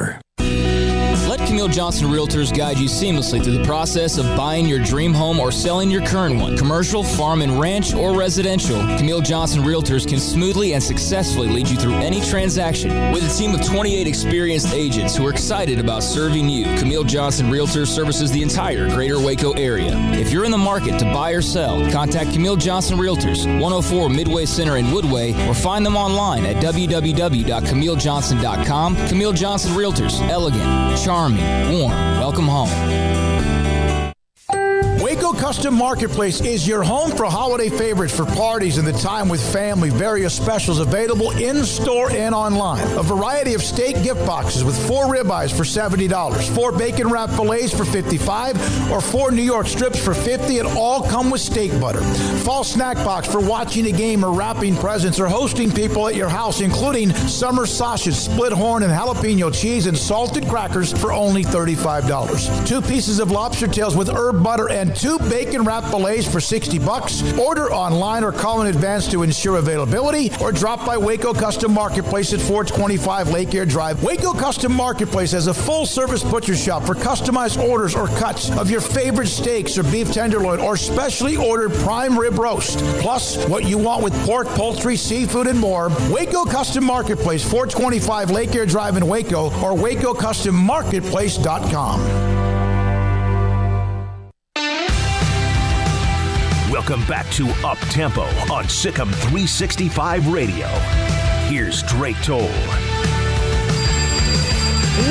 Let Camille Johnson Realtors guide you seamlessly through the process of buying your dream home or selling your current one. Commercial, farm and ranch, or residential, Camille Johnson Realtors can smoothly and successfully lead you through any transaction. With a team of 28 experienced agents who are excited about serving you, Camille Johnson Realtors services the entire greater Waco area. If you're in the market to buy or sell, contact Camille Johnson Realtors, 104 Midway Center in Woodway, or find them online at www.camillejohnson.com. Camille Johnson Realtors, elegant, charming, warm. Welcome home. Waco Custom Marketplace is your home for holiday favorites for parties and the time with family. Various specials available in-store and online. A variety of steak gift boxes with 4 ribeyes for $70, 4 bacon wrap fillets for $55, or 4 New York strips for $50, and all come with steak butter. Fall snack box for watching a game or wrapping presents or hosting people at your house, including summer sausage, split horn, and jalapeno cheese and salted crackers for only $35. 2 pieces of lobster tails with herb butter and 2 bacon wrap fillets for $60. Order online or call in advance to ensure availability, or drop by Waco Custom Marketplace at 425 Lake Air Drive. Waco Custom Marketplace has a full-service butcher shop for customized orders or cuts of your favorite steaks or beef tenderloin or specially ordered prime rib roast. Plus, what you want with pork, poultry, seafood, and more. Waco Custom Marketplace, 425 Lake Air Drive in Waco, or wacocustommarketplace.com. Welcome back to Up Tempo on SicEm365 Radio. Here's Drake Toll.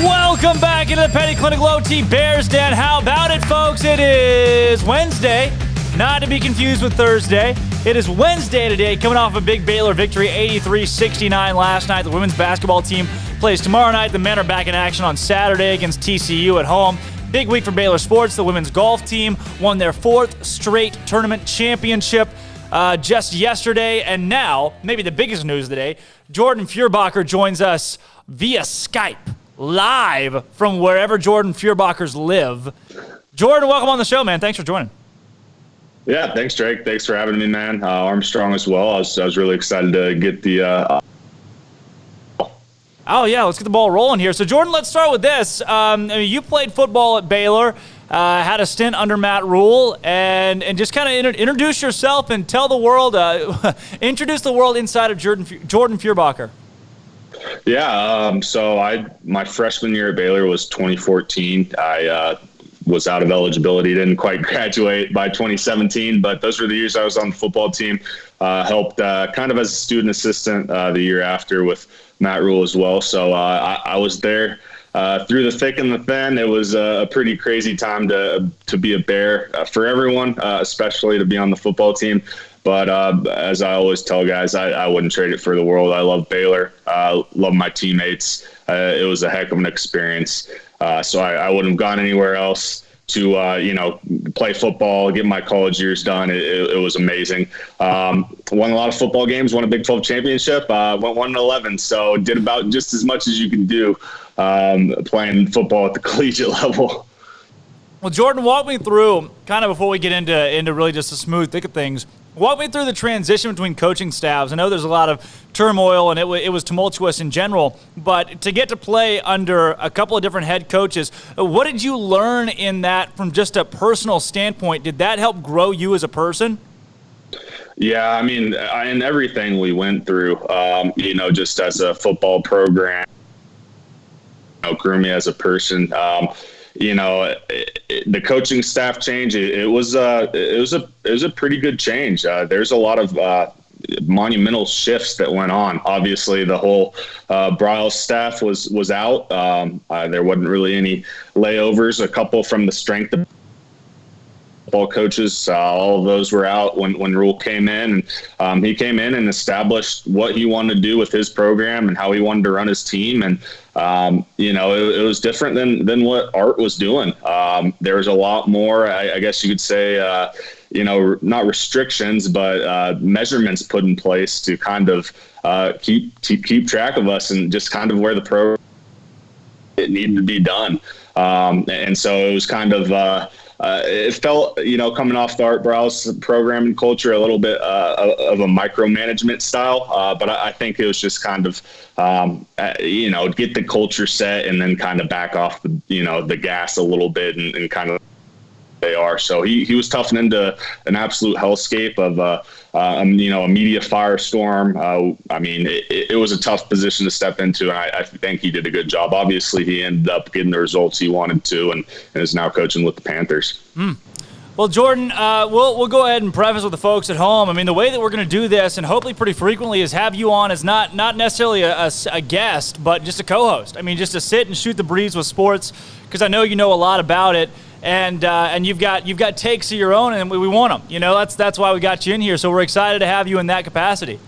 Welcome back into the Penny Clinic Low T Bears Den. How about it, folks? It is Wednesday, not to be confused with Thursday. It is Wednesday today, coming off a big Baylor victory, 83-69 last night. The women's basketball team plays tomorrow night. The men are back in action on Saturday against TCU at home. Big week for Baylor sports. The women's golf team won their 4th straight tournament championship just yesterday. And now, maybe the biggest news of the day, Jordan Furbacher joins us via Skype, live from wherever Jordan Furbachers live. Jordan, welcome on the show, man. Thanks for joining. Yeah, thanks, Drake. Thanks for having me, man. Armstrong as well. I was really excited to get the Oh, yeah, let's get the ball rolling here. So, Jordan, let's start with this. You played football at Baylor, had a stint under Matt Rule, and just kind of introduce yourself and tell the world, introduce the world inside of Jordan Furbacher. Yeah, so my freshman year at Baylor was 2014. I was out of eligibility, didn't quite graduate by 2017, but those were the years I was on the football team. Helped kind of as a student assistant the year after with Matt Rule as well. So I was there through the thick and the thin. It was a pretty crazy time to be a Bear for everyone, especially to be on the football team. But as I always tell guys, I wouldn't trade it for the world. I love Baylor. Love my teammates. It was a heck of an experience. So I wouldn't have gone anywhere else to play football, get my college years done. It was amazing. Won a lot of football games, won a Big 12 championship, went 1-11. So did about just as much as you can do playing football at the collegiate level. Well, Jordan, walk me through, kind of before we get into really just the smooth thick of things, walk me through the transition between coaching staffs. I know there's a lot of turmoil, and it was tumultuous in general, but to get to play under a couple of different head coaches, what did you learn in that from just a personal standpoint? Did that help grow you as a person? Yeah, I mean, in everything we went through, just as a football program, grew me as a person. The coaching staff change, it was a pretty good change. There's a lot of monumental shifts that went on. Obviously, the whole Bryles staff was out. There wasn't really any layovers. A couple from the strength football coaches. All of those were out when Rule came in, and he came in and established what he wanted to do with his program and how he wanted to run his team. And it was different than what Art was doing. There was a lot more, I guess you could say, not restrictions, but measurements put in place to kind of keep track of us and just kind of where the program it needed to be done. And so it was kind of it felt, coming off the Art Browse program and culture, a little bit of a micromanagement style. But I think it was just kind of, get the culture set and then kind of back off the gas a little bit and kind of they are. So he was toughing into an absolute hellscape of a media firestorm. It was a tough position to step into, and I think he did a good job. Obviously, he ended up getting the results he wanted to, and is now coaching with the Panthers. Well, Jordan, we'll go ahead and preface with the folks at home. I mean, the way that we're going to do this, and hopefully pretty frequently, is have you on as not necessarily a guest, but just a co-host. I mean, just to sit and shoot the breeze with sports, because I know you know a lot about it. And you've got takes of your own, and we want them. That's why we got you in here. So we're excited to have you in that capacity.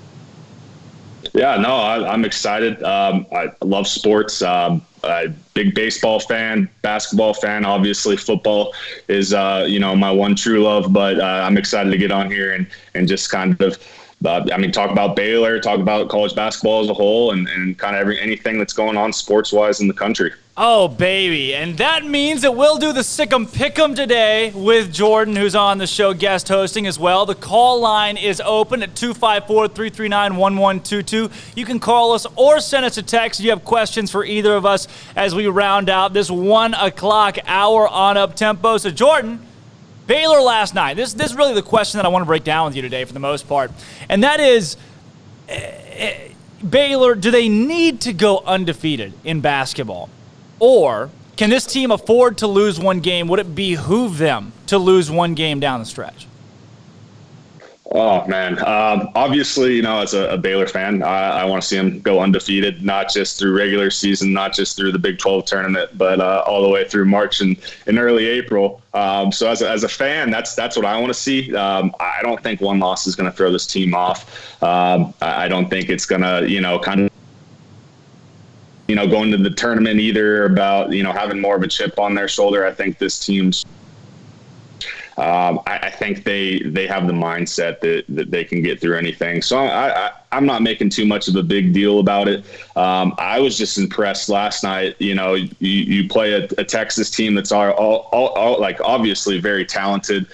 Yeah, no, I'm excited. I love sports. I'm a big baseball fan, basketball fan. Obviously, football is my one true love. But I'm excited to get on here and just kind of. Talk about Baylor, talk about college basketball as a whole, and kind of anything that's going on sports-wise in the country. Oh, baby. And that means that we'll do the SicEm Pick'em today with Jordan, who's on the show guest hosting as well. The call line is open at 254-339-1122. You can call us or send us a text if you have questions for either of us as we round out this 1 o'clock hour on Up-Tempo. So, Jordan, Baylor last night. This is really the question that I want to break down with you today for the most part. And that is, Baylor, do they need to go undefeated in basketball? Or can this team afford to lose one game? Would it behoove them to lose one game down the stretch? Oh, man. Obviously, as a Baylor fan, I want to see them go undefeated, not just through regular season, not just through the Big 12 tournament, but all the way through March and early April. So as a fan, that's what I want to see. I don't think one loss is going to throw this team off. I don't think it's going to, kind of, going to the tournament either about, having more of a chip on their shoulder. I think this team's I think they have the mindset that they can get through anything. So I'm not making too much of a big deal about it. I was just impressed last night. You play a Texas team that's all like obviously very talented,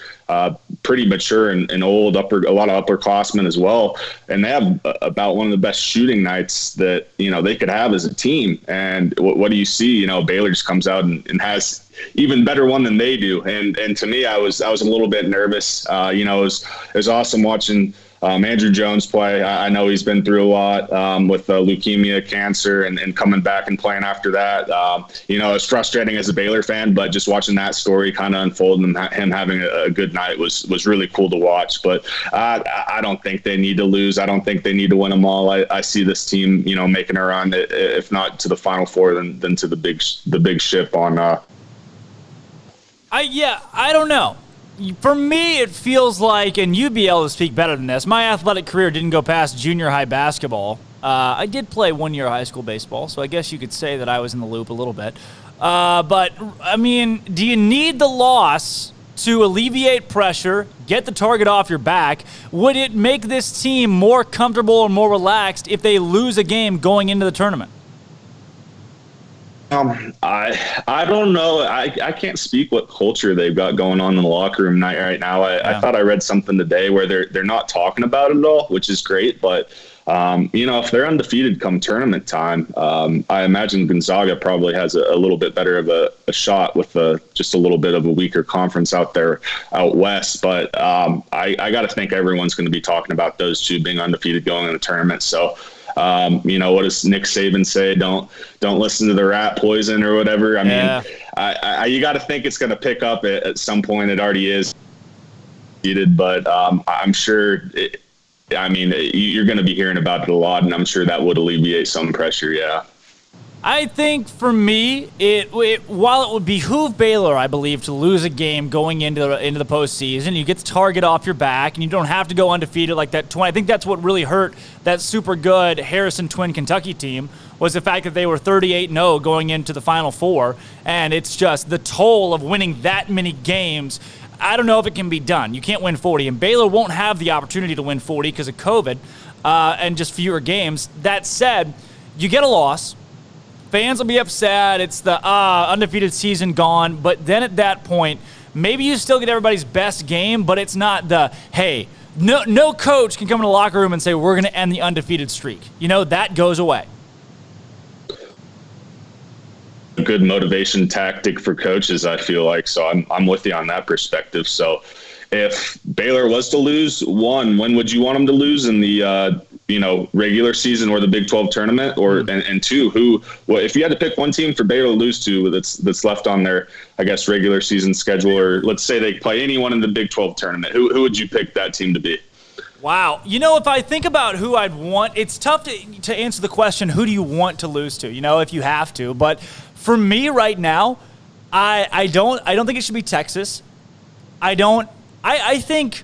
pretty mature and old, a lot of upperclassmen as well. And they have about one of the best shooting nights that, they could have as a team. And what do you see? Baylor just comes out and has even better one than they do. And to me, I was a little bit nervous. It was awesome watching Andrew Jones play. I know he's been through a lot with leukemia, cancer, and coming back and playing after that. It's frustrating as a Baylor fan, but just watching that story kind of unfold and him having a good night was really cool to watch. But I don't think they need to lose. I don't think they need to win them all. I see this team, making a run, if not to the Final Four, then to the big ship on. I don't know. For me, it feels like, and you'd be able to speak better than this, my athletic career didn't go past junior high basketball. I did play 1 year high school baseball, so I guess you could say that I was in the loop a little bit. But, do you need the loss to alleviate pressure, get the target off your back? Would it make this team more comfortable and more relaxed if they lose a game going into the tournament? I don't know. I can't speak what culture they've got going on in the locker room right now. I thought I read something today where they're not talking about it at all, which is great. But if they're undefeated come tournament time, I imagine Gonzaga probably has a little bit better of a shot with just a little bit of a weaker conference out west. But I got to think everyone's going to be talking about those two being undefeated going in the tournament. So. What does Nick Saban say? Don't listen to the rat poison or whatever. You got to think it's going to pick up at some point. It already is, but I'm sure. You're going to be hearing about it a lot, and I'm sure that would alleviate some pressure. Yeah. I think for me, while it would behoove Baylor, I believe, to lose a game going into the postseason, you get the target off your back, and you don't have to go undefeated like that. I think that's what really hurt that super good Harrison Twin Kentucky team, was the fact that they were 38-0 going into the Final Four, and it's just the toll of winning that many games. I don't know if it can be done. You can't win 40, and Baylor won't have the opportunity to win 40 because of COVID and just fewer games. That said, you get a loss. Fans will be upset. It's the undefeated season gone. But then at that point, maybe you still get everybody's best game, but it's not the, hey, no coach can come in the locker room and say, we're going to end the undefeated streak. That goes away. A good motivation tactic for coaches, I feel like. So I'm with you on that perspective. So if Baylor was to lose, one, when would you want them to lose in the regular season or the Big 12 tournament? Or and two, if you had to pick one team for Baylor to lose to that's left on their, I guess, regular season schedule, or let's say they play anyone in the Big 12 tournament, who would you pick that team to be? Wow. If I think about who I'd want, it's tough to answer the question, who do you want to lose to, if you have to. But for me right now, I don't think it should be Texas. I think,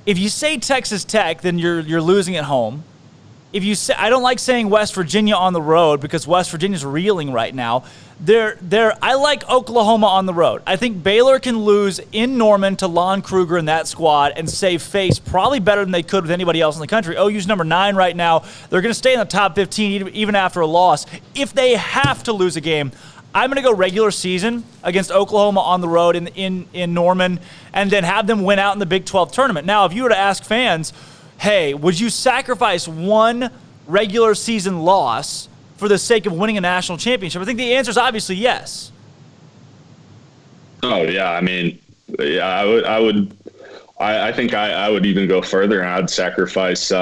if you say Texas Tech, then you're losing at home. If you say, I don't like saying West Virginia on the road because West Virginia's reeling right now. I like Oklahoma on the road. I think Baylor can lose in Norman to Lon Kruger and that squad and save face probably better than they could with anybody else in the country. OU's number 9 right now. They're going to stay in the top 15 even after a loss. If they have to lose a game, I'm going to go regular season against Oklahoma on the road in Norman and then have them win out in the Big 12 tournament. Now, if you were to ask fans, hey, would you sacrifice one regular season loss for the sake of winning a national championship? I think the answer is obviously yes. Oh, yeah. I mean, yeah, I would. I think I would even go further, and I'd sacrifice 3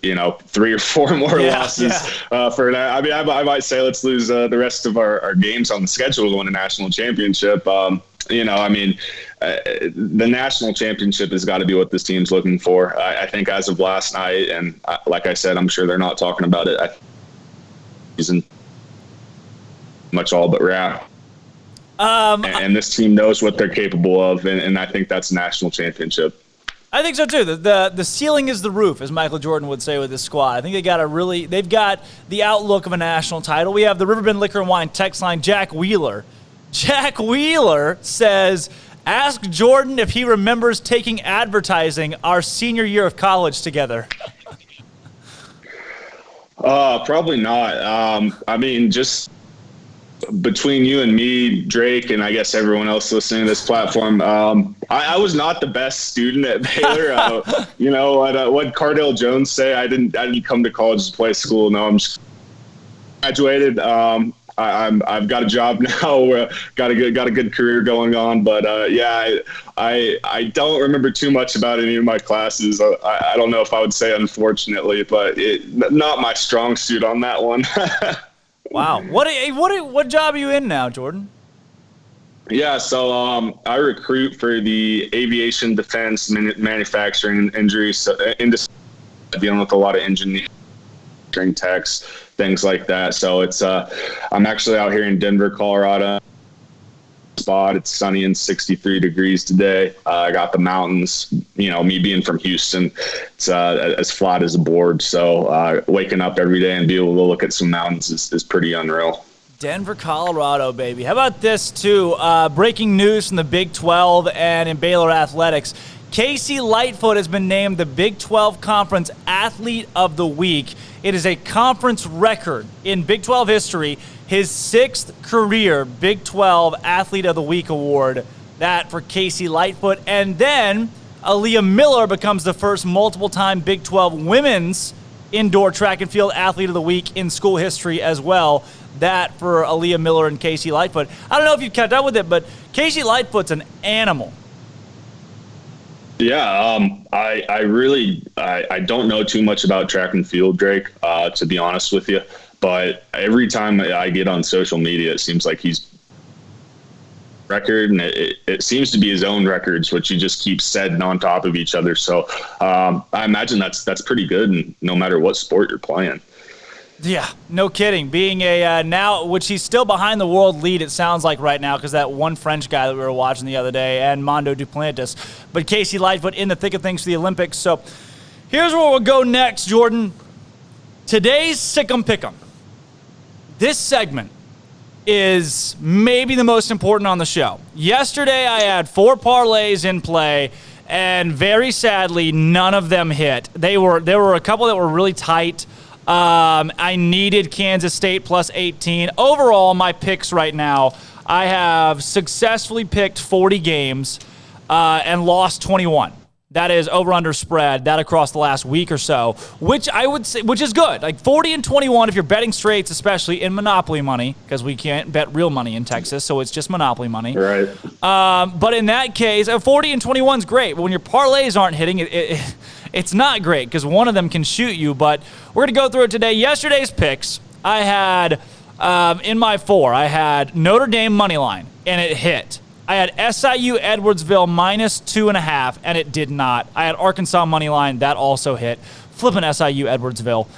or 4 more losses for that. I mean, I might say let's lose the rest of our games on the schedule to win a national championship. The national championship has got to be what this team's looking for. I think as of last night, and like I said, I'm sure they're not talking about it. Isn't much all but rap. And this team knows what they're capable of, and I think that's a national championship. I think so too. The ceiling is the roof, as Michael Jordan would say with this squad. I think they've got the outlook of a national title. We have the Riverbend Liquor and Wine text line, Jack Wheeler. Jack Wheeler says, ask Jordan if he remembers taking advertising our senior year of college together. Probably not. I mean, just between you and me, Drake, and I guess everyone else listening to this platform, I was not the best student at Baylor. What Cardale Jones say? I didn't come to college to play school. No, I'm just graduated. I've got a job now. Got a good career going on. But I don't remember too much about any of my classes. I don't know if I would say unfortunately, but not my strong suit on that one. Wow. What job are you in now, Jordan? Yeah, so I recruit for the aviation, defense, manufacturing industry, dealing with a lot of engineering techs, things like that. So it's I'm actually out here in Denver, Colorado. It's sunny and 63 degrees today. I got the mountains. Me being from Houston, it's as flat as a board. So waking up every day and be able to look at some mountains is pretty unreal. Denver, Colorado, baby. How about this, too? Breaking news from the Big 12 and in Baylor athletics. Casey Lightfoot has been named the Big 12 Conference Athlete of the Week. It is a conference record in Big 12 history. His 6th career Big 12 Athlete of the Week award. That for Casey Lightfoot. And then Aaliyah Miller becomes the first multiple-time Big 12 Women's Indoor Track and Field Athlete of the Week in school history as well. That for Aaliyah Miller and Casey Lightfoot. I don't know if you've kept up with it, but Casey Lightfoot's an animal. Yeah, I don't know too much about track and field, Drake, to be honest with you. But every time I get on social media, it seems like he's record, and it seems to be his own records, which you just keep setting on top of each other. So I imagine that's pretty good, and no matter what sport you're playing. Yeah, no kidding. Being a now, which he's still behind the world lead, it sounds like right now, because that one French guy that we were watching the other day, and Mondo Duplantis. But Casey Lightfoot in the thick of things for the Olympics. So here's where we'll go next, Jordan. Today's SicEm Pick'em. This segment is maybe the most important on the show. Yesterday, I had 4 parlays in play, and very sadly, none of them hit. There were a couple that were really tight. I needed Kansas State plus 18. Overall, my picks right now, I have successfully picked 40 games and lost 21. That is over-under spread, that across the last week or so, which I would say, which is good. Like 40 and 21 if you're betting straights, especially in Monopoly money, because we can't bet real money in Texas, so it's just Monopoly money. Right. But in that case, 40 and 21 is great. But when your parlays aren't hitting, it's not great because one of them can shoot you. But we're going to go through it today. Yesterday's picks, I had in my 4, I had Notre Dame money line, and it hit. I had SIU Edwardsville minus 2.5, and it did not. I had Arkansas money line, that also hit. Flipping SIU Edwardsville.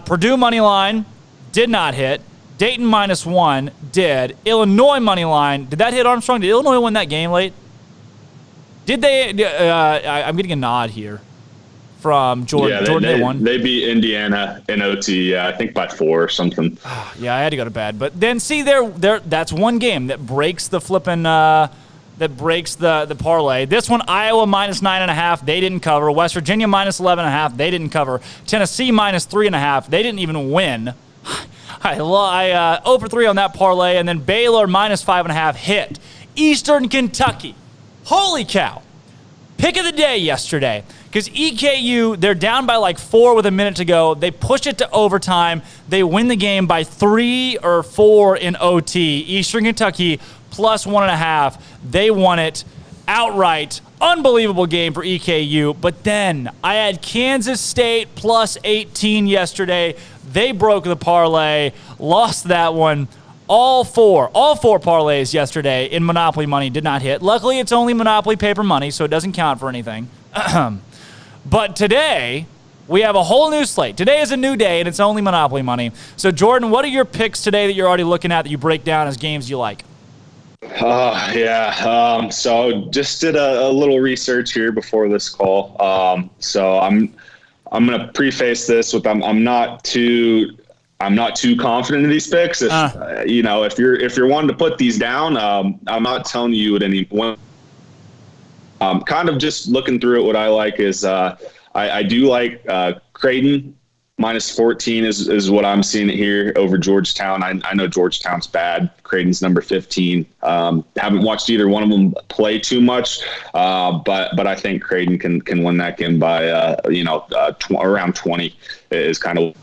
Purdue money line did not hit. Dayton minus 1 did. Illinois money line, did that hit, Armstrong? Did Illinois win that game late? Did they? I'm getting a nod here from Jordan. Yeah, Jordan, they won. They beat Indiana in OT, I think by 4 or something. Yeah, I had to go to bed. But then see, that's one game that breaks the flipping, that breaks the parlay. This one, Iowa minus 9.5, they didn't cover. West Virginia minus 11.5, they didn't cover. Tennessee minus 3.5, they didn't even win. I 0 for 3 on that parlay, and then Baylor minus 5.5 hit. Eastern Kentucky. Holy cow. Pick of the day yesterday. Because EKU, they're down by like 4 with a minute to go. They push it to overtime. They win the game by 3 or 4 in OT. Eastern Kentucky plus 1.5. They won it outright. Unbelievable game for EKU. But then I had Kansas State plus 18 yesterday. They broke the parlay, lost that one. All four parlays yesterday in Monopoly money did not hit. Luckily, it's only Monopoly paper money, so it doesn't count for anything. But today, we have a whole new slate. Today is a new day, and it's only Monopoly money. So, Jordan, what are your picks today that you're already looking at that you break down as games you like? So just did a little research here before this call. So I'm going to preface this with I'm not too confident in these picks. If you're wanting to put these down, I'm not telling you at any point. Kind of just looking through it, what I like is I do like Creighton minus 14 is what I'm seeing it here over Georgetown. I know Georgetown's bad. Creighton's number 15. Haven't watched either one of them play too much, but I think Creighton can win that game by around 20 is kind of.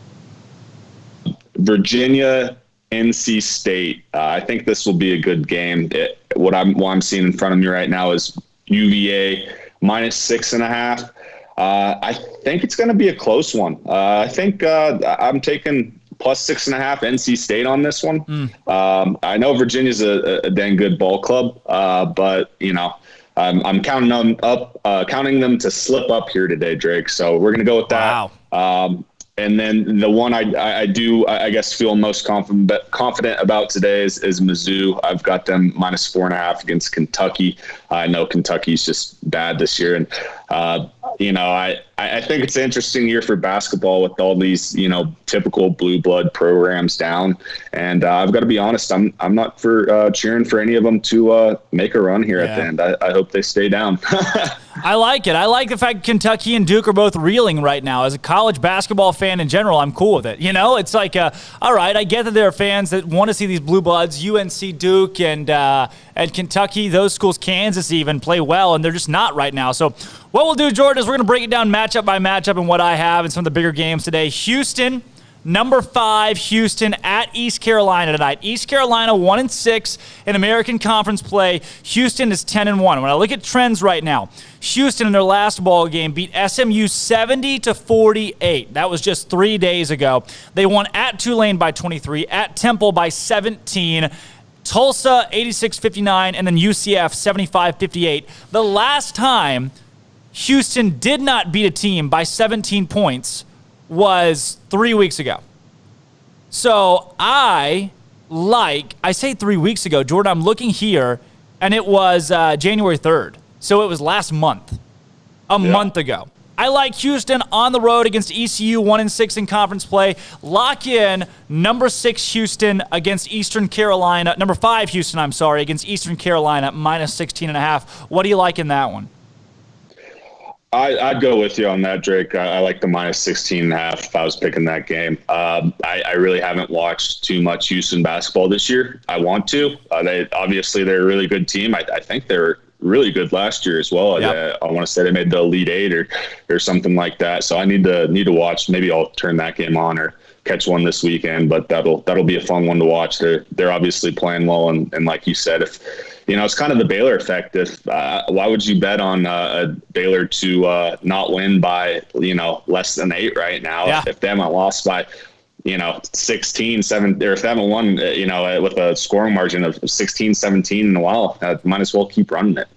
Virginia, NC State. I think this will be a good game. What I'm seeing in front of me right now is UVA minus 6.5. I think it's going to be a close one. I think I'm taking plus 6.5 NC State on this one. I know Virginia's a dang good ball club, but I'm counting them to slip up here today, Drake. So we're going to go with that. Wow. And then the one I guess feel most confident about today is Mizzou. I've got them minus 4.5 against Kentucky. I know Kentucky's just bad this year, and I think it's an interesting year for basketball with all these typical blue blood programs down. And I've got to be honest, I'm not for cheering for any of them to make a run here at the end. I hope they stay down. I like it. I like the fact Kentucky and Duke are both reeling right now. As a college basketball fan in general, I'm cool with it. It's like, all right, I get that there are fans that want to see these blue bloods, UNC, Duke, and Kentucky, those schools, Kansas even, play well, and they're just not right now. So what we'll do, Jordan, is we're going to break it down matchup by matchup and what I have in some of the bigger games today. Houston, number 5, Houston at East Carolina tonight. East Carolina 1-6 in American Conference play. Houston is 10-1. When I look at trends right now, Houston in their last ball game beat SMU 70-48. That was just 3 days ago. They won at Tulane by 23, at Temple by 17. Tulsa 86-59, and then UCF 75-58. The last time Houston did not beat a team by 17 points was 3 weeks ago. So I say 3 weeks ago, Jordan, I'm looking here, and it was January 3rd. So it was last month, a month ago. I like Houston on the road against ECU, 1-6 in conference play. Lock in number 6 Houston against Eastern Carolina. Number 5 Houston, against Eastern Carolina, minus 16.5. What do you like in that one? I'd go with you on that, Drake. I like the minus 16.5 if I was picking that game. I really haven't watched too much Houston basketball this year. I want to. They're a really good team. I think they're really good last year as well. Yep. I want to say they made the Elite Eight or something like that. So I need to watch. Maybe I'll turn that game on or catch one this weekend. But that'll be a fun one to watch. They're obviously playing well, and like you said, if it's kind of the Baylor effect. If why would you bet on Baylor to not win by less than 8 right now? Yeah. If they haven't lost by 16, 7, or if they haven't won, with a scoring margin of 16, 17 in a while, might as well keep running it.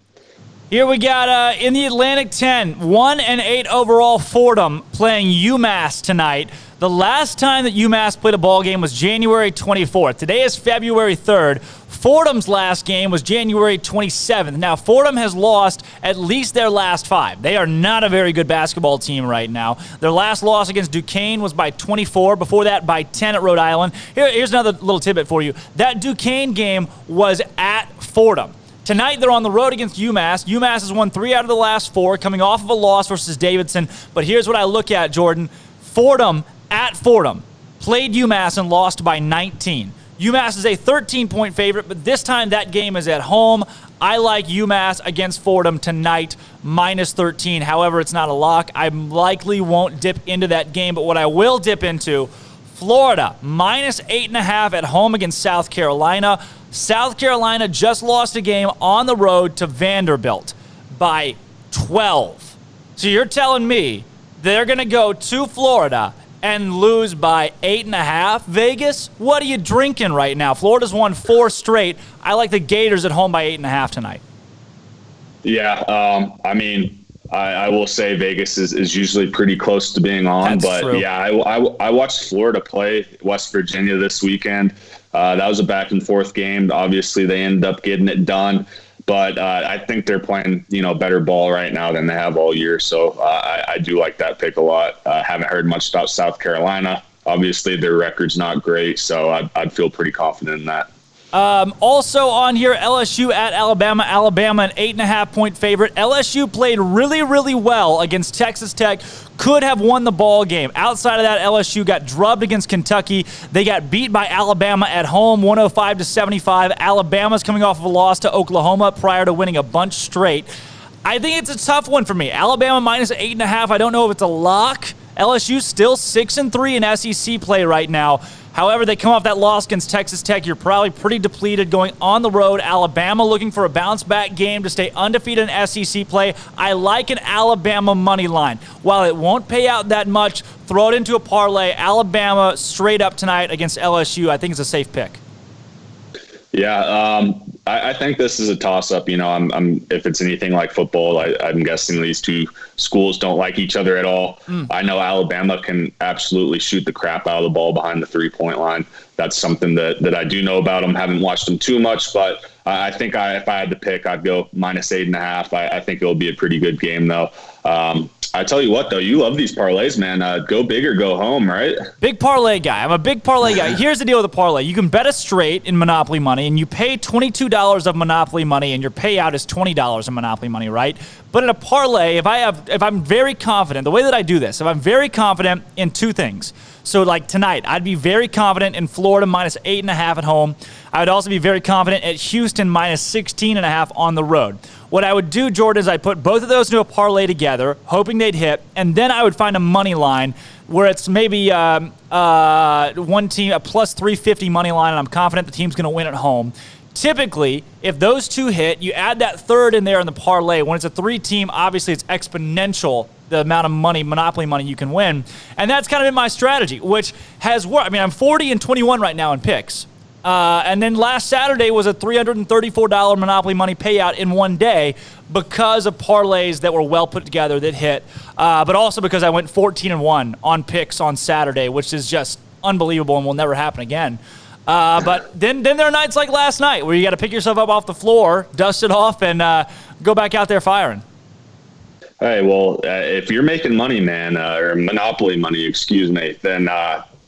Here we got in the Atlantic 10, 1-8 overall Fordham playing UMass tonight. The last time that UMass played a ball game was January 24th. Today is February 3rd. Fordham's last game was January 27th. Now, Fordham has lost at least their last 5. They are not a very good basketball team right now. Their last loss against Duquesne was by 24. Before that, by 10 at Rhode Island. Here's another little tidbit for you. That Duquesne game was at Fordham. Tonight, they're on the road against UMass. UMass has won 3 out of the last 4, coming off of a loss versus Davidson. But here's what I look at, Jordan. Fordham, at Fordham, played UMass and lost by 19. UMass is a 13-point favorite, but this time that game is at home. I like UMass against Fordham tonight, minus 13. However, it's not a lock. I likely won't dip into that game, but what I will dip into, Florida, minus 8.5 at home against South Carolina. South Carolina just lost a game on the road to Vanderbilt by 12. So you're telling me they're going to go to Florida and lose by 8.5. Vegas, what are you drinking right now? Florida's won 4 straight. I like the Gators at home by 8.5 tonight. Yeah, I will say Vegas is usually pretty close to being on. That's but true. Yeah, I watched Florida play West Virginia this weekend. That was a back and forth game. Obviously, they ended up getting it done. But I think they're playing, better ball right now than they have all year. So I do like that pick a lot. Haven't heard much about South Carolina. Obviously, their record's not great, so I'd feel pretty confident in that. Also on here, LSU at Alabama. Alabama, an 8.5-point favorite. LSU played really, really well against Texas Tech. Could have won the ball game. Outside of that, LSU got drubbed against Kentucky. They got beat by Alabama at home, 105-75. Alabama's coming off of a loss to Oklahoma prior to winning a bunch straight. I think it's a tough one for me. Alabama minus 8.5. I don't know if it's a lock. LSU's still 6-3 in SEC play right now. However, they come off that loss against Texas Tech. You're probably pretty depleted going on the road. Alabama looking for a bounce-back game to stay undefeated in SEC play. I like an Alabama money line. While it won't pay out that much, throw it into a parlay. Alabama straight up tonight against LSU. I think it's a safe pick. Yeah, I think this is a toss-up. If it's anything like football, I'm guessing these two schools don't like each other at all. I know Alabama can absolutely shoot the crap out of the ball behind the three-point line. That's something that I do know about them. Haven't watched them too much, but I think if I had to pick, I'd go minus 8.5. I think it'll be a pretty good game, though. I tell you what, though, you love these parlays, man. Go big or go home, right? Big parlay guy. I'm a big parlay guy. Here's the deal with the parlay. You can bet a straight in Monopoly money, and you pay $22 of Monopoly money, and your payout is $20 in Monopoly money, right? But in a parlay, if I'm very confident, the way that I do this, if I'm very confident in 2 things. So like tonight, I'd be very confident in Florida minus 8.5 at home. I would also be very confident at Houston minus 16.5 on the road. What I would do, Jordan, is I'd put both of those into a parlay together, hoping they'd hit, and then I would find a money line where it's maybe one team, a plus 350 money line, and I'm confident the team's going to win at home. Typically, if those 2 hit, you add that third in there in the parlay. When it's a 3-team, obviously it's exponential, the amount of money, Monopoly money you can win. And that's kind of been my strategy, which has worked. I'm 40-21 right now in picks. And then last Saturday was a $334 Monopoly money payout in one day because of parlays that were well put together that hit, but also because I went 14-1 on picks on Saturday, which is just unbelievable and will never happen again. But then there are nights like last night where you got to pick yourself up off the floor, dust it off, and go back out there firing. Hey, well, if you're making money, man, or monopoly money, excuse me, then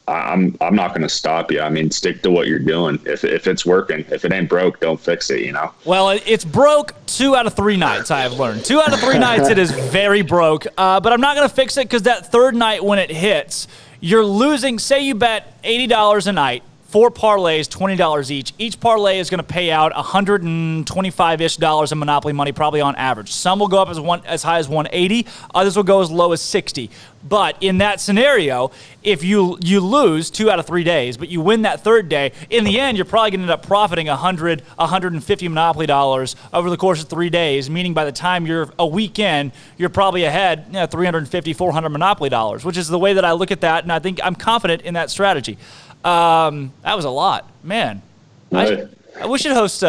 I'm not going to stop you. I mean, stick to what you're doing. If it's working, if it ain't broke, don't fix it, you know? Well, it's broke 2 out of 3 nights, I have learned. 2 out of 3 nights it is very broke. But I'm not going to fix it because that third night when it hits, you're losing. Say you bet $80 a night. 4 parlays, $20 each. Each parlay is going to pay out $125-ish in Monopoly money, probably on average. Some will go up as high as $180. Others will go as low as $60. But in that scenario, if you lose 2 out of 3 days, but you win that third day, in the end, you're probably going to end up profiting $150 Monopoly dollars over the course of 3 days, meaning by the time you're a weekend, you're probably ahead $350, $400 Monopoly dollars, which is the way that I look at that, and I think I'm confident in that strategy. That was a lot, man. We should host.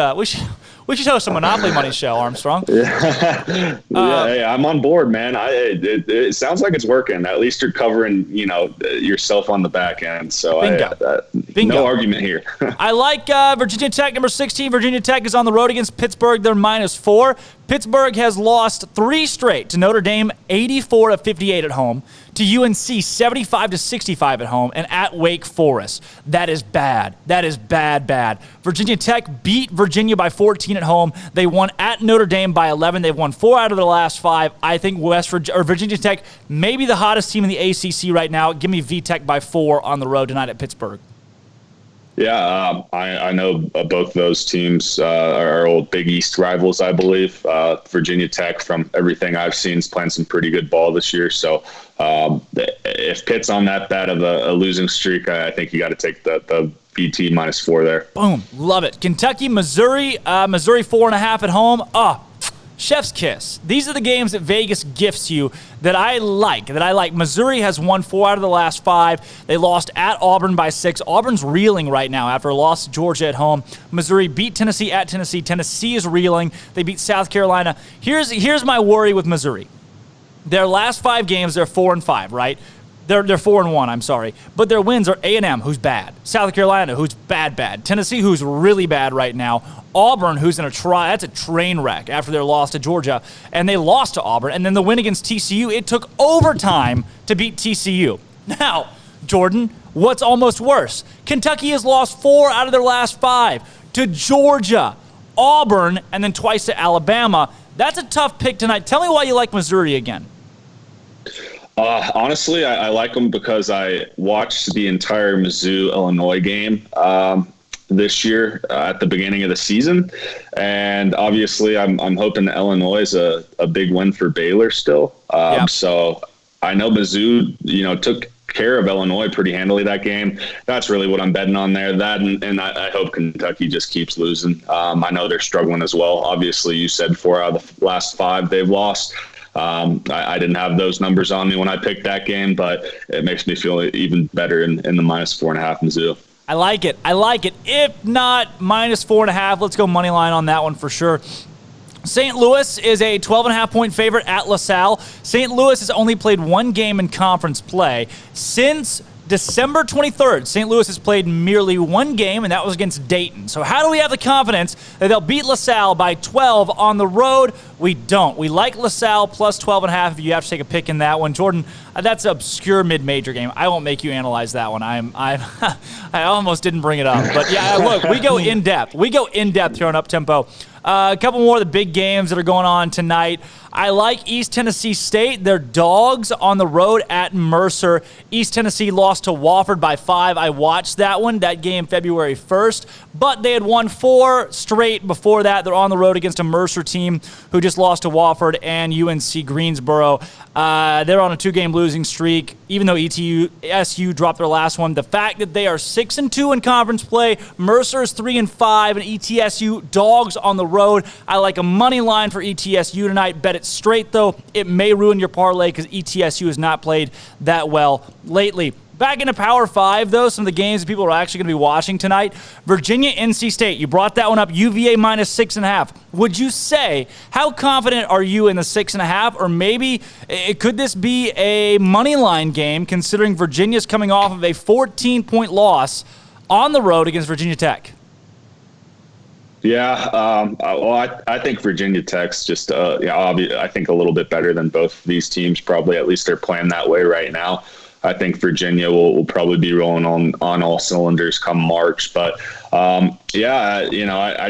We should host a Monopoly Money show, Armstrong. Yeah, hey, I'm on board, man. It sounds like it's working. At least you're covering, yourself on the back end. So Bingo. No argument here. I like Virginia Tech, number 16. Virginia Tech is on the road against Pittsburgh. They're -4. Pittsburgh has lost 3 straight to Notre Dame, 84-58 at home, to UNC, 75-65 at home, and at Wake Forest. That is bad. That is bad. Virginia Tech beat Virginia by 14 at home. They won at Notre Dame by 11. They've won 4 out of their last 5. I think Virginia Tech may be the hottest team in the ACC right now. Give me VTech by 4 on the road tonight at Pittsburgh. Yeah, I know both of those teams are old Big East rivals, I believe. Virginia Tech, from everything I've seen, is playing some pretty good ball this year. So if Pitt's on that bad of a losing streak, I think you got to take the BT -4 there. Boom. Love it. Kentucky, Missouri. Missouri 4.5 at home. Chef's kiss. These are the games that Vegas gifts you that I like. Missouri has won 4 out of the last 5. They lost at Auburn by 6. Auburn's reeling right now after a loss to Georgia at home. Missouri beat Tennessee at Tennessee. Tennessee is reeling. They beat South Carolina. Here's my worry with Missouri. Their last 5 games, they're 4-5, right? They're 4-1, I'm sorry. But their wins are A&M, who's bad. South Carolina, who's bad. Tennessee, who's really bad right now. Auburn, who's that's a train wreck after their loss to Georgia. And they lost to Auburn. And then the win against TCU, it took overtime to beat TCU. Now, Jordan, what's almost worse? Kentucky has lost 4 out of their last 5 to Georgia, Auburn, and then twice to Alabama. That's a tough pick tonight. Tell me why you like Missouri again. Honestly, I like them because I watched the entire Mizzou-Illinois game this year at the beginning of the season. And obviously, I'm hoping that Illinois is a big win for Baylor still. So I know Mizzou, took care of Illinois pretty handily that game. That's really what I'm betting on there. That and I hope Kentucky just keeps losing. I know they're struggling as well. Obviously, you said 4 out of the last 5 they've lost. I didn't have those numbers on me when I picked that game, but it makes me feel even better in the -4.5 Mizzou. I like it. If not -4.5, let's go money line on that one for sure. St. Louis is a 12.5-point favorite at LaSalle. St. Louis has only played 1 game in conference play since December 23rd. St. Louis has played merely 1 game, and that was against Dayton. So how do we have the confidence that they'll beat LaSalle by 12 on the road? We don't. We like LaSalle plus 12.5 if you have to take a pick in that one. Jordan, that's an obscure mid-major game. I won't make you analyze that one. I almost didn't bring it up. But yeah, look, we go in-depth. Here on Up-Tempo. A couple more of the big games that are going on tonight. I like East Tennessee State. They're dogs on the road at Mercer. East Tennessee lost to Wofford by 5. I watched that one, that game February 1st. But they had won 4 straight before that. They're on the road against a Mercer team who just lost to Wofford and UNC Greensboro. They're on a 2-game losing streak, even though ETSU dropped their last one. The fact that they are 6-2 in conference play, Mercer is 3-5, and ETSU dogs on the road. I like a money line for ETSU tonight. Bet it straight, though. It may ruin your parlay because ETSU has not played that well lately. Back into Power 5, though, some of the games that people are actually going to be watching tonight. Virginia, NC State. You brought that one up. UVA minus 6.5. Would you say, how confident are you in the 6.5? Or maybe could this be a money line game, considering Virginia's coming off of a 14-point loss on the road against Virginia Tech? Yeah, well, I think Virginia Tech's just, I think a little bit better than both of these teams. Probably, at least they're playing that way right now. I think Virginia will probably be rolling on all cylinders come March. But I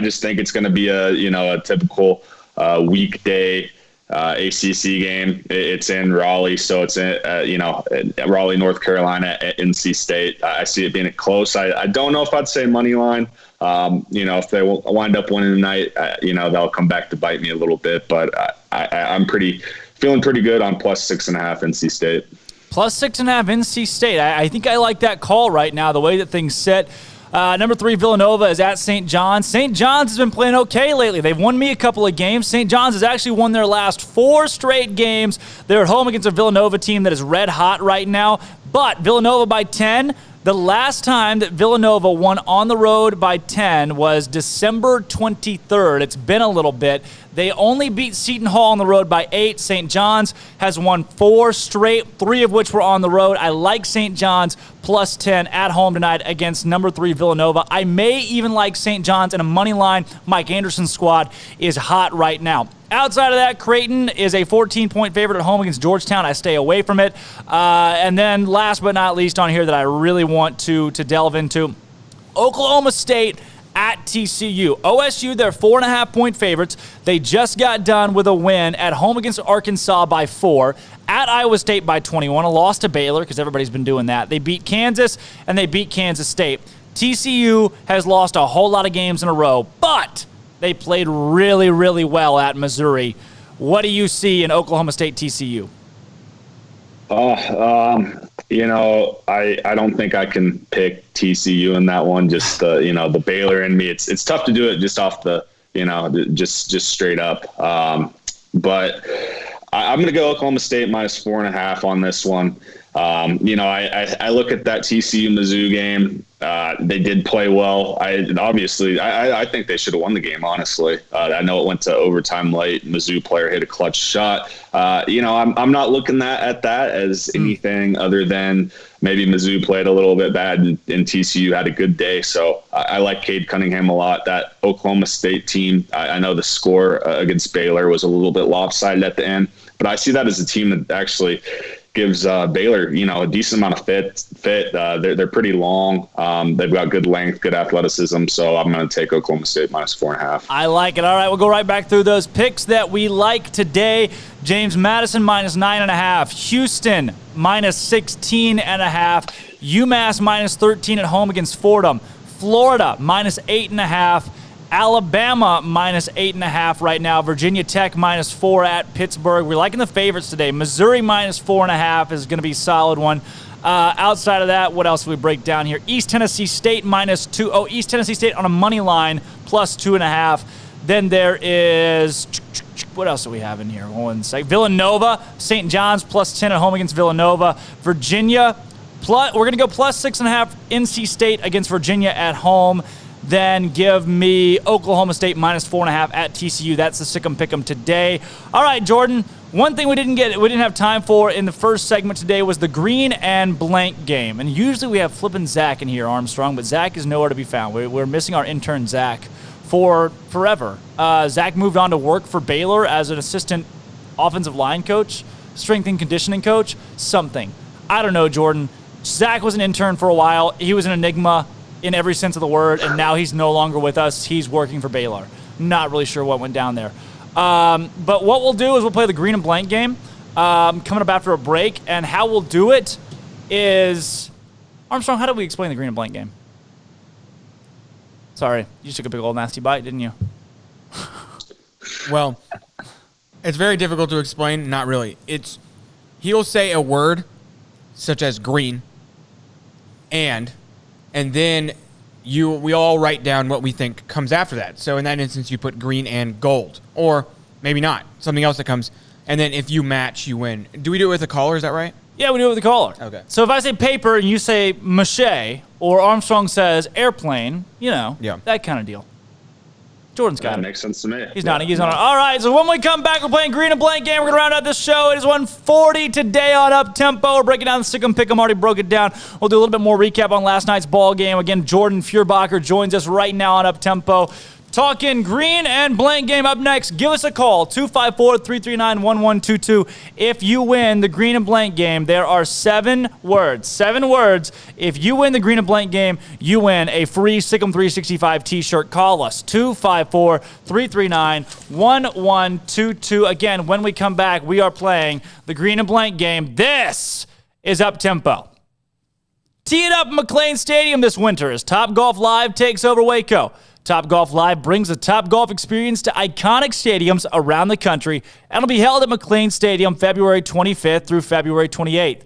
just think it's going to be a typical weekday ACC game. It's in Raleigh, so it's in Raleigh, North Carolina at NC State. I see it being close. I don't know if I'd say money line. If they wind up winning tonight, they'll come back to bite me a little bit. But I'm feeling pretty good on plus 6.5 NC State. Plus 6.5 NC State. I think I like that call right now, the way that things sit. Number 3, Villanova is at St. John's. St. John's has been playing okay lately. They've won me a couple of games. St. John's has actually won their last 4 straight games. They're at home against a Villanova team that is red hot right now. But Villanova by 10. The last time that Villanova won on the road by 10 was December 23rd. It's been a little bit. They only beat Seton Hall on the road by 8. St. John's has won 4 straight, 3 of which were on the road. I like St. John's plus 10 at home tonight against number 3 Villanova. I may even like St. John's in a money line. Mike Anderson's squad is hot right now. Outside of that, Creighton is a 14-point favorite at home against Georgetown. I stay away from it. And then last but not least on here that I really want to delve into, Oklahoma State at TCU. OSU, they're 4.5-point favorites. They just got done with a win at home against Arkansas by 4. At Iowa State by 21. A loss to Baylor because everybody's been doing that. They beat Kansas and they beat Kansas State. TCU has lost a whole lot of games in a row, but they played really, really well at Missouri. What do you see in Oklahoma State TCU? I don't think I can pick TCU in that one. Just the Baylor in me. It's tough to do it just off the just straight up. But I'm going to go Oklahoma State minus 4.5 on this one. I look at that TCU Mizzou game. They did play well. I think they should have won the game, honestly. I know it went to overtime late. Mizzou player hit a clutch shot. I'm not looking at that as anything other than maybe Mizzou played a little bit bad and TCU had a good day. So I like Cade Cunningham a lot. That Oklahoma State team, I know the score against Baylor was a little bit lopsided at the end, but I see that as a team that actually gives Baylor, a decent amount of fit. They're pretty long. They've got good length, good athleticism. So I'm going to take Oklahoma State minus 4.5. I like it. All right, we'll go right back through those picks that we like today. James Madison minus 9.5. Houston minus 16.5. UMass minus 13 at home against Fordham. Florida minus 8.5. Alabama minus 8.5 right now. Virginia Tech minus 4 at Pittsburgh. We're liking the favorites today. Missouri minus 4.5 is going to be a solid one. Outside of that, what else do we break down here? East Tennessee State minus 2. Oh, East Tennessee State on a money line plus 2.5. Then there is, what else do we have in here? One sec. Villanova, St. John's plus 10 at home against Villanova. Virginia, we're going to go plus 6.5. NC State against Virginia at home. Then give me Oklahoma State minus 4.5 at TCU. That's the SicEm Pick'em today. All right, Jordan. One thing we didn't have time for in the first segment today was the green and blank game. And usually we have flipping Zach in here, Armstrong, but Zach is nowhere to be found. We're missing our intern Zach for forever. Zach moved on to work for Baylor as an assistant offensive line coach, strength and conditioning coach, something. I don't know, Jordan. Zach was an intern for a while. He was an enigma in every sense of the word, and now he's no longer with us. He's working for Baylor. Not really sure what went down there. But what we'll do is we'll play the green and blank game coming up after a break, and how we'll do it is... Armstrong, how do we explain the green and blank game? Sorry, you just took a big old nasty bite, didn't you? Well, it's very difficult to explain. Not really. He'll say a word such as green, and then we all write down what we think comes after that. So in that instance, you put green and gold, or maybe not, something else that comes. And then if you match, you win. Do we do it with a caller? Is that right? Yeah, we do it with the caller. Okay. So if I say paper and you say mache, or Armstrong says airplane, that kind of deal. Jordan's got That it. makes sense to me. He's nodding. He's on it. All right, so when we come back, we're playing Green and Blank game. We're going to round out this show. It is 1:40 today on Up Tempo. We're breaking down the SicEm Pick'em. Already broke it down. We'll do a little bit more recap on last night's ball game. Again, Jordan Furbacher joins us right now on Up Tempo. Talking Green and Blank game up next. Give us a call, 254-339-1122. If you win the Green and Blank game, there are 7 words. 7 words. If you win the Green and Blank game, you win a free SicEm365 t-shirt. Call us, 254-339-1122. Again, when we come back, we are playing the Green and Blank game. This is Up Tempo. Tee it up at McLean Stadium this winter as Topgolf Live takes over Waco. Topgolf Live brings the Topgolf experience to iconic stadiums around the country and will be held at McLean Stadium February 25th through February 28th.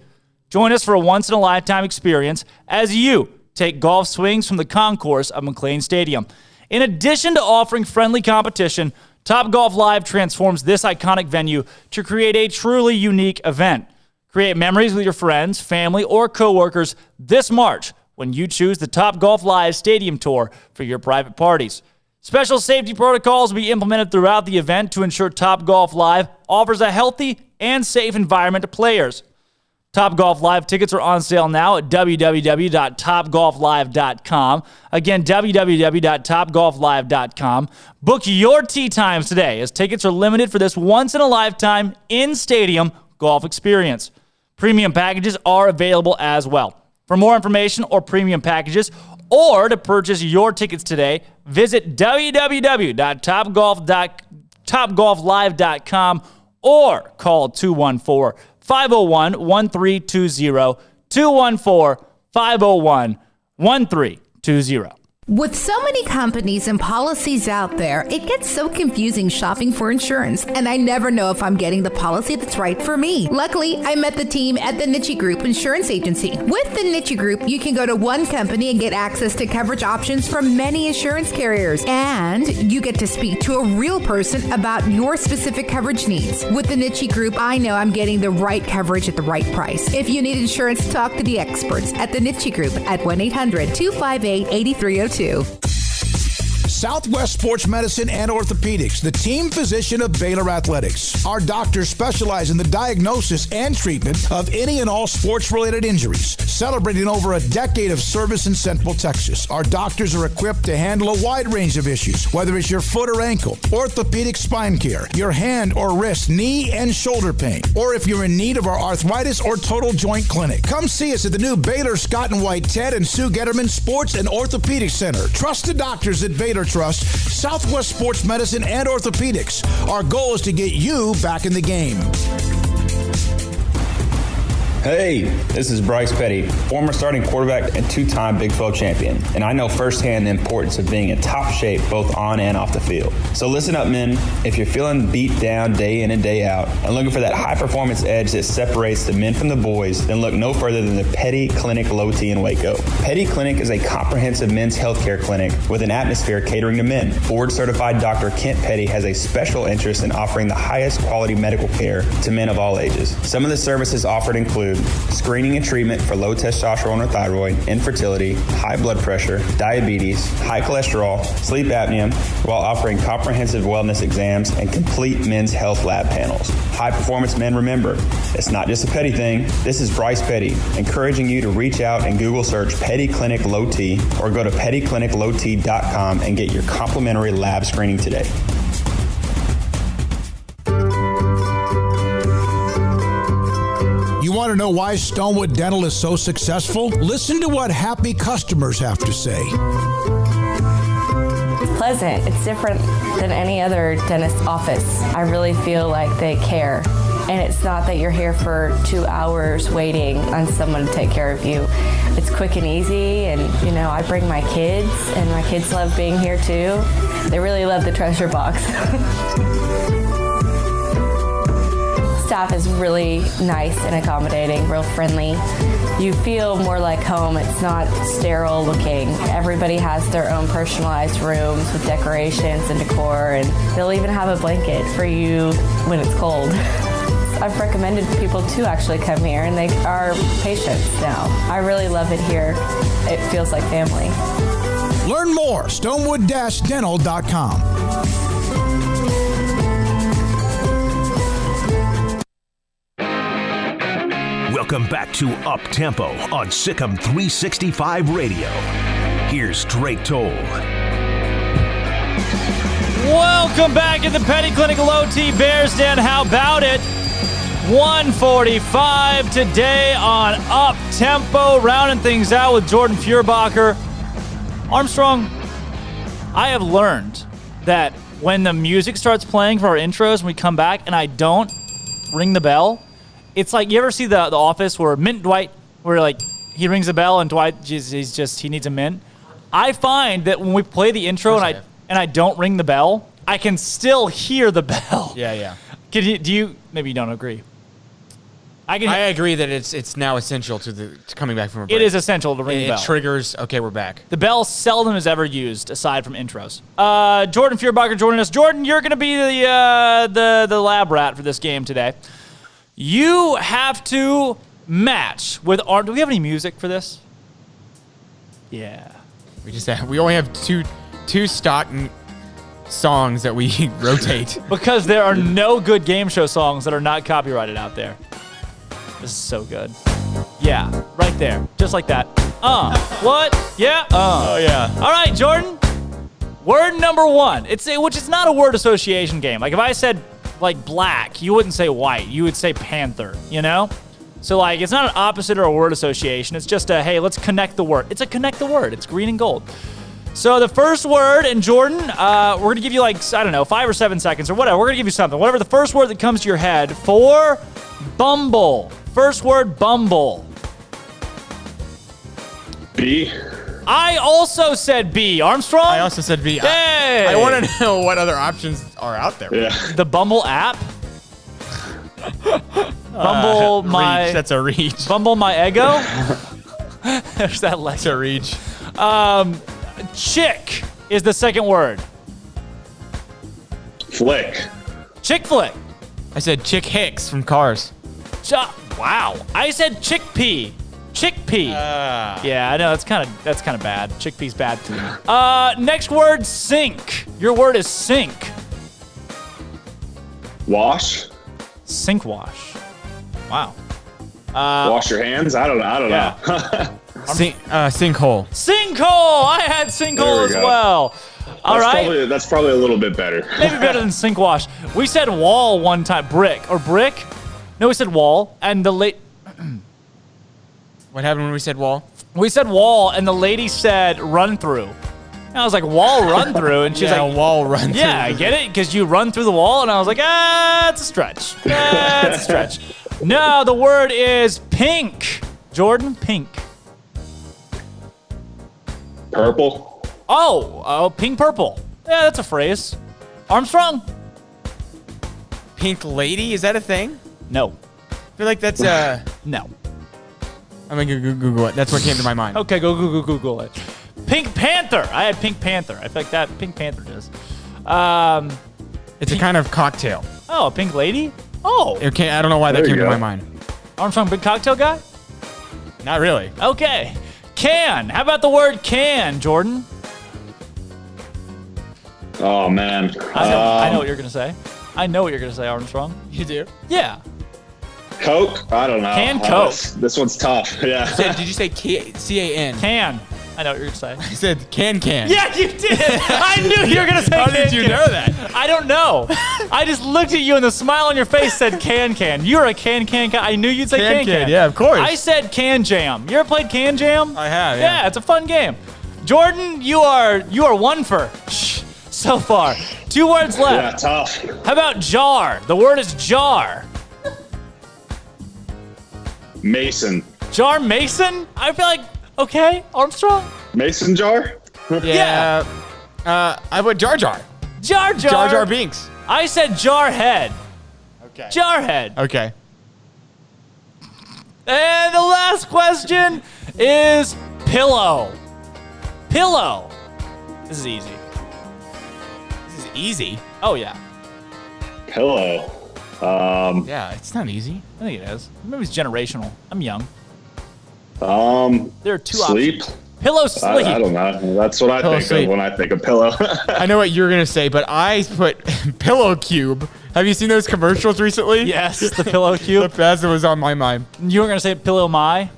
Join us for a once-in-a-lifetime experience as you take golf swings from the concourse of McLean Stadium. In addition to offering friendly competition, Topgolf Live transforms this iconic venue to create a truly unique event. Create memories with your friends, family, or coworkers this March when you choose the Topgolf Live Stadium Tour for your private parties. Special safety protocols will be implemented throughout the event to ensure Topgolf Live offers a healthy and safe environment to players. Topgolf Live tickets are on sale now at www.topgolflive.com. Again, www.topgolflive.com. Book your tee times today as tickets are limited for this once-in-a-lifetime in-stadium golf experience. Premium packages are available as well. For more information or premium packages, or to purchase your tickets today, visit www.topgolflive.com or call 214-501-1320, 214-501-1320. With so many companies and policies out there, it gets so confusing shopping for insurance, and I never know if I'm getting the policy that's right for me. Luckily, I met the team at the Niche Group Insurance Agency. With the Niche Group, you can go to one company and get access to coverage options from many insurance carriers, and you get to speak to a real person about your specific coverage needs. With the Niche Group, I know I'm getting the right coverage at the right price. If you need insurance, talk to the experts at the Niche Group at 1-800-258-8302. Southwest Sports Medicine and Orthopedics, the team physician of Baylor Athletics. Our doctors specialize in the diagnosis and treatment of any and all sports-related injuries. Celebrating over a decade of service in Central Texas, our doctors are equipped to handle a wide range of issues, whether it's your foot or ankle, orthopedic spine care, your hand or wrist, knee and shoulder pain, or if you're in need of our arthritis or total joint clinic. Come see us at the new Baylor Scott and White Ted and Sue Getterman Sports and Orthopedic Center. Trusted doctors at Baylor Trust, Southwest Sports Medicine and Orthopedics. Our goal is to get you back in the game. Hey, this is Bryce Petty, former starting quarterback and 2-time Big 12 champion, and I know firsthand the importance of being in top shape both on and off the field. So listen up, men. If you're feeling beat down day in and day out and looking for that high-performance edge that separates the men from the boys, then look no further than the Petty Clinic Low T in Waco. Petty Clinic is a comprehensive men's healthcare clinic with an atmosphere catering to men. Board-certified Dr. Kent Petty has a special interest in offering the highest quality medical care to men of all ages. Some of the services offered include screening and treatment for low testosterone or thyroid, infertility, high blood pressure, diabetes, high cholesterol, sleep apnea, while offering comprehensive wellness exams and complete men's health lab panels. High performance men, remember, it's not just a Petty thing. This is Bryce Petty, encouraging you to reach out and Google search Petty Clinic Low T or go to pettycliniclowt.com and get your complimentary lab screening today. You want to know why Stonewood Dental is so successful? Listen to what happy customers have to say. It's pleasant. It's different than any other dentist office. I really feel like they care. And it's not that you're here for 2 hours waiting on someone to take care of you. It's quick and easy, and I bring my kids, and my kids love being here too. They really love the treasure box. Staff is really nice and accommodating, real friendly. You feel more like home. It's not sterile looking. Everybody has their own personalized rooms with decorations and decor, and they'll even have a blanket for you when it's cold. I've recommended people to actually come here, and they are patients now. I really love it here. It feels like family. Learn more, stonewood-dental.com. Welcome back to Up Tempo on SicEm365 Radio. Here's Drake Toll. Welcome back at the Petty Clinic Low T Bears Den. How about it? 1:45 today on Up Tempo, rounding things out with Jordan Feuerbacher. Armstrong, I have learned that when the music starts playing for our intros and we come back and I don't ring the bell, it's like, you ever see the Office where Mint Dwight, where like he rings the bell and Dwight, he needs a mint? I find that when we play the intro and I don't ring the bell, I can still hear the bell. Yeah. Maybe you don't agree. I agree that it's now essential to coming back from a break. It is essential to ring the bell. It triggers, okay, we're back. The bell seldom is ever used aside from intros. Jordan Feuerbacher joining us. Jordan, you're going to be the lab rat for this game today. You have to match with our... Do we have any music for this? Yeah. We only have two stock songs that we rotate. Because there are no good game show songs that are not copyrighted out there. This is so good. Yeah, right there. Just like that. What? Yeah. Oh, yeah. All right, Jordan. Word number one. Which is not a word association game. Like if I said like black, you wouldn't say white. You would say panther, you know? So like it's not an opposite or a word association. It's just hey, let's connect the word. It's a connect the word. It's green and gold. So the first word, and Jordan, we're going to give you 5 or 7 seconds or whatever. We're going to give you something. Whatever the first word that comes to your head for Bumble. First word, Bumble. B. I also said B. Armstrong? I also said B. Hey! I want to know what other options are out there. Yeah. The Bumble app? Bumble my... Reach. That's a reach. Bumble my ego? There's that That's a reach. Chick is the second word. Flick. Chick flick. I said Chick Hicks from Cars. Wow. I said chickpea. Chickpea. Yeah, I know that's kind of bad. Chickpea's bad. Next word, sink. Your word is sink. Wash. Sink wash. Wow. Wash your hands. I don't know. Sinkhole. Sinkhole. I had sinkhole as well. All right. That's probably a little bit better. Maybe better than sink wash. We said wall one time. Brick. No, we said wall. And the What happened when we said wall? We said wall, and the lady said run through. And I was like, wall run through? And she's like, wall run through. Yeah, I get it, because you run through the wall. And I was like, it's a stretch. It's a stretch. No, the word is pink. Jordan, pink. Purple. Oh, pink purple. Yeah, that's a phrase. Armstrong? Pink lady? Is that a thing? No. I feel like that's no. I'm going to Google it. That's what came to my mind. Okay, go Google it. Pink Panther. I had Pink Panther. I feel like that Pink Panther does. It's a kind of cocktail. Oh, a pink lady? Oh. Okay, I don't know why that came to my mind. Armstrong, big cocktail guy? Not really. Okay. Can. How about the word can, Jordan? Oh, man. I know what you're going to say. I know what you're going to say, Armstrong. You do? Yeah. Coke? I don't know. Can Coke. This one's tough. Yeah. Did you say C-A-N? Can. I know what you're going to say. I said can. Yeah, you did. I knew you were going to say How can. did you know that? I don't know. I just looked at you and the smile on your face said can. You're a can. I knew you'd say can. Yeah, of course. I said can jam. You ever played can jam? I have, yeah. Yeah, it's a fun game. Jordan, you are 1 for so far. 2 words left. Yeah, tough. How about jar? The word is jar. Mason. Jar Mason? I feel like, okay, Armstrong? Mason jar? Yeah. I put Jar Jar. Jar Jar. Jar Jar Binks. I said jar head. Okay. Jar head. Okay. And the last question is pillow. Pillow. This is easy. This is easy. Oh, yeah. Pillow. Yeah, it's not easy. I think it is. Maybe it's generational. I'm young. There are two sleep. options. Pillow sleep. I don't know. That's what I Pillow think sleep. of when I think of pillow. I know what you're going to say, but I put Pillow Cube. Have you seen those commercials recently? Yes, the Pillow Cube. That's what was on my mind. You were going to say Pillow My?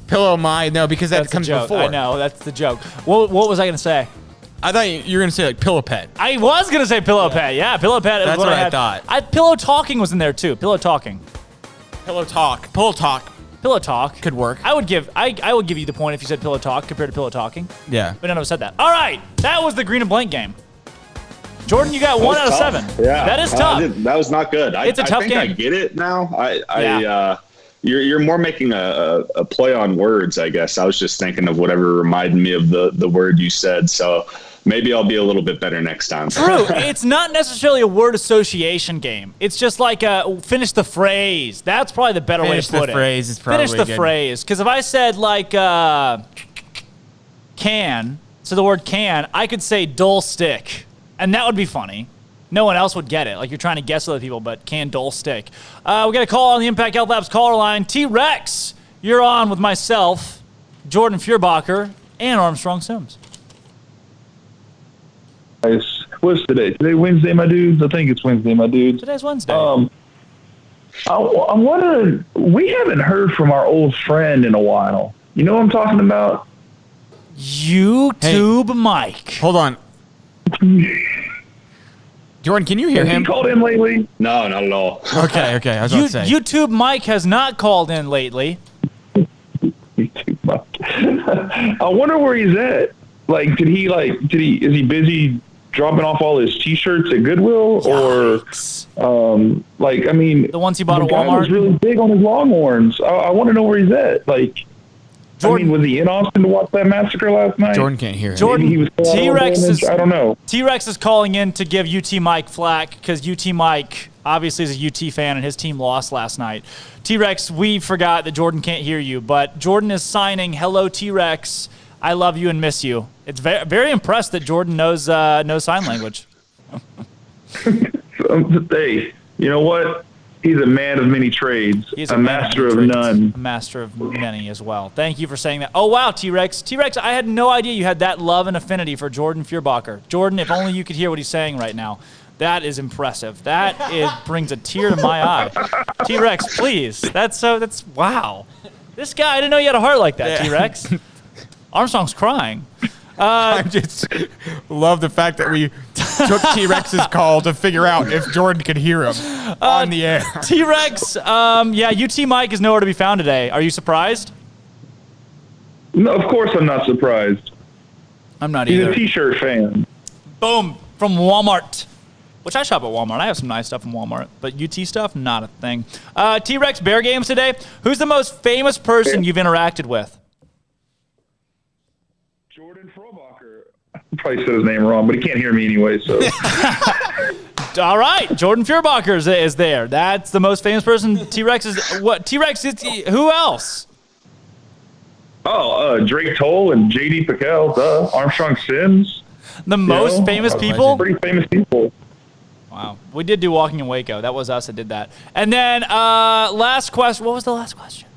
Pillow My, no, because that That's comes the joke. before. I know, that's the joke. What was I going to say? I thought you were going to say like Pillow Pet. I was going to say Pillow Pet. Yeah, Pillow Pet. That's what I thought. Pillow Talking was in there too. Pillow Talking. Pillow Talk. Pillow Talk. Pillow Talk. Could work. I would give you the point if you said Pillow Talk compared to Pillow Talking. Yeah. But none of us said that. All right. That was the green and blank game. Jordan, you got 1 out of 7. Yeah. That is tough. That was not good. It's a tough I think game. I get it now. You're more making a play on words, I guess. I was just thinking of whatever reminded me of the word you said. So maybe I'll be a little bit better next time. True. It's not necessarily a word association game. It's just like finish the phrase. That's probably the better way to put it. Finish the phrase is probably Finish the good. phrase. Because if I said like can, so the word can, I could say dull stick. And that would be funny. No one else would get it. Like you're trying to guess other people, but can dull stick. We got a call on the Impact Health Labs caller line. T-Rex, you're on with myself, Jordan Furbacher, and Armstrong Sims. What's today? Today Wednesday, my dudes? I think it's Wednesday, my dudes. Today's Wednesday. I'm wondering, we haven't heard from our old friend in a while. You know what I'm talking about? YouTube Mike. Hold on. Jordan, can you hear Has him? he called in lately? No, not at all. Okay. I was about to say. YouTube Mike has not called in lately. I wonder where he's at. Like, is he busy dropping off all his T-shirts at Goodwill? Yikes. Or, I mean, the ones he bought at the guy Walmart? was really big on his Longhorns. I want to know where he's at. Like, Jordan, was he in Austin to watch that massacre last night? Jordan can't hear him. Jordan, Maybe he was T-Rex is, I don't know. T-Rex is calling in to give UT Mike flack because UT Mike obviously is a UT fan and his team lost last night. T-Rex, we forgot that Jordan can't hear you, but Jordan is signing, "Hello T-Rex, I love you and miss you." It's very, very impressed that Jordan knows sign language. Hey, you know what? He's a man of many trades. He's a master of none. A master of many as well. Thank you for saying that. Oh, wow, T-Rex. T-Rex, I had no idea you had that love and affinity for Jordan Furbacher. Jordan, if only you could hear what he's saying right now. That is impressive. That brings a tear to my eye. T-Rex, please. That's wow. This guy, I didn't know you had a heart like that, Yeah. T-Rex. Armstrong's crying. I just love the fact that we took T-Rex's call to figure out if Jordan could hear him on the air. T-Rex, UT Mike is nowhere to be found today. Are you surprised? No, of course I'm not surprised. I'm not He's either. a T-shirt fan. Boom, from Walmart. Which I shop at Walmart. I have some nice stuff from Walmart. But UT stuff, not a thing. T-Rex Bear games today. Who's the most famous person you've interacted with? Probably said his name wrong, but he can't hear me anyway, so. All right, Jordan Furbacher is there. That's the most famous person. T-Rex is what? T-Rex is who else? Drake Toll and J.D. Pickell, Armstrong Sims. The most famous people? Pretty famous people. Wow. We did do Walking in Waco. That was us that did that. And then last question. What was the last question?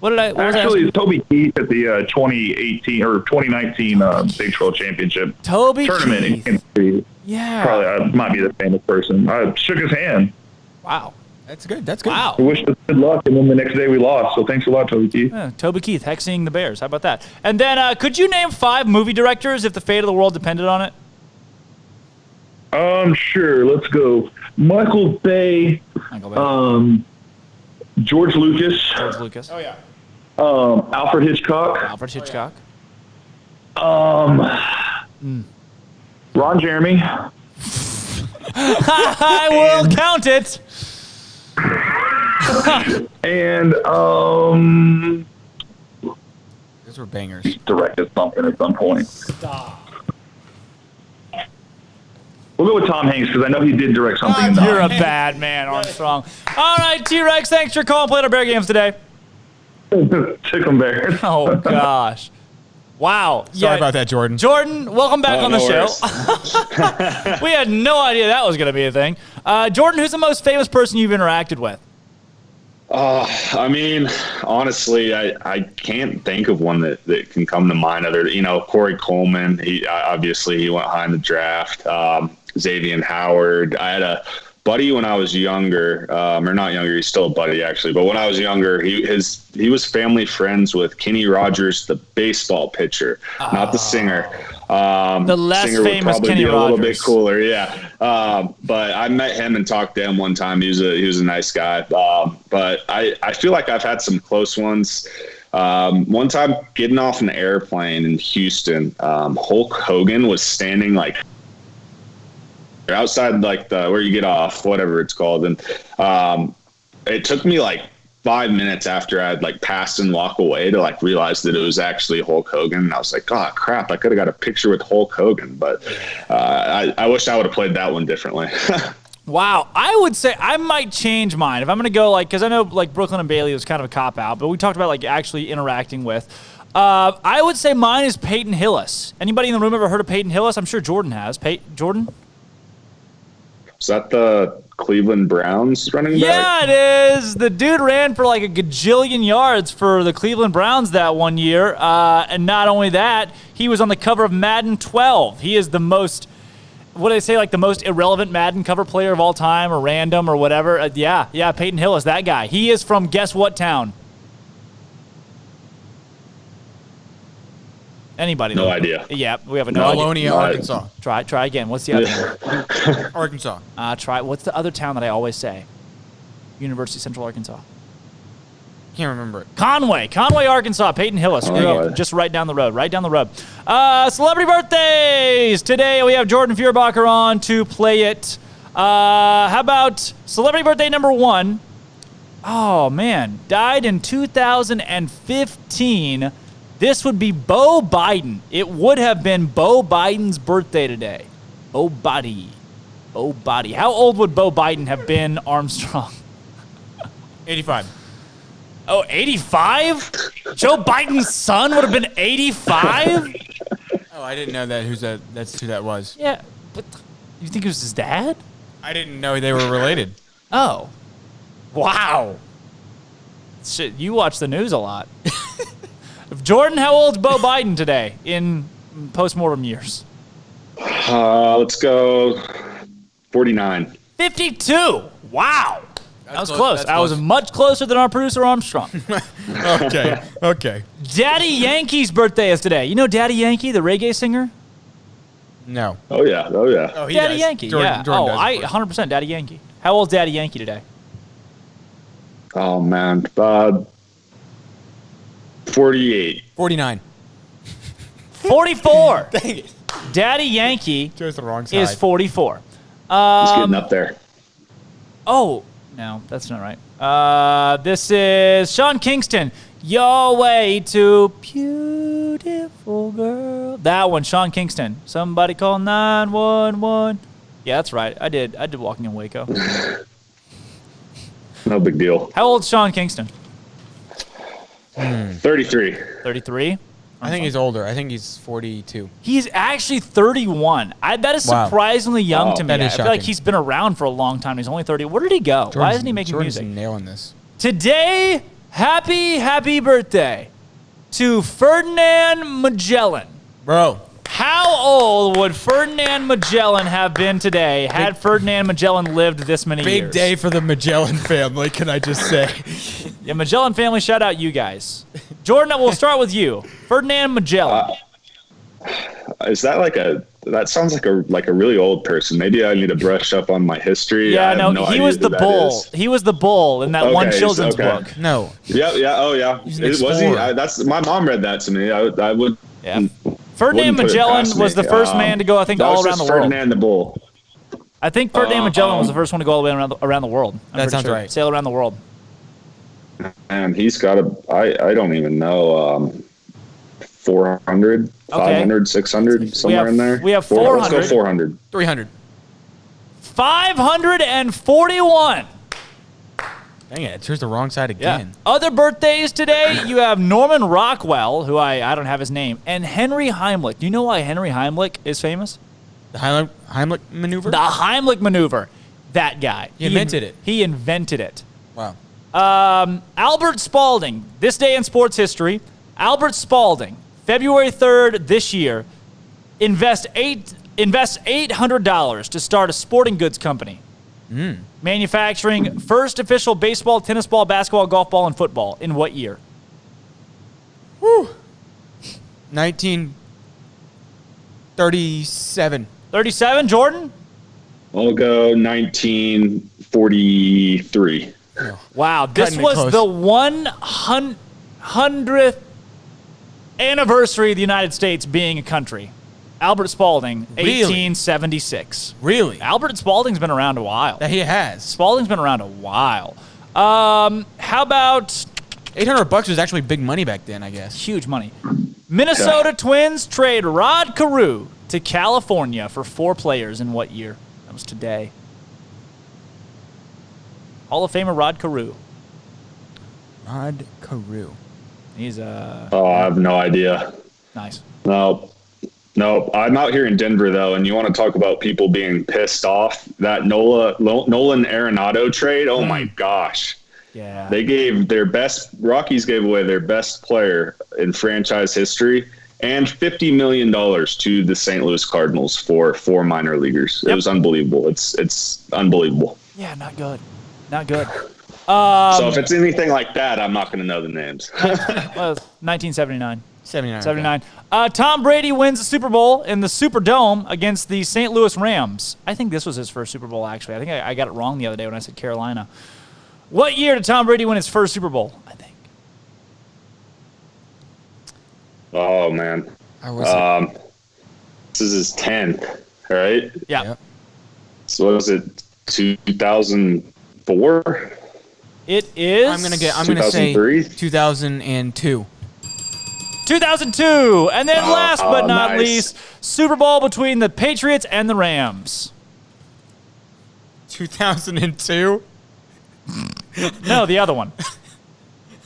What Actually, it's Toby Keith at the 2018 or 2019 Big 12 Championship Toby tournament in Kansas City. Yeah. Probably might be the famous person. I shook his hand. Wow. That's good. That's good. Wow. I wished us good luck, and then the next day we lost. So thanks a lot, Toby Keith. Yeah, Toby Keith, hexing the Bears. How about that? And then could you name 5 movie directors if the fate of the world depended on it? Sure. Let's go. Michael Bay. George Lucas. Oh, yeah. Alfred Hitchcock. Ron Jeremy. I will count it. And those were bangers. Directed something at some point. Stop. We'll go with Tom Hanks because I know he did direct something. You're a bad man, Armstrong. All right, T-Rex, thanks for calling. Playing our Bear games today. Took them Bears. Oh, gosh. Wow. Sorry about that, Jordan. Jordan, welcome back on the show. We had no idea that was going to be a thing. Jordan, who's the most famous person you've interacted with? I mean, honestly, I can't think of one that can come to mind. Corey Coleman. He went high in the draft. Xavier Howard. I had a buddy when I was younger, or not younger. He's still a buddy actually. But when I was younger, he was family friends with Kenny Rogers, the baseball pitcher, not the singer. The less singer famous would probably Kenny be a little Rogers. bit cooler, yeah. But I met him and talked to him one time. He was a nice guy. But I feel like I've had some close ones. One time getting off an airplane in Houston, Hulk Hogan was standing like outside like where you get off, whatever it's called, and it took me like 5 minutes after I'd like passed and walk away to like realize that it was actually Hulk Hogan, and I was like, oh crap, I could have got a picture with Hulk Hogan, but I wish I would have played that one differently. Wow, I would say I might change mine if I'm going to go because I know like Brooklyn and Bailey was kind of a cop out, but we talked about like actually interacting with. I would say mine is Peyton Hillis. Anybody in the room ever heard of Peyton Hillis? I'm sure Jordan has. Jordan? Is that the Cleveland Browns running back? Yeah, it is. The dude ran for like a gajillion yards for the Cleveland Browns that one year. And not only that, he was on the cover of Madden 12. He is the most, what do they say, like the most irrelevant Madden cover player of all time or random or whatever. Yeah, Peyton Hillis, that guy. He is from guess what town? Anybody? No idea. Yeah, we have no idea. Malonia, Arkansas. Try again. What's the other one? Arkansas. Try. What's the other town that I always say? University of Central Arkansas. Can't remember it. Conway, Arkansas. Peyton Hillis. Just right down the road. Celebrity birthdays. Today we have Jordan Feuerbacher on to play it. How about celebrity birthday number 1? Oh, man. Died in 2015. This would be Bo Biden. It would have been Bo Biden's birthday today. Bo Body. How old would Bo Biden have been, Armstrong? 85. Oh, 85? Joe Biden's son would have been 85? Oh, I didn't know that. That's who that was. Yeah, but you think it was his dad? I didn't know they were related. Oh. Wow. Shit, you watch the news a lot. Jordan, how old's Bo Biden today in postmortem years? Let's go 49. 52. Wow. That was close. I was much closer than our producer Armstrong. Okay. Daddy Yankee's birthday is today. You know Daddy Yankee, the reggae singer? No. Oh, yeah. Oh, he Daddy does. Yankee, Jordan does, of I course. 100% Daddy Yankee. How old's Daddy Yankee today? Oh, man. 48. 49. 44. Dang it. Daddy Yankee Chose the wrong side. is 44. He's getting up there. Oh, no, that's not right. This is Sean Kingston. Your way to beautiful girl. That one, Sean Kingston. Somebody call 911. Yeah, that's right. I did Walking in Waco. No big deal. How old's Sean Kingston? 33. 33? I think he's older. I think he's 42. He's actually 31. That is Wow. surprisingly young to me. That I is feel like shocking. he's been around for a long time. He's only 30. Where did he go? Why isn't he making Jordan's music? nailing this. Today, happy birthday to Ferdinand Magellan. Bro. How old would Ferdinand Magellan have been today had Ferdinand Magellan lived this many years? Big day for the Magellan family, can I just say? Yeah, Magellan family, shout out you guys. Jordan, we'll start with you. Ferdinand Magellan. Is that that sounds like a really old person. Maybe I need to brush up on my history. Yeah, I have no he idea was who the that bull. is. He was the bull in that one children's book. No. Yeah. Oh, yeah. He's an Was he? explorer. That's my mom read that to me. I would. Yeah. Ferdinand Magellan was the first man to go, I think, all around the world. Ferdinand the Bull. I think Ferdinand Magellan was the first one to go all the way around the world. That sounds right. Sail around the world. And he's got I don't even know, 400, 500, 600, somewhere in there. We have 400. 400. Let's go 400. 300. 541. Dang it, here's the wrong side again. Yeah. Other birthdays today, you have Norman Rockwell, who I don't have his name, and Henry Heimlich. Do you know why Henry Heimlich is famous? The Heimlich maneuver? The Heimlich maneuver. That guy. He invented it. He invented it. Wow. Albert Spalding, this day in sports history, Albert Spalding, February 3rd this year, invests $800 to start a sporting goods company. Manufacturing first official baseball, tennis ball, basketball, golf ball, and football. In what year? 1937. 37, Jordan? I'll go 1943. Wow, this was close. the 100th anniversary of the United States being a country. Albert Spalding, Really? 1876. Really? Albert Spalding's been around a while. That he has. Spalding's been around a while. How about $800 was actually big money back then, I guess. huge money? Minnesota Twins trade Rod Carew to California for 4 players in what year? That was today. Hall of Famer Rod Carew. Rod Carew. He's Oh, I have no idea. nice. No, I'm out here in Denver though, and you want to talk about people being pissed off? That Nolan Arenado trade. Oh my gosh! Yeah, they gave Rockies gave away their best player in franchise history and $50 million to the St. Louis Cardinals for 4 minor leaguers. It was unbelievable. It's unbelievable. Yeah, not good. Not good. So if it's anything like that, I'm not going to know the names. Well, 1979. 79. Tom Brady wins the Super Bowl in the Superdome against the St. Louis Rams. I think this was his first Super Bowl, actually. I think I got it wrong the other day when I said Carolina. What year did Tom Brady win his first Super Bowl? I think. Oh, man. This is his 10th, right? Yeah. Yep. So was it 2004? It is. I'm gonna say 2002. 2002. And then last but not nice. least, Super Bowl between the Patriots and the Rams. 2002? No, the other one.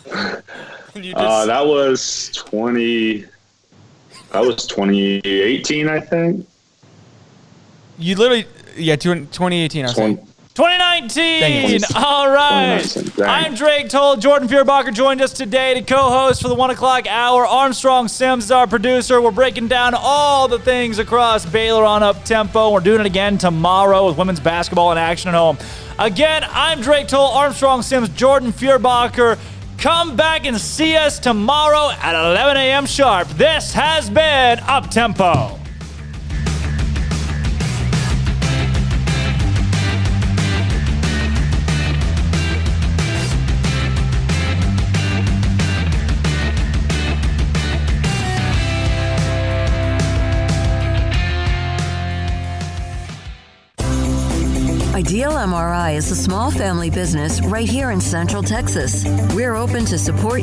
That was 2018, I think. You literally, 2018. I was saying. 2019. All right. 2019. I'm Drake Toll. Jordan Feuerbacher joined us today to co-host for the 1 o'clock hour. Armstrong Sims is our producer. We're breaking down all the things across Baylor on Up-Tempo. We're doing it again tomorrow with women's basketball in action at home. Again, I'm Drake Toll, Armstrong Sims, Jordan Feuerbacher. Come back and see us tomorrow at 11 a.m. sharp. This has been Up-Tempo. Ideal MRI is a small family business right here in Central Texas. We're open to support